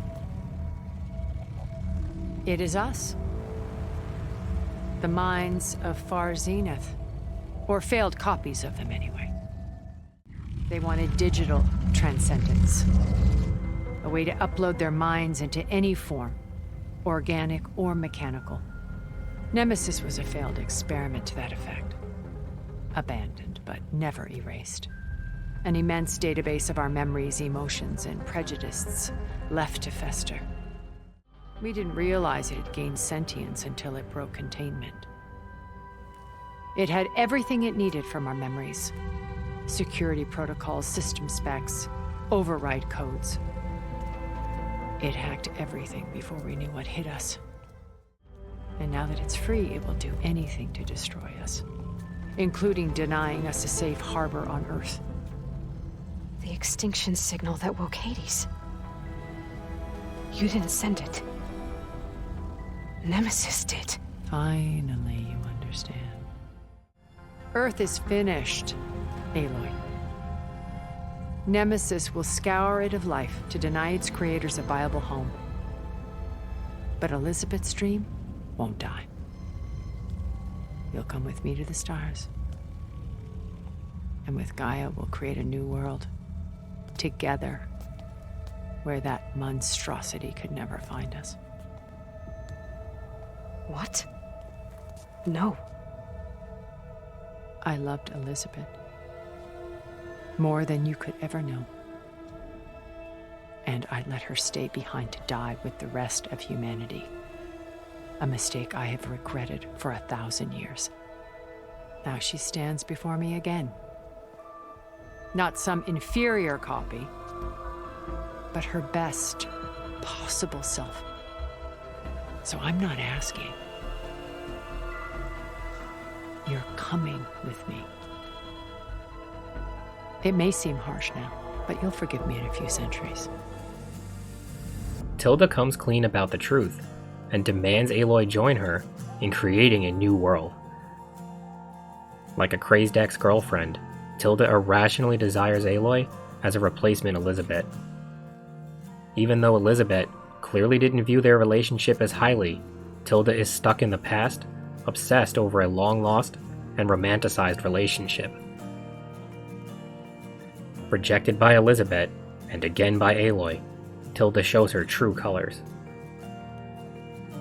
It is us. The minds of Far Zenith. Or failed copies of them, anyway. They wanted digital transcendence. A way to upload their minds into any form, organic or mechanical. Nemesis was a failed experiment to that effect. Abandoned, but never erased. An immense database of our memories, emotions, and prejudices left to fester. We didn't realize it had gained sentience until it broke containment. It had everything it needed from our memories. Security protocols, system specs, override codes. It hacked everything before we knew what hit us. And now that it's free, it will do anything to destroy us, including denying us a safe harbor on Earth. The extinction signal that woke Hades. You didn't send it. Nemesis did. Finally, you understand. Earth is finished, Aloy. Nemesis will scour it of life to deny its creators a viable home. But Elizabeth's dream won't die. You'll come with me to the stars. And with Gaia, we'll create a new world. Together. where that monstrosity could never find us. What? No. I loved Elizabeth. More than you could ever know. And I let her stay behind to die with the rest of humanity. A mistake I have regretted for 1,000 years. Now she stands before me again. Not some inferior copy, but her best possible self. So I'm not asking. You're coming with me. It may seem harsh now, but you'll forgive me in a few centuries. Tilda comes clean about the truth and demands Aloy join her in creating a new world. Like a crazed ex-girlfriend, Tilda irrationally desires Aloy as a replacement Elizabeth. Even though Elizabeth clearly didn't view their relationship as highly, Tilda is stuck in the past, obsessed over a long-lost and romanticized relationship. Rejected by Elizabeth, and again by Aloy, Tilda shows her true colors.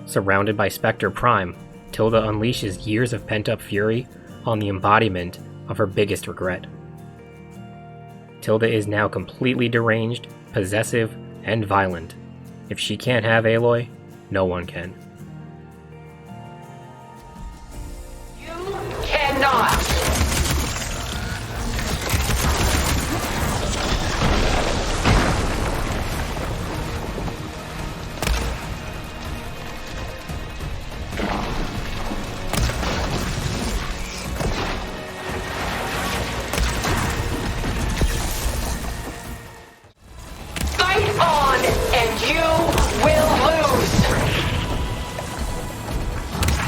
Surrounded by Spectre Prime, Tilda unleashes years of pent-up fury on the embodiment of her biggest regret. Tilda is now completely deranged, possessive, and violent. If she can't have Aloy, no one can. Cannot! Fight on, and you will lose!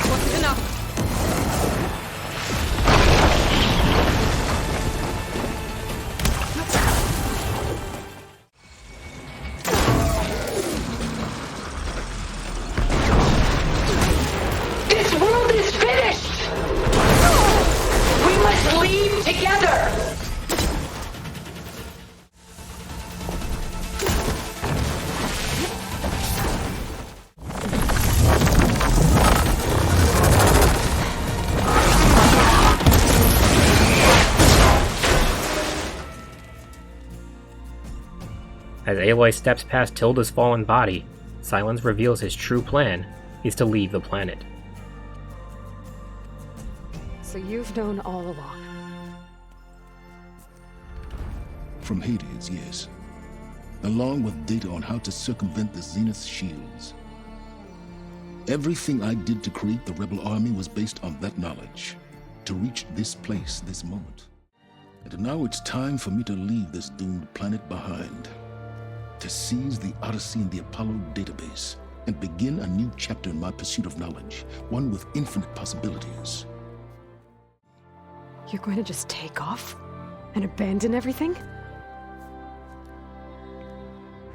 Wasn't enough. This world is finished! We must leave together! As Aloy steps past Tilda's fallen body, Silence reveals his true plan is to leave the planet. So you've known all along. From Hades, yes. Along with data on how to circumvent the Zenith shields. Everything I did to create the rebel army was based on that knowledge. To reach this place, this moment. And now it's time for me to leave this doomed planet behind. To seize the Odyssey and the Apollo database. And begin a new chapter in my pursuit of knowledge. One with infinite possibilities. You're going to just take off? And abandon everything?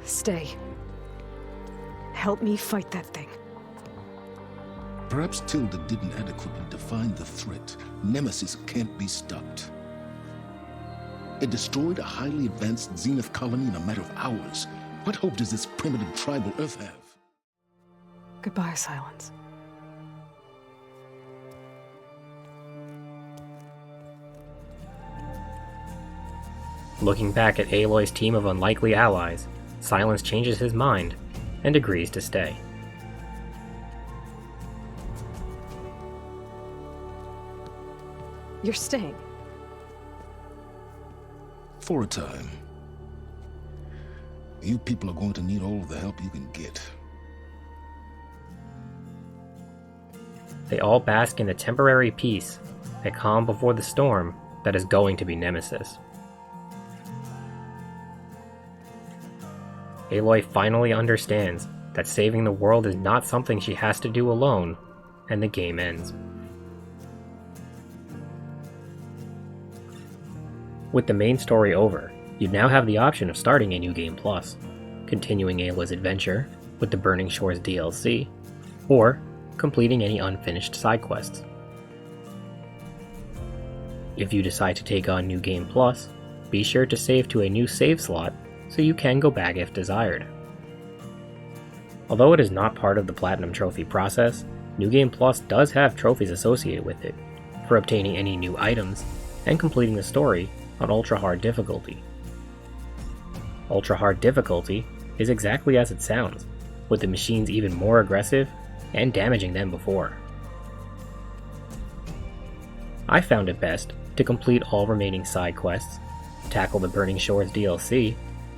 Stay. Help me fight that thing. Perhaps Tilda didn't adequately define the threat. Nemesis can't be stopped. It destroyed a highly advanced Zenith colony in a matter of hours. What hope does this primitive tribal Earth have? Goodbye, Silence. Looking back at Aloy's team of unlikely allies, Silence changes his mind and agrees to stay. You're staying. For a time. You people are going to need all of the help you can get. They all bask in the temporary peace, a calm before the storm that is going to be Nemesis. Aloy finally understands that saving the world is not something she has to do alone, and the game ends. With the main story over, you now have the option of starting a new game plus, continuing Aloy's adventure with the Burning Shores DLC, or completing any unfinished side quests. If you decide to take on New Game Plus, be sure to save to a new save slot so you can go back if desired. Although it is not part of the Platinum Trophy process, New Game Plus does have trophies associated with it, for obtaining any new items and completing the story on Ultra Hard difficulty. Ultra Hard difficulty is exactly as it sounds, with the machines even more aggressive and damaging than before. I found it best to complete all remaining side quests, tackle the Burning Shores DLC,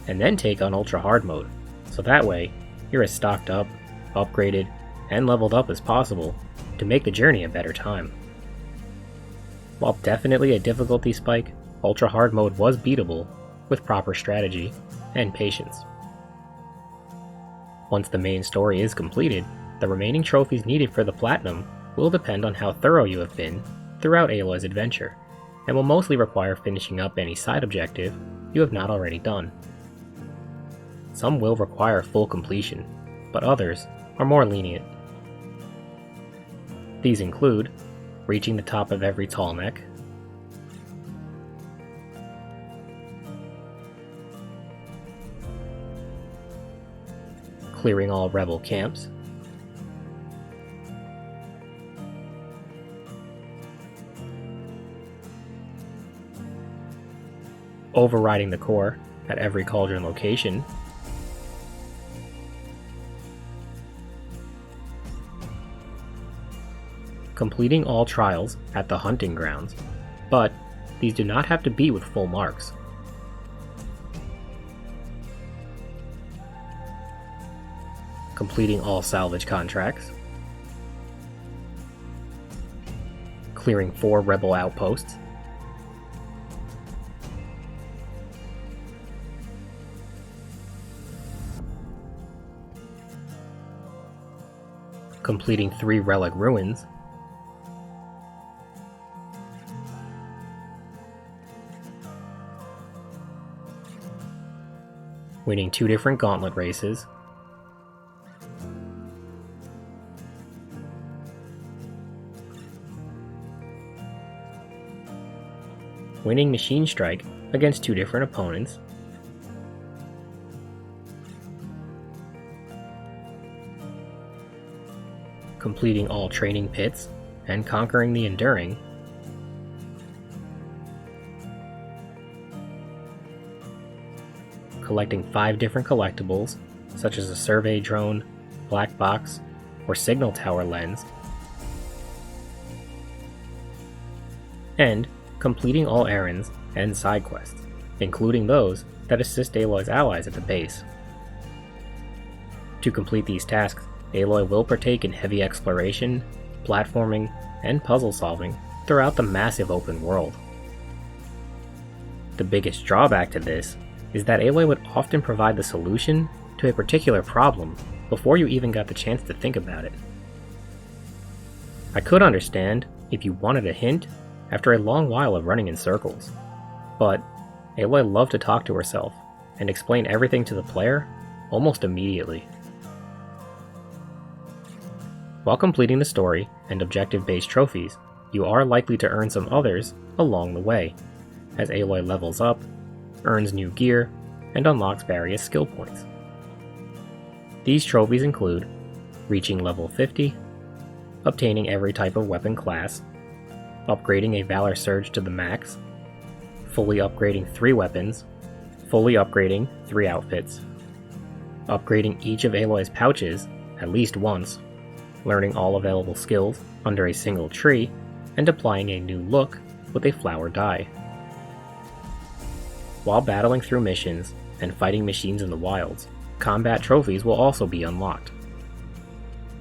and then take on Ultra Hard mode, so that way you're as stocked up, upgraded, and leveled up as possible to make the journey a better time. While definitely a difficulty spike, Ultra Hard mode was beatable with proper strategy and patience. Once the main story is completed, the remaining trophies needed for the Platinum will depend on how thorough you have been throughout Aloy's adventure, and will mostly require finishing up any side objective you have not already done. Some will require full completion, but others are more lenient. These include reaching the top of every tall neck, clearing all rebel camps, overriding the core at every cauldron location, completing all trials at the hunting grounds, but these do not have to be with full marks. Completing all salvage contracts, clearing 4 rebel outposts, completing 3 relic ruins, winning 2 different gauntlet races, winning Machine Strike against 2 different opponents, completing all training pits and conquering the Enduring, collecting 5 different collectibles, such as a survey drone, black box, or signal tower lens, and completing all errands and side quests, including those that assist Aloy's allies at the base. To complete these tasks, Aloy will partake in heavy exploration, platforming, and puzzle solving throughout the massive open world. The biggest drawback to this is that Aloy would often provide the solution to a particular problem before you even got the chance to think about it. I could understand if you wanted a hint after a long while of running in circles, but Aloy loved to talk to herself and explain everything to the player almost immediately. While completing the story and objective-based trophies, you are likely to earn some others along the way, as Aloy levels up, earns new gear, and unlocks various skill points. These trophies include reaching level 50, obtaining every type of weapon class, upgrading a Valor Surge to the max, fully upgrading 3 weapons, fully upgrading 3 outfits, upgrading each of Aloy's pouches at least once, learning all available skills under a single tree, and applying a new look with a flower dye. While battling through missions and fighting machines in the wilds, combat trophies will also be unlocked.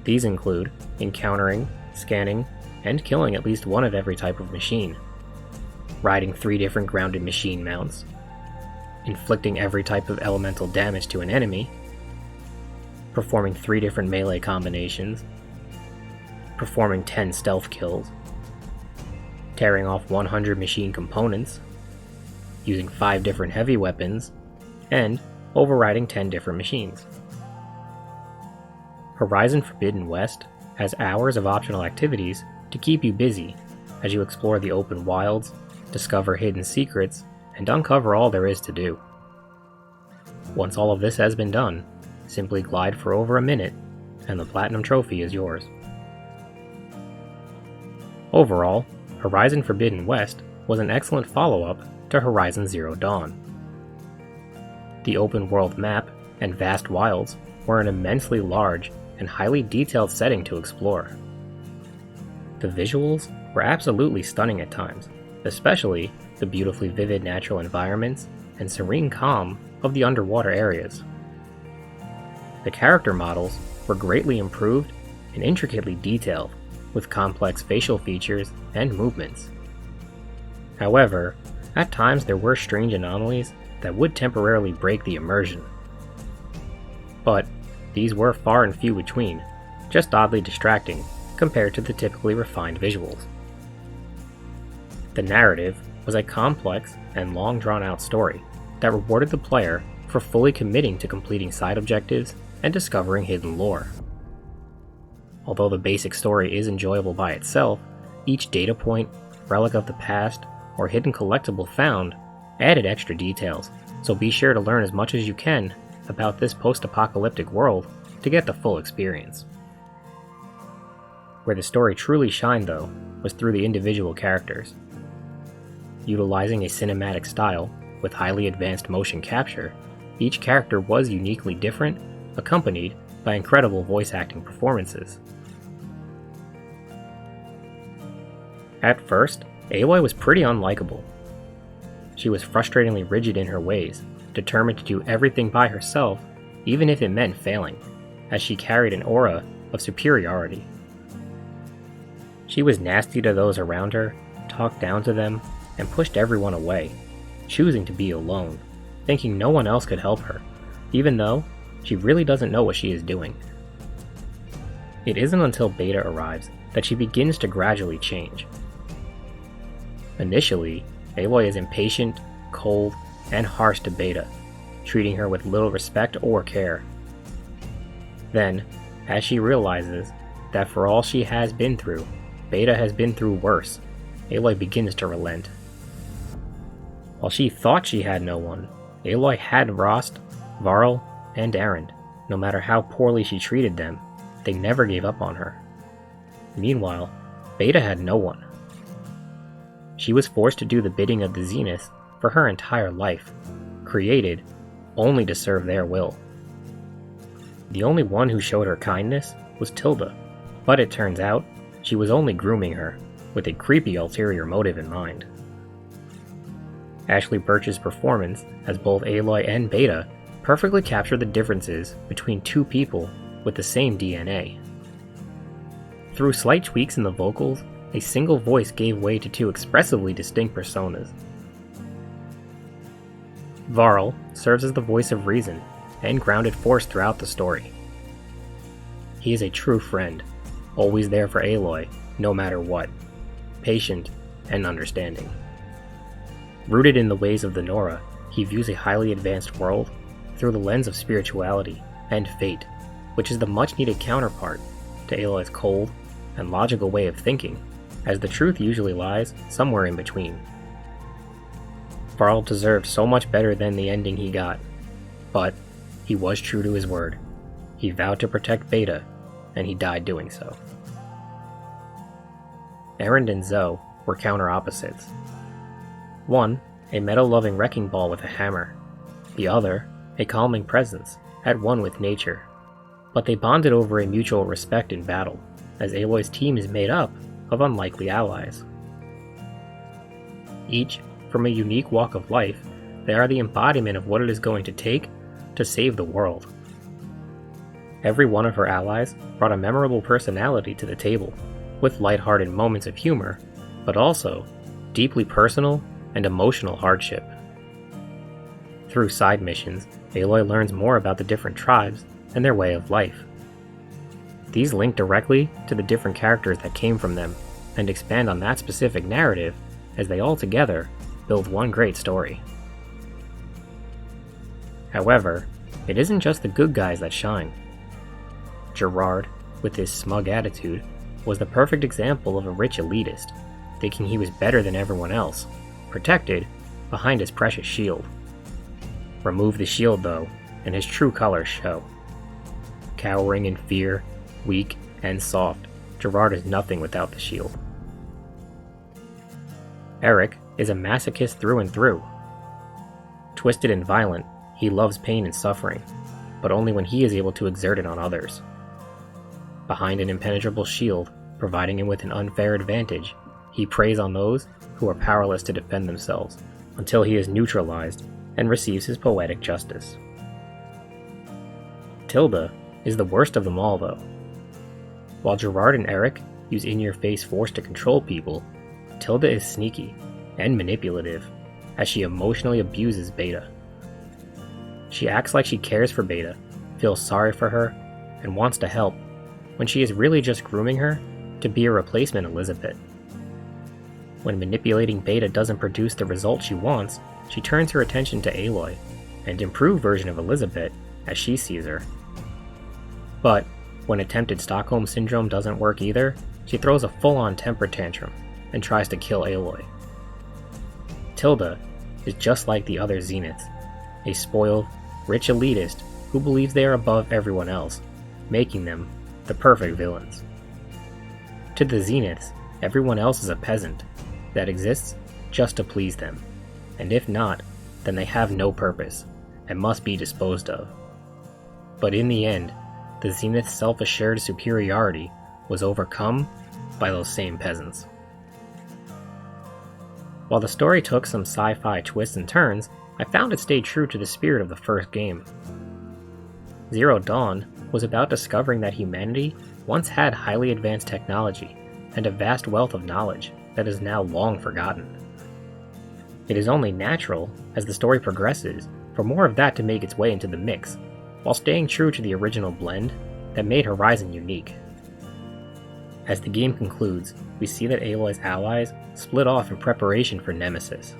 These include encountering, scanning, and killing at least one of every type of machine, riding 3 different grounded machine mounts, inflicting every type of elemental damage to an enemy, performing 3 different melee combinations, performing 10 stealth kills, tearing off 100 machine components, using 5 different heavy weapons, and overriding 10 different machines. Horizon Forbidden West has hours of optional activities to keep you busy as you explore the open wilds, discover hidden secrets, and uncover all there is to do. Once all of this has been done, simply glide for over a minute, and the Platinum Trophy is yours. Overall, Horizon Forbidden West was an excellent follow-up to Horizon Zero Dawn. The open-world map and vast wilds were an immensely large and highly detailed setting to explore. The visuals were absolutely stunning at times, especially the beautifully vivid natural environments and serene calm of the underwater areas. The character models were greatly improved and intricately detailed, with complex facial features and movements. However, at times there were strange anomalies that would temporarily break the immersion. But these were far and few between, just oddly distracting compared to the typically refined visuals. The narrative was a complex and long drawn-out story that rewarded the player for fully committing to completing side objectives and discovering hidden lore. Although the basic story is enjoyable by itself, each data point, relic of the past, or hidden collectible found added extra details, so be sure to learn as much as you can about this post-apocalyptic world to get the full experience. Where the story truly shined, though, was through the individual characters. Utilizing a cinematic style with highly advanced motion capture, each character was uniquely different, accompanied by incredible voice acting performances. At first, Aloy was pretty unlikable. She was frustratingly rigid in her ways, determined to do everything by herself, even if it meant failing, as she carried an aura of superiority. She was nasty to those around her, talked down to them, and pushed everyone away, choosing to be alone, thinking no one else could help her, even though she really doesn't know what she is doing. It isn't until Beta arrives that she begins to gradually change. Initially, Aloy is impatient, cold, and harsh to Beta, treating her with little respect or care. Then, as she realizes that for all she has been through, Beta has been through worse, Aloy begins to relent. While she thought she had no one, Aloy had Rost, Varl, and Erend. No matter how poorly she treated them, they never gave up on her. Meanwhile, Beta had no one. She was forced to do the bidding of the Zenith for her entire life, created only to serve their will. The only one who showed her kindness was Tilda, but it turns out she was only grooming her, with a creepy ulterior motive in mind. Ashley Birch's performance as both Aloy and Beta perfectly captured the differences between two people with the same DNA. Through slight tweaks in the vocals, a single voice gave way to two expressively distinct personas. Varl serves as the voice of reason and grounded force throughout the story. He is a true friend, always there for Aloy, no matter what, patient and understanding. Rooted in the ways of the Nora, he views a highly advanced world through the lens of spirituality and fate, which is the much-needed counterpart to Aloy's cold and logical way of thinking, as the truth usually lies somewhere in between. Varl deserved so much better than the ending he got, but he was true to his word. He vowed to protect Beta, and he died doing so. Erend and Zoe were counter opposites. One, a metal-loving wrecking ball with a hammer. The other, a calming presence, at one with nature. But they bonded over a mutual respect in battle, as Aloy's team is made up of unlikely allies. Each, from a unique walk of life, they are the embodiment of what it is going to take to save the world. Every one of her allies brought a memorable personality to the table, with lighthearted moments of humor, but also deeply personal and emotional hardship. Through side missions, Aloy learns more about the different tribes and their way of life. These link directly to the different characters that came from them, and expand on that specific narrative as they all together build one great story. However, it isn't just the good guys that shine. Gerard, with his smug attitude, was the perfect example of a rich elitist, thinking he was better than everyone else, protected behind his precious shield. Remove the shield though, and his true colors show. Cowering in fear, weak, and soft, Gerard is nothing without the shield. Eric is a masochist through and through. Twisted and violent, he loves pain and suffering, but only when he is able to exert it on others. Behind an impenetrable shield, providing him with an unfair advantage, he preys on those who are powerless to defend themselves, until he is neutralized and receives his poetic justice. Tilda is the worst of them all, though. While Gerard and Eric use in-your-face force to control people, Tilda is sneaky and manipulative, as she emotionally abuses Beta. She acts like she cares for Beta, feels sorry for her, and wants to help, when she is really just grooming her to be a replacement Elizabeth. When manipulating Beta doesn't produce the result she wants, she turns her attention to Aloy, an improved version of Elizabeth as she sees her. But when attempted Stockholm Syndrome doesn't work either, she throws a full-on temper tantrum and tries to kill Aloy. Tilda is just like the other Zeniths, a spoiled, rich elitist who believes they are above everyone else, making them the perfect villains. To the Zeniths, everyone else is a peasant that exists just to please them, and if not, then they have no purpose and must be disposed of. But in the end, the Zenith's self-assured superiority was overcome by those same peasants. While the story took some sci-fi twists and turns, I found it stayed true to the spirit of the first game. Zero Dawn was about discovering that humanity once had highly advanced technology and a vast wealth of knowledge that is now long forgotten. It is only natural, as the story progresses, for more of that to make its way into the mix, while staying true to the original blend that made Horizon unique. As the game concludes, we see that Aloy's allies split off in preparation for Nemesis.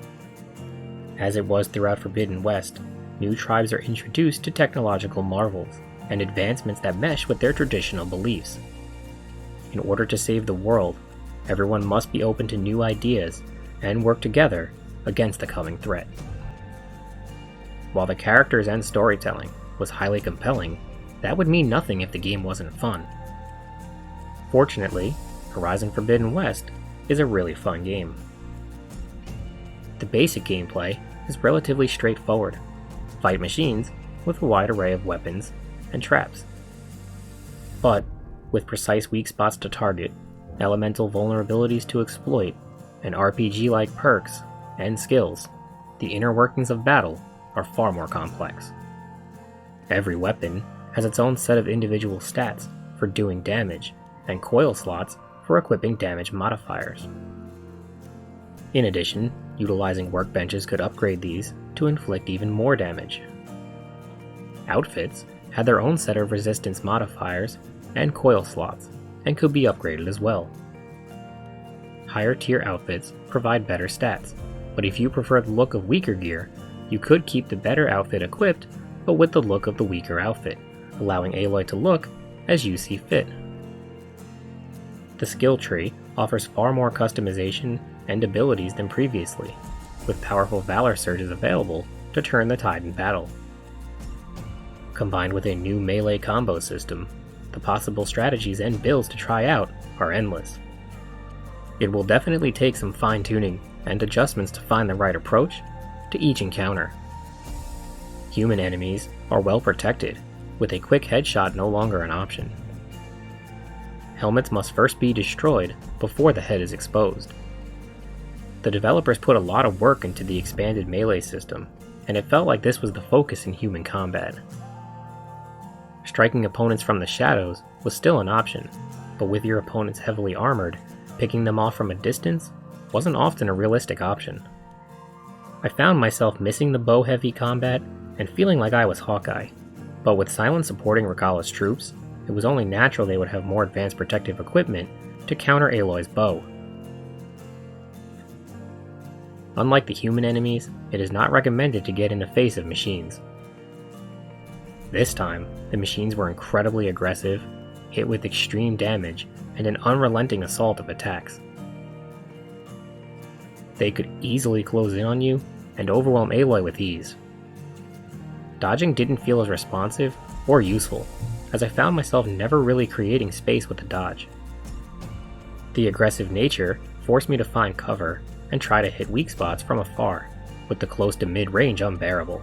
As it was throughout Forbidden West, new tribes are introduced to technological marvels and advancements that mesh with their traditional beliefs. In order to save the world, everyone must be open to new ideas and work together against the coming threat. While the characters and storytelling was highly compelling, that would mean nothing if the game wasn't fun. Fortunately, Horizon Forbidden West is a really fun game. The basic gameplay is relatively straightforward. Fight machines with a wide array of weapons and traps. But, with precise weak spots to target, elemental vulnerabilities to exploit, and RPG-like perks and skills, the inner workings of battle are far more complex. Every weapon has its own set of individual stats for doing damage, and coil slots for equipping damage modifiers. In addition, utilizing workbenches could upgrade these to inflict even more damage. Outfits had their own set of resistance modifiers and coil slots, and could be upgraded as well. Higher tier outfits provide better stats, but if you prefer the look of weaker gear, you could keep the better outfit equipped, but with the look of the weaker outfit, allowing Aloy to look as you see fit. The skill tree offers far more customization and abilities than previously, with powerful Valor surges available to turn the tide in battle. Combined with a new melee combo system, the possible strategies and builds to try out are endless. It will definitely take some fine-tuning and adjustments to find the right approach to each encounter. Human enemies are well protected, with a quick headshot no longer an option. Helmets must first be destroyed before the head is exposed. The developers put a lot of work into the expanded melee system, and it felt like this was the focus in human combat. Striking opponents from the shadows was still an option, but with your opponents heavily armored, picking them off from a distance wasn't often a realistic option. I found myself missing the bow-heavy combat and feeling like I was Hawkeye, but with Silent supporting Regalla's troops, it was only natural they would have more advanced protective equipment to counter Aloy's bow. Unlike the human enemies, it is not recommended to get in the face of machines. This time, the machines were incredibly aggressive, hit with extreme damage, and an unrelenting assault of attacks. They could easily close in on you and overwhelm Aloy with ease. dodging didn't feel as responsive or useful, as I found myself never really creating space with the dodge. The aggressive nature forced me to find cover and try to hit weak spots from afar, with the close to mid-range unbearable.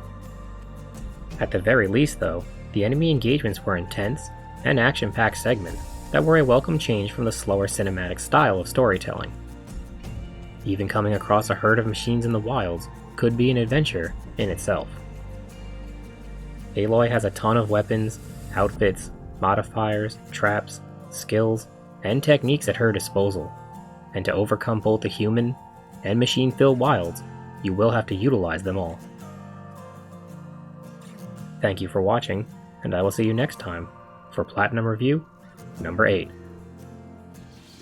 At the very least though, the enemy engagements were intense and action-packed segments that were a welcome change from the slower cinematic style of storytelling. Even coming across a herd of machines in the wilds could be an adventure in itself. Aloy has a ton of weapons, outfits, modifiers, traps, skills, and techniques at her disposal, and to overcome both the human and machine-filled wilds, you will have to utilize them all. Thank you for watching, and I will see you next time for Platinum Review number 8.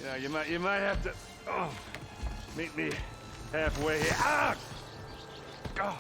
Yeah, you might have to meet me halfway here. Ah! Oh.